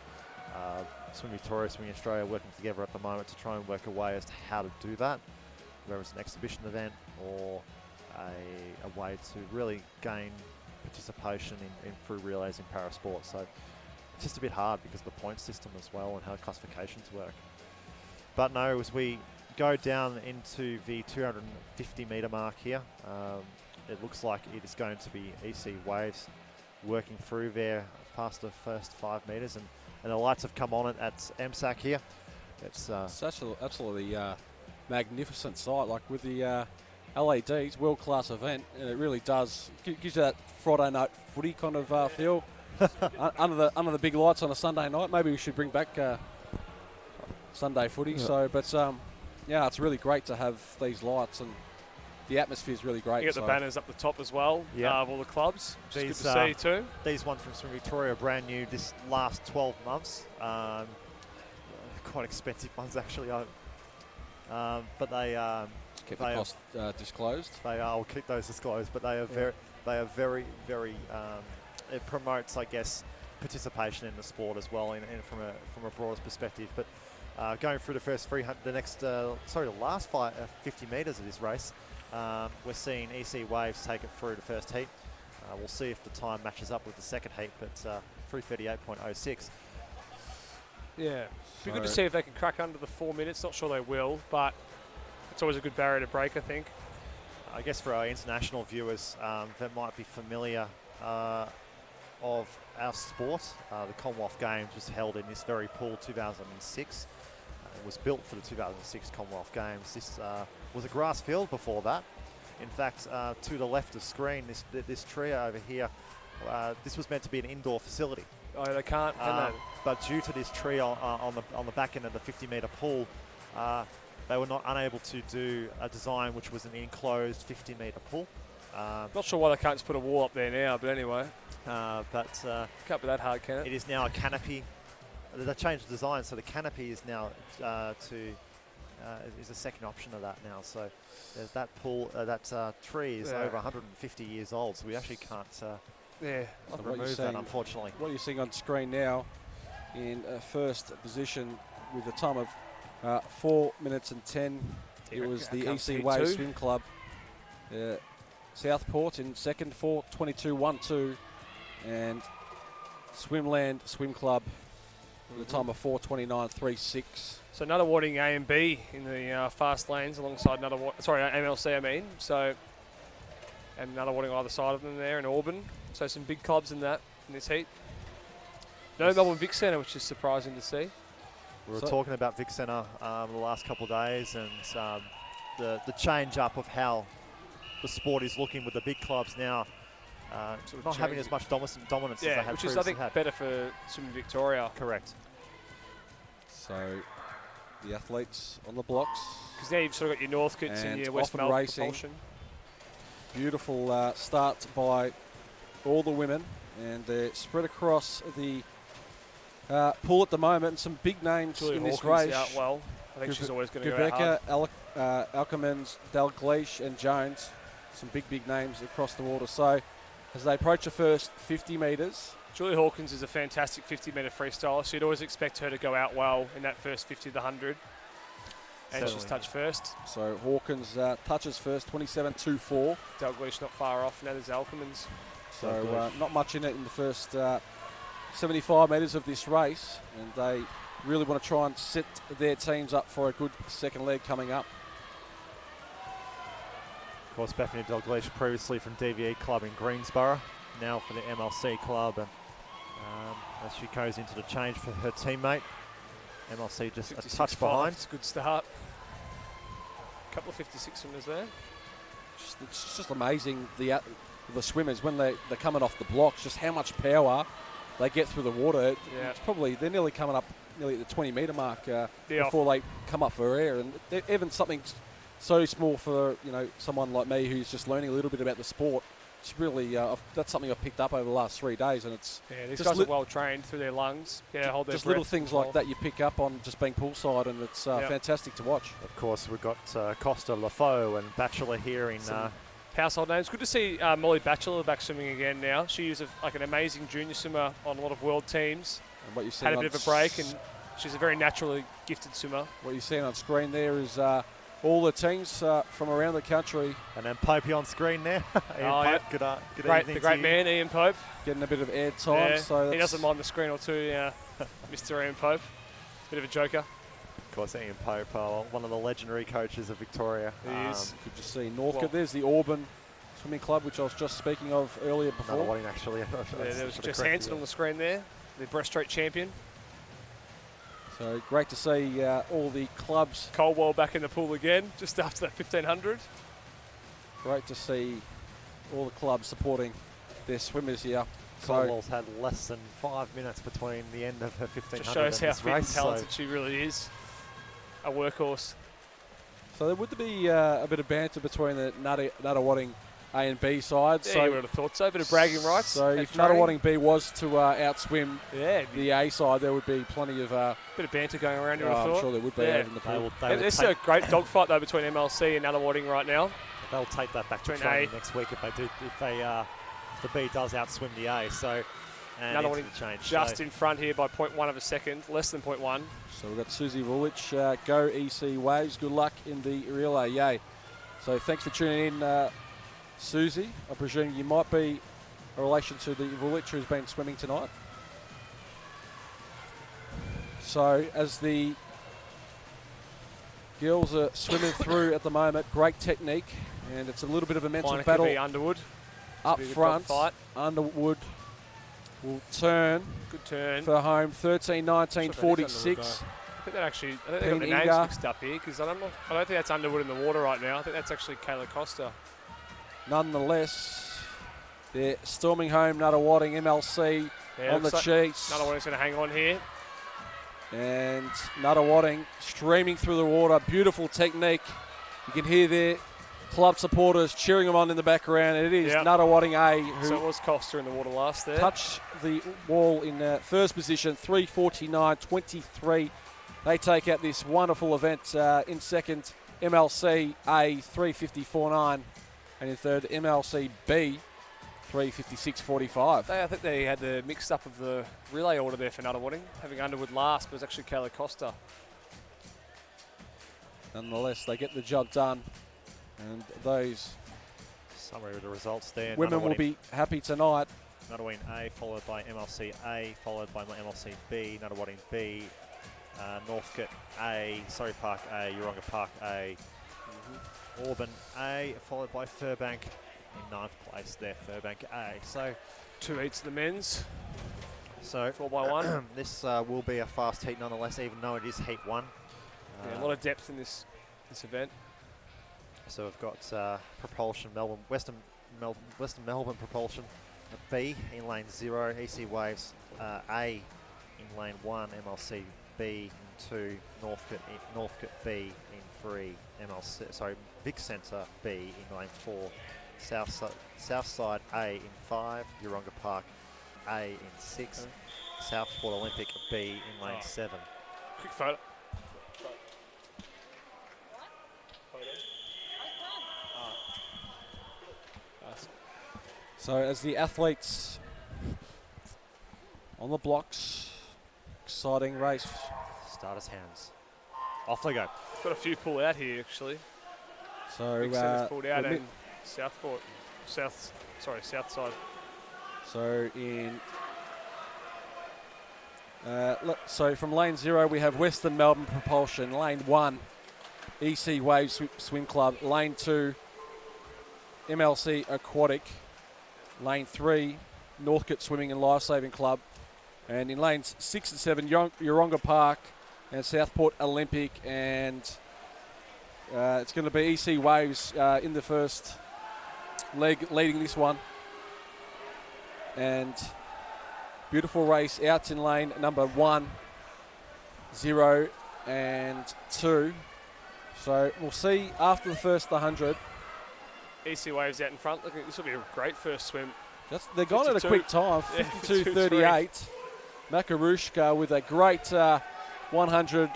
Swim Victoria, Swim Australia working together at the moment to try and work a way as to how to do that, whether it's an exhibition event or a way to really gain participation in through relays in parasport. So it's just a bit hard because of the point system as well and how classifications work. But no, as we go down into the 250-metre mark here, it looks like it is going to be EC Waves working through there past the first 5 metres, and the lights have come on at MSAC here. It's absolutely magnificent sight. Like with the LEDs, world-class event, and it really does gives you that Friday night footy kind of feel under the big lights on a Sunday night. Maybe we should bring back Sunday footy. So, but yeah, it's really great to have these lights, and the atmosphere is really great. You got the banners up the top as well of all the clubs, which is good to see too. These ones from Swim Victoria are brand new this last 12 months. Quite expensive ones actually, but they keep the cost disclosed. I'll keep those disclosed, but they are very, very. It promotes, I guess, participation in the sport as well, and from a broader perspective. But going through the first 300, the last 50 metres of this race, we're seeing EC Waves take it through the first heat. We'll see if the time matches up with the second heat, but 3:38.06. Yeah, be good to see if they can crack under the 4 minutes. Not sure they will, but it's always a good barrier to break, I think. I guess for our international viewers that might be familiar of our sport, the Commonwealth Games was held in this very pool 2006. It was built for the 2006 Commonwealth Games. This was a grass field before that. In fact, to the left of screen, this tree over here, this was meant to be an indoor facility. Oh, they can't, can they? But due to this tree on the back end of the 50-metre pool, they were not unable to do a design which was an enclosed 50-metre pool. Not sure why they can't just put a wall up there now, but anyway. Can't be that hard, can it? It is now a canopy. They changed the design, so the canopy is now is a second option of that now. So that pool, that tree is over 150 years old, so we actually can't remove that, unfortunately. What you're seeing on screen now in first position with a time of 4 minutes and 10. It was the EC Wave Swim Club. Southport in second, 4:22.12, and Swimland Swim Club with a time of 4:29.36. So another warning A and B in the fast lanes alongside another MLC, I mean. So, and another warning on either side of them there in Auburn. So some big clubs in this heat. No Melbourne Vic Centre, which is surprising to see. We were talking about Vic Centre the last couple of days, and the change up of how the sport is looking with the big clubs now, not having as much dominance as they had which is, I think, better for Swimming Victoria. Correct. So the athletes on the blocks. Because now you've sort of got your Northcotes and your West Melbourne racing. propulsion. Beautiful start by all the women, and they're spread across the pool at the moment. And some big names Julia in this Hawkins race. Out well. I think she's always going to go out hard. Alkermans, Dalgleish and Jones. Some big names across the water. So as they approach the first 50 metres. Julia Hawkins is a fantastic 50-metre freestyler. So you'd always expect her to go out well in that first 50 to the 100. And she's touched first. So Hawkins touches first, 27.24. Dalgleish not far off. Now there's Alkermans. So not much in it in the first 75 metres of this race. And they really want to try and set their teams up for a good second leg coming up. Of course, Bethany Dalgleish previously from DVE Club in Greensborough, now for the MLC Club, and as she goes into the change for her teammate, MLC just a touch behind. It's a good start. A couple of 56 swimmers there. It's just amazing the swimmers when they're coming off the blocks, just how much power they get through the water. It's probably they're nearly coming up nearly at the 20-metre mark before they come up for air, and even something so small for someone like me who's just learning a little bit about the sport. It's really that's something I've picked up over the last 3 days, and it's these guys are well trained through their lungs. Hold their just little things like that you pick up on just being poolside, and it's fantastic to watch. Of course, we've got Costa, Lafoe, and Batchelor here in household names. Good to see Molly Batchelor back swimming again now. She was an amazing junior swimmer on a lot of world teams. And what you had a bit of a break, and she's a very naturally gifted swimmer. What you're seeing on screen there is all the teams from around the country. And then Popey on screen there. Ian Pope, good evening. The great man, Ian Pope. Getting a bit of air time. Yeah, so he doesn't mind the screen or two, Mr. Ian Pope. Bit of a joker. Of course, Ian Pope, one of the legendary coaches of Victoria. He is. Good to see Northcote. There's the Auburn Swimming Club, which I was just speaking of earlier before. Another one, actually. There was Jess Hanson on the screen there, the breaststroke champion. So great to see all the clubs. Coldwell back in the pool again, just after that 1500. Great to see all the clubs supporting their swimmers here. Coldwell's had less than 5 minutes between the end of her 1500 Just shows and how this fit and race, talented she really is. A workhorse. So there would be a bit of banter between the Nuttawading A and B sides. Yeah, so you would have thought so. A bit of bragging rights. So at if training. Nuttawading B was to outswim Yeah, the A side, there would be plenty of. bit of banter going around. You would have I'm thought. sure there would be Yeah. over in the pool. There's a great dogfight though between MLC and Nuttawading right now. They'll take that back to Between training A. next week if the B does outswim the A. So and Nuttawading into the change. just So in front here by 0.1 of a second, less than 0.1. So we've got Susie Vulich, go EC Waves. Good luck in the relay, yay. So thanks for tuning in, Susie. I presume you might be a relation to the Vulich who's been swimming tonight. So as the girls are swimming through at the moment, great technique, and it's a little bit of a mental Mine could battle be Underwood. up be a good front. dogfight. Underwood will turn Good turn. for home, 13-19, Not sure if that is 46. Underwood, I think that actually, I think they got Peen the names Inga. mixed up here because I don't think that's Underwood in the water right now. I think that's actually Kayla Costa. Nonetheless, they're storming home. Nuttawading MLC Yeah, on the looks like cheeks. Nuttawading's going to hang on here. And Nuttawading streaming through the water. Beautiful technique. You can hear their club supporters cheering them on in the background. It is Yep. Nuttawading A who So it was Costa in the water last there. touch the wall in first position, 3:49.23. They take out this wonderful event in second. MLC A 3:54.9, and in third MLC B 3:56.45. I think they had the mixed up of the relay order there for Nuttawading, having Underwood last, but it was actually Kayla Costa. Nonetheless, they get the job done, and those summary of the results there. women will be happy tonight. Nuttawading A followed by MLC A, followed by MLC B, Nuttawading B, Northcote A, Surrey Park A, Yeronga Park A, Auburn A, followed by Furbank in 9th place there, Furbank A. So 2 heats of the men's, so 4x1. this will be a fast heat nonetheless, even though it is heat 1. Yeah, a lot of depth in this event. So we've got propulsion, Western Melbourne propulsion B in lane 0, EC Waves A in lane 1, MLC B in 2, Northcote B in 3, Big Centre B in lane 4, Southside A in 5, Yeronga Park A in 6, Southport Olympic B in lane 7. Quick photo. So as the athletes on the blocks, exciting race. Starters hands. Off they go. Got a few pull out here actually. So Big Centre's pulled out the and Southport, south side. So in so from lane 0 we have Western Melbourne Propulsion, lane 1 EC Waves Swim Club, lane 2 MLC Aquatic, lane 3 Northcote Swimming and Lifesaving Club, and in lanes 6 and 7 Yeronga Park and Southport Olympic, and it's going to be EC Waves in the first leg leading this one. And beautiful race out in lane number 1, 0 and 2. So we'll see after the first 100. EC Waves out in front. Look, this will be a great first swim. They're gone at a 52. quick time, Yeah, 52.38. Makarushka with a great 100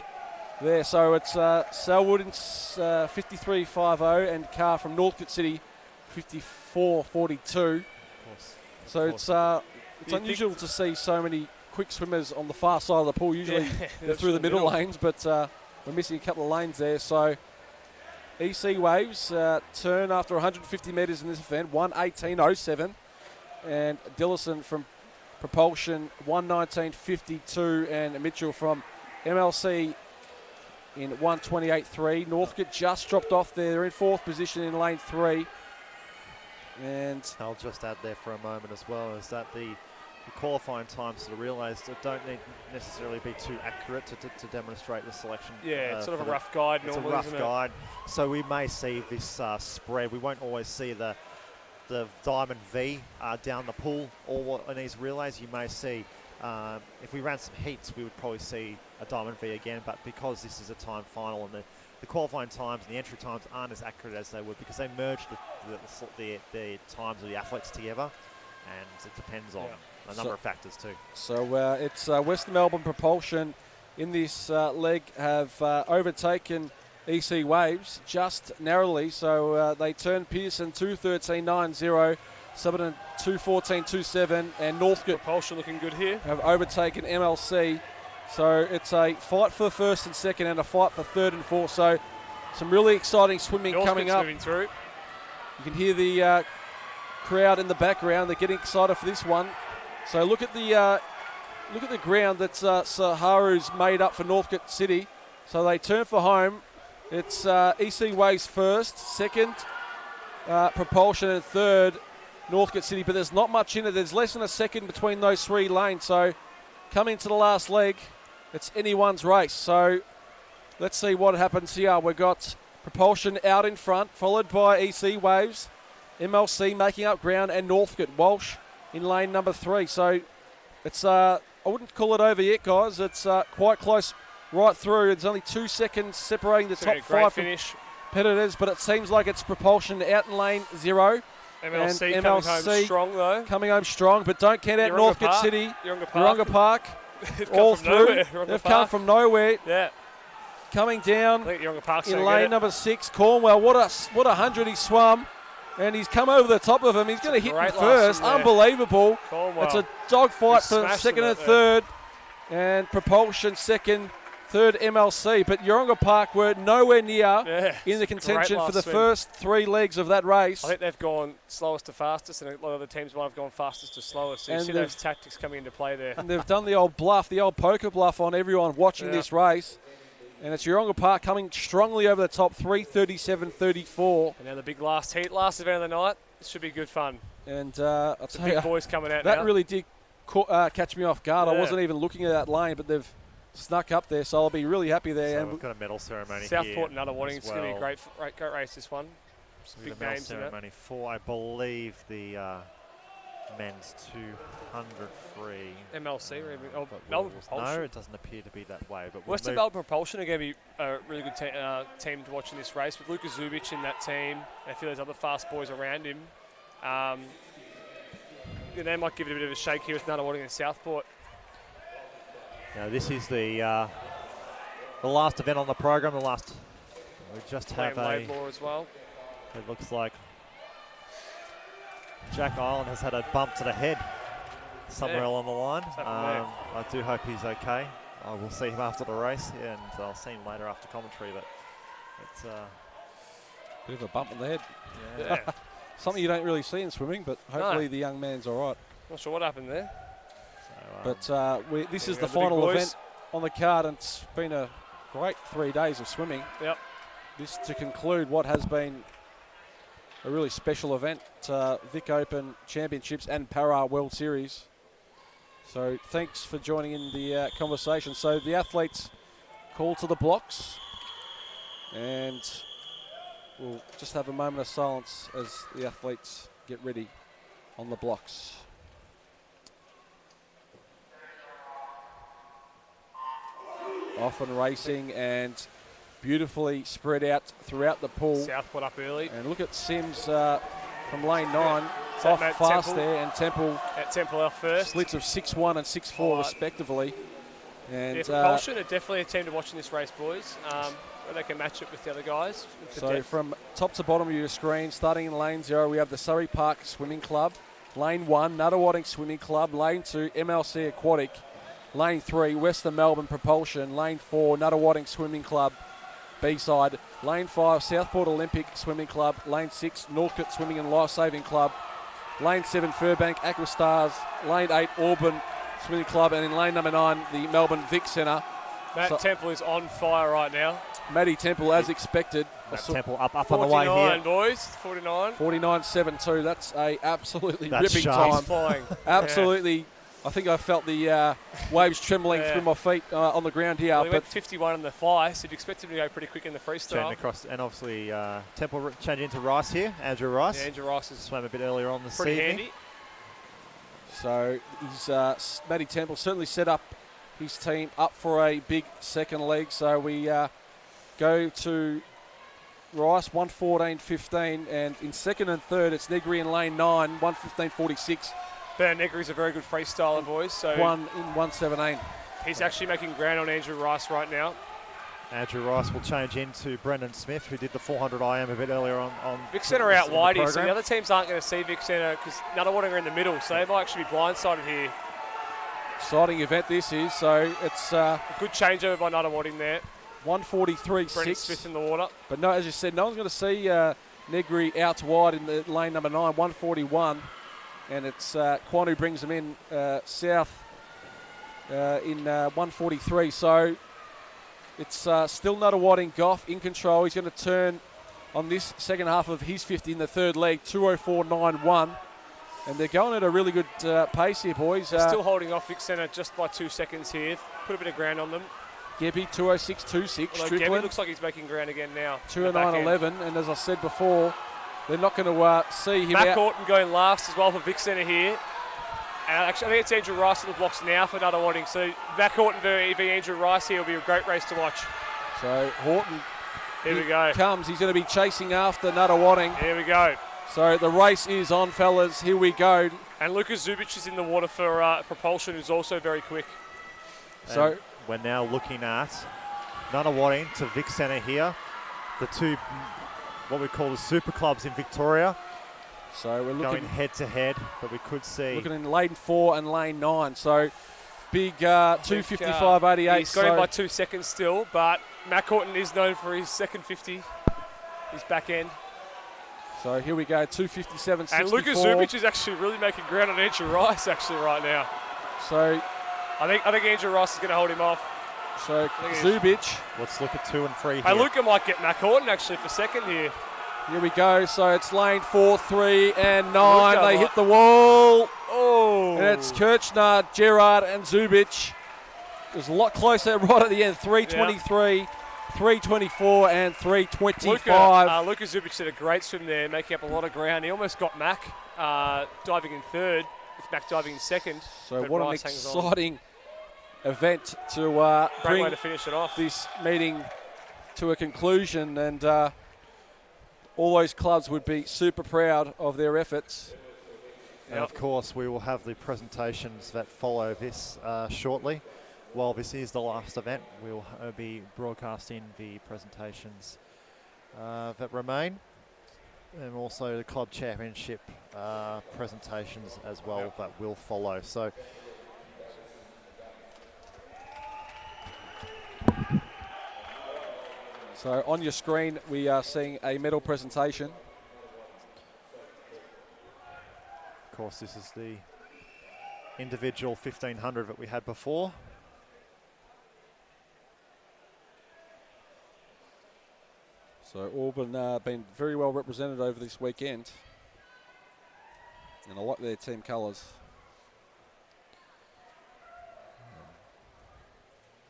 there. So it's Selwood 53.50 and Carr from Northcote City 54.42. So it's unusual to see so many quick swimmers on the far side of the pool. Usually they're through the middle lanes, but we're missing a couple of lanes there. So EC Waves turn after 150 metres in this event, 1:18.07. And Dillison from Propulsion, 1:19.52. And Mitchell from MLC in 1:28.3. Northcote just dropped off there. They're in 4th position in lane 3. And I'll just add there for a moment as well, is that the qualifying times to the relays that don't need necessarily be too accurate to demonstrate the selection. Yeah, it's sort of a rough guide it's normally, a rough isn't guide. So we may see this spread. We won't always see the diamond V down the pool, or in these relays you may see, if we ran some heats, we would probably see a diamond V again, but because this is a time final and the qualifying times and the entry times aren't as accurate as they would, because they merged the times of the athletes together, and it depends on a number of factors too. So it's Western Melbourne Propulsion in this leg have overtaken EC Waves just narrowly. So they turned Pearson 2:13.90, Subberton 2:14.27, and Northcote Propulsion looking good here. have overtaken MLC. So it's a fight for first and second and a fight for third and fourth. So some really exciting swimming coming up. Moving through. You can hear the crowd in the background. They're getting excited for this one. So look at the ground that Saharu's made up for Northcote City. So they turn for home. It's EC Waves first, second Propulsion, and third Northcote City. But there's not much in it. There's less than a second between those three lanes. So coming to the last leg, it's anyone's race. So let's see what happens here. We've got Propulsion out in front, followed by EC Waves, MLC making up ground, and Northcote. Walsh in lane number 3. So it's I wouldn't call it over yet, guys. It's quite close right through. It's only 2 seconds separating the top 5 finish. competitors, but it seems like it's Propulsion out in lane 0. MLC and coming home strong though. Coming home strong, but don't count out Northcote City. Yeronga Park. They've all come through. From They've come from nowhere. Yeah. Coming down I think Yeronga Park's in lane number 6. Cornwell, what a 100 he swum. And he's come over the top of him. He's going to hit him first. Unbelievable. Cornwell. It's a dogfight for second and third. And Propulsion second, third MLC. But Yeronga Park were nowhere near in the contention for the first 3 legs of that race. I think they've gone slowest to fastest, and a lot of the teams might have gone fastest to slowest. So you see those tactics coming into play there. And they've done the old bluff, the old poker bluff on everyone watching this race. And it's Yeronga Park coming strongly over the top, 3:37.34. And now the big last heat, last event of the night. This should be good fun. And I'll tell you, big boys coming out that now. really did catch me off guard. I wasn't even looking at that lane, but they've snuck up there, so I'll be really happy there. So and we've got a medal ceremony Southport here and Nuttawading. It's going to be a great race, this one. Some big medal names ceremony for, I believe, the men's 200 free. MLC or even Melbourne Propulsion. No, it doesn't appear to be that way. But Western Melbourne Propulsion are going to be a really good team to watch in this race, with Lucas Zubic in that team and a few of those other fast boys around him. They might give it a bit of a shake here with Nuttawading and Southport. Now this is the last event on the program. We just have Laidlaw as well. It looks like Jack Island has had a bump to the head somewhere along the line. I do hope he's okay. I will see him after the race, and I'll see him later after commentary. But it's bit of a bump on the head. Yeah. Something you don't really see in swimming, but hopefully the young man's all right. Not sure what happened there. So, but this is the final event on the card, and it's been a great 3 days of swimming. Yep. This to conclude what has been a really special event, Vic Open Championships and Para World Series. So thanks for joining in the conversation. So the athletes call to the blocks, and we'll just have a moment of silence as the athletes get ready on the blocks. Often racing and beautifully spread out throughout the pool. Southport up early. And look at Sims from lane 9 off fast Temple there, and Temple at Temple off first. Slits of 6-1 and 6-4 respectively. And Propulsion are definitely a team to watch in this race, boys. Where they can match it with the other guys. So from top to bottom of your screen, starting in lane 0, we have the Surrey Park Swimming Club. Lane 1, Nuttawading Swimming Club. Lane 2, MLC Aquatic. Lane 3, Western Melbourne Propulsion. Lane 4, Nuttawading Swimming Club, B-side. Lane 5, Southport Olympic Swimming Club. Lane 6, Northcote Swimming and Life Saving Club. Lane 7, Furbank Aqua Stars. Lane 8, Auburn Swimming Club. And in lane number 9, the Melbourne Vic Centre. Matt Temple is on fire right now. Matty Temple, as expected. Matt Temple up on the way here. 49, boys. 49. 49.72. That's a absolutely ripping time. Flying. Absolutely. I think I felt the waves trembling through my feet on the ground here. Well, he but went 51 on the fly, so you'd expect him to go pretty quick in the freestyle. Changing across, and obviously Temple changing into Rice here, Andrew Rice. Yeah, Andrew Rice is swam a bit earlier on this pretty evening. handy. So he's Matty Temple certainly set up his team up for a big second leg. So we go to Rice, 1:14.15, and in second and third it's Negri in lane 9, 1:15.46. Ben Negri's a very good freestyler, boys. So One in 1:17. he's actually making ground on Andrew Rice right now. Andrew Rice will change into Brendan Smith, who did the 400 IM a bit earlier on. Vic Centre out wide here, so the program. other teams aren't going to see Vic Centre because Nunawading are in the middle, so they might actually be blindsided here. Exciting event this is. So it's A good changeover by Nunawading there. 1:43.6. Brendan Smith in the water. But no, as you said, no one's going to see Negri out wide in the lane number 9, 1:41. And it's Quan who brings them in south in 1:43. So it's still Nunawading. Goff in control. He's going to turn on this second half of his 50 in the third leg, 2:04.91. And they're going at a really good pace here, boys. They're still holding off Vic Centre just by 2 seconds here. Put a bit of ground on them. Gebby, 2:06.26. Although Gebby Strickland, looks like he's making ground again now. 2:09.11. And as I said before, they're not going to see him Matt out. Horton going last as well for Vic Centre here. And actually, I think it's Andrew Rice in the blocks now for Nunawading. So Matt Horton v Andrew Rice here will be a great race to watch. So Horton Here we go. comes. He's going to be chasing after Nunawading. Here we go. So the race is on, fellas. Here we go. And Lucas Zubic is in the water for propulsion, who's also very quick. So And we're now looking at Nunawading to Vic Centre here. The two, what we call the super clubs in Victoria, we're going looking head to head, but we could see. in lane 4 and lane 9. So big 2:55.88. He's got him by 2 seconds still, but Matt Horton is known for his second 50, his back end. So here we go, 2:57.64. And Lucas Zubic is actually really making ground on Andrew Rice actually right now. So I think Andrew Rice is going to hold him off. Zubic. Let's look at 2 and 3 here. Hey, Luca might get Matt Horton actually for second here. Here we go. So it's lane 4, 3, and 9. Luca They might- hit the wall. Oh. And it's Kirchner, Gerard, and Zubic. It was a lot closer right at the end. 3:23, 3:24, and 3:25. Luca Zubic did a great swim there, making up a lot of ground. He almost got Mac diving in third, with Mac diving in second. So but what an Rice hangs on. exciting event to Great bring way to finish it off. this meeting to a conclusion, and all those clubs would be super proud of their efforts. And of course, we will have the presentations that follow this shortly. While this is the last event, we'll be broadcasting the presentations that remain, and also the club championship presentations as well that will follow. So on your screen, we are seeing a medal presentation. of course, this is the individual 1500 that we had before. So Auburn been very well represented over this weekend, and I like their team colours.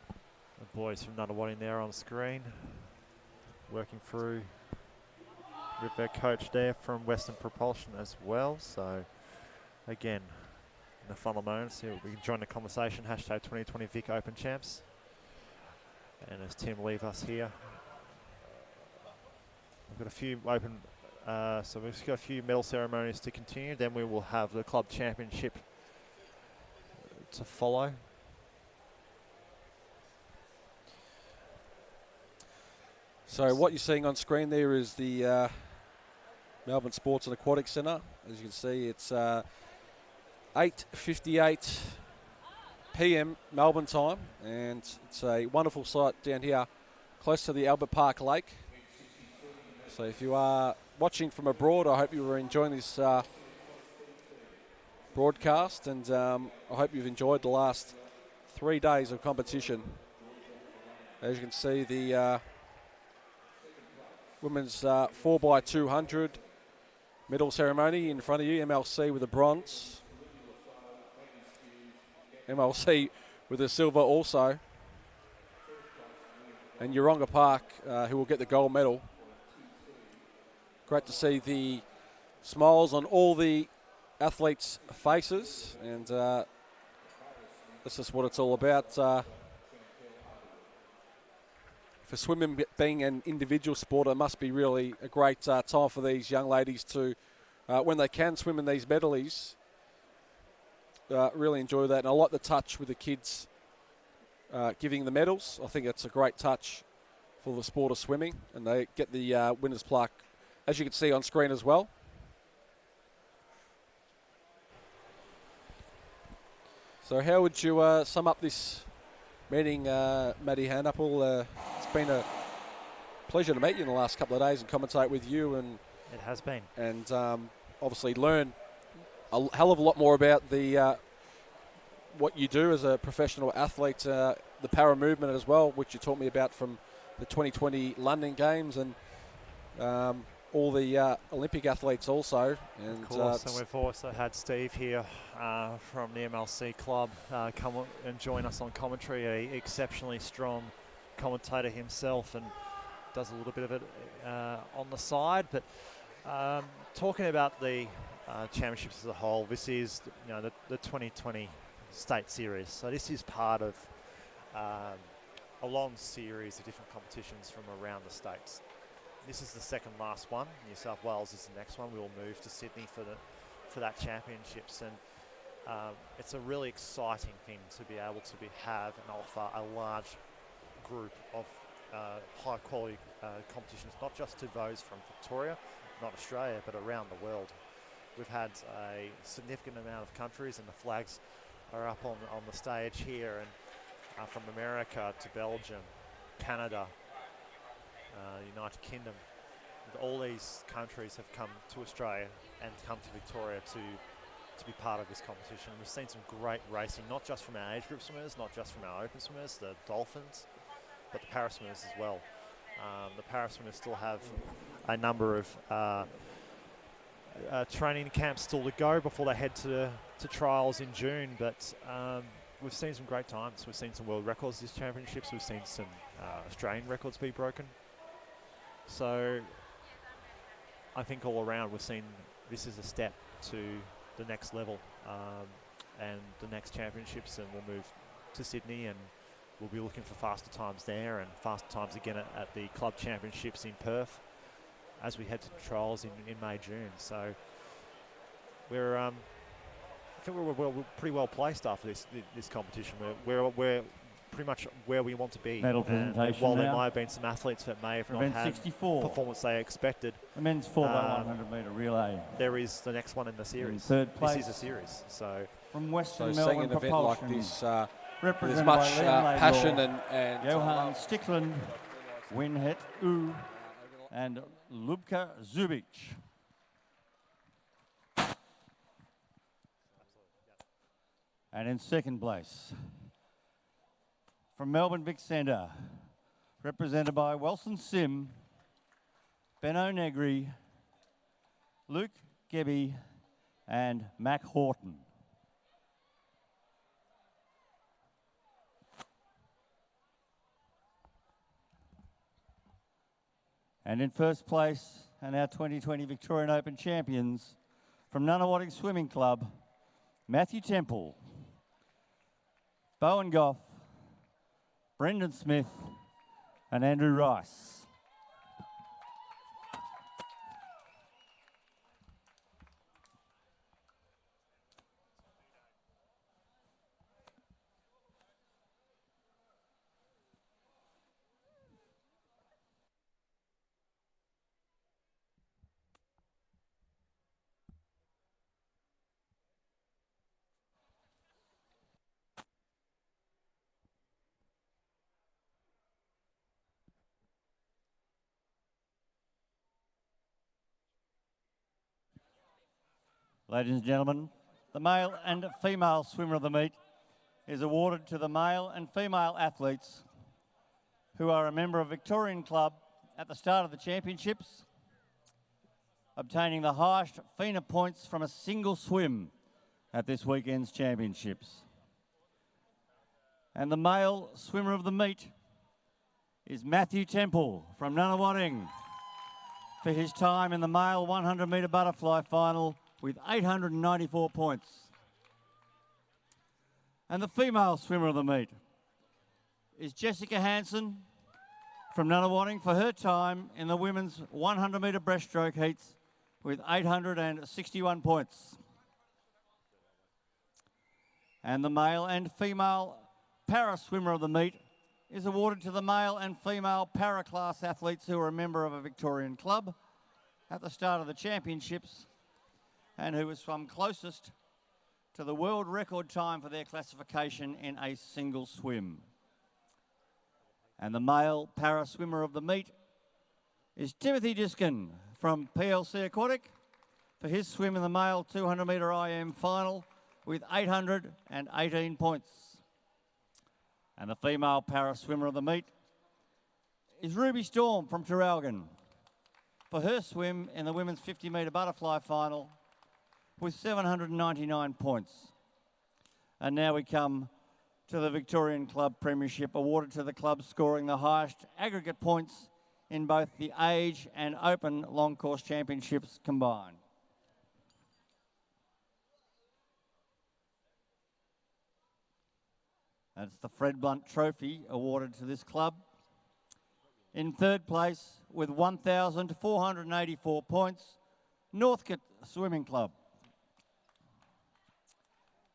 The boys from Nunawading there on screen, working through with their coach there from Western Propulsion as well. So again, in the final moments here, we can join the conversation, hashtag 2020 Vic Open Champs. And as Tim leaves us here, we've got a few open, so we've just got a few medal ceremonies to continue. Then we will have the club championship to follow. So what you're seeing on screen there is the Melbourne Sports and Aquatic Centre. As you can see, it's 8:58 p.m. Melbourne time, and it's a wonderful sight down here close to the Albert Park Lake. So if you are watching from abroad, I hope you are enjoying this broadcast, and I hope you've enjoyed the last 3 days of competition. As you can see, the women's 4x200 medal ceremony in front of you, MLC with a bronze. MLC with a silver also. And Yeronga Park, who will get the gold medal. Great to see the smiles on all the athletes' faces, and this is what it's all about. For swimming being an individual sport, it must be really a great time for these young ladies to, when they can swim in these medleys, really enjoy that. And I like the touch with the kids giving the medals. I think it's a great touch for the sport of swimming, and they get the winner's plaque, as you can see on screen as well. So how would you sum up this meeting, Maddie Handapple? It's been a pleasure to meet you in the last couple of days and commentate with you. And it has been. And obviously learn a hell of a lot more about the what you do as a professional athlete, the para movement as well, which you taught me about from the 2020 London Games, and all the Olympic athletes also. And of course, and we've also had Steve here from the MLC club come and join us on commentary, an exceptionally strong commentator himself, and does a little bit of it on the side. But talking about the championships as a whole, this is the 2020 state series. So this is part of a long series of different competitions from around the states. This is the second last one. New South Wales is the next one. We will move to Sydney for that championships, and it's a really exciting thing to be able to have and offer a large group of high quality competitions, not just to those from Victoria, not Australia, but around the world. We've had a significant amount of countries, and the flags are up on the stage here, and from America to Belgium, Canada, United Kingdom. All these countries have come to Australia and come to Victoria to be part of this competition. We've seen some great racing, not just from our age group swimmers, not just from our open swimmers, the dolphins, but the para swimmers as well. The para swimmers still have a number of training camps still to go before they head to trials in June, but we've seen some great times. We've seen some world records these championships. We've seen some Australian records be broken. So I think all around we've seen this is a step to the next level and the next championships, and we'll move to Sydney, and we'll be looking for faster times there and faster times again at the club championships in Perth as we head to the trials in May, June. So we're I think we're pretty well placed after this competition. We're pretty much where we want to be. Medal presentation. While now. there might have been some athletes that may have not Event had 64. performance they expected, The men's 4x100 metre relay. there is the next one in the series. In third place. This is a series. So From Western so seeing Melbourne an event like Propulsion. this, there's represented much by Leon passion Laidlaw, and Johan Stickland, Winhet U, and Lubka Zubic. And in second place, from Melbourne Vic Centre, represented by Wilson Sim, Benno Negri, Luke Gebby, and Mac Horton. And in first place, and our 2020 Victorian Open champions, from Nunawading Swimming Club, Matthew Temple, Bowen Goff, Brendan Smith, and Andrew Rice. Ladies and gentlemen, the male and female swimmer of the meet is awarded to the male and female athletes who are a member of Victorian Club at the start of the championships, obtaining the highest FINA points from a single swim at this weekend's championships. And the male swimmer of the meet is Matthew Temple from Nunawading for his time in the male 100 metre butterfly final with 894 points. And the female swimmer of the meet is Jessica Hansen from Nunawading for her time in the women's 100 metre breaststroke heats with 861 points. And the male and female para swimmer of the meet is awarded to the male and female para class athletes who are a member of a Victorian club at the start of the championships and who was swum closest to the world record time for their classification in a single swim. And the male para swimmer of the meet is Timothy Diskin from PLC Aquatic for his swim in the male 200 metre IM final with 818 points. And the female para swimmer of the meet is Ruby Storm from Traralgon for her swim in the women's 50 metre butterfly final with 799 points. And now we come to the Victorian Club Premiership, awarded to the club scoring the highest aggregate points in both the age and open long course championships combined. That's the Fred Blunt Trophy awarded to this club. In third place with 1,484 points, Northcote Swimming Club.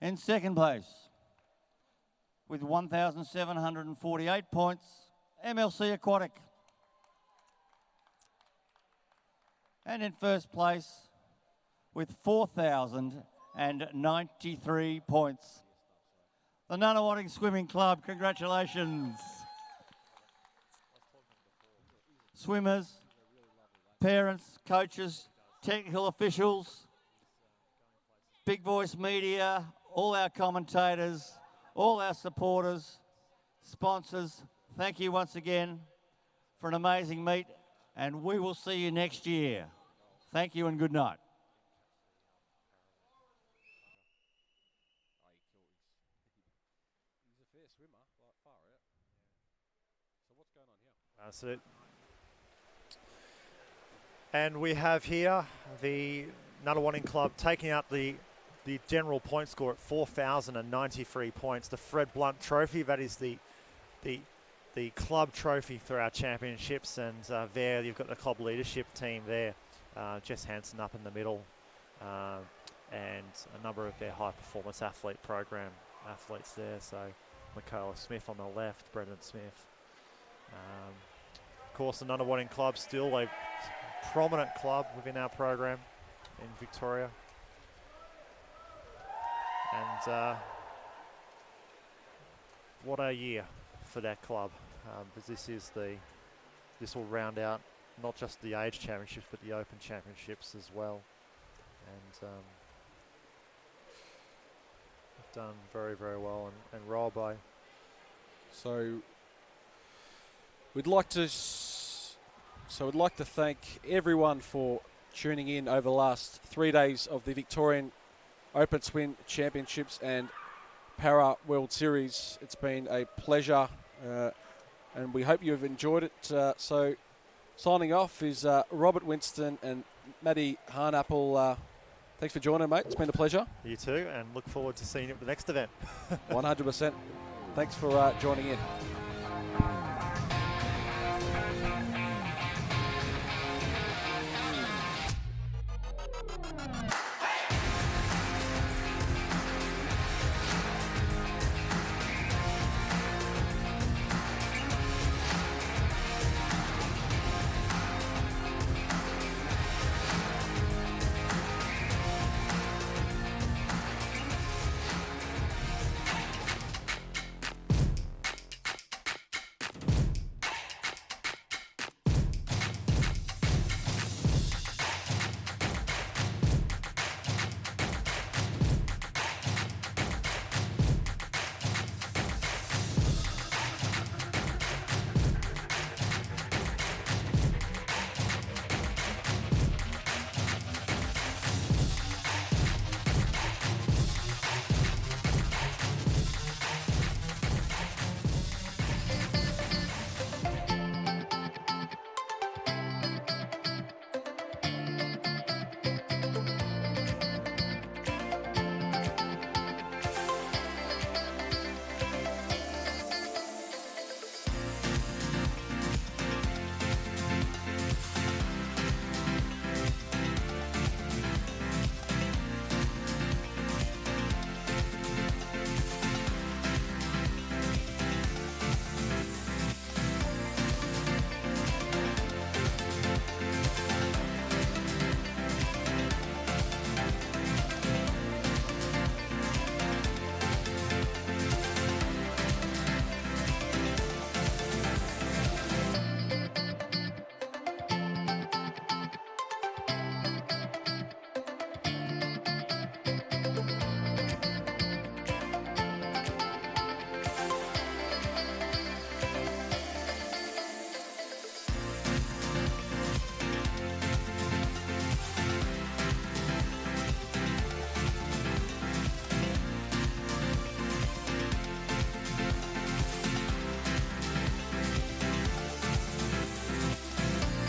In second place with 1,748 points, MLC Aquatic. And in first place with 4,093 points, the Nunawading Swimming Club. Congratulations. Swimmers, parents, coaches, technical officials, Big Voice Media, all our commentators, all our supporters, sponsors, thank you once again for an amazing meet, and we will see you next year. Thank you and good night. That's it. And we have here the Nunawading Club taking out the general point score at 4,093 points. The Fred Blunt Trophy, that is the club trophy for our championships. And there you've got the club leadership team there. Jess Hansen up in the middle. And a number of their high performance athlete program athletes there. So Michaela Smith on the left, Brendan Smith. Of course, the Nunawading Club still a prominent club within our program in Victoria. And what a year for that club, because this will round out not just the age championships but the open championships as well. And done very, very well and rolled by. So we'd like to thank everyone for tuning in over the last 3 days of the Victorian Open Swim Championships and Para World Series. It's been a pleasure, and we hope you have enjoyed it. So signing off is Robert Winston and Maddie Harnapple. Thanks for joining, mate. It's been a pleasure. You too, and look forward to seeing you at the next event. 100%. Thanks for joining in.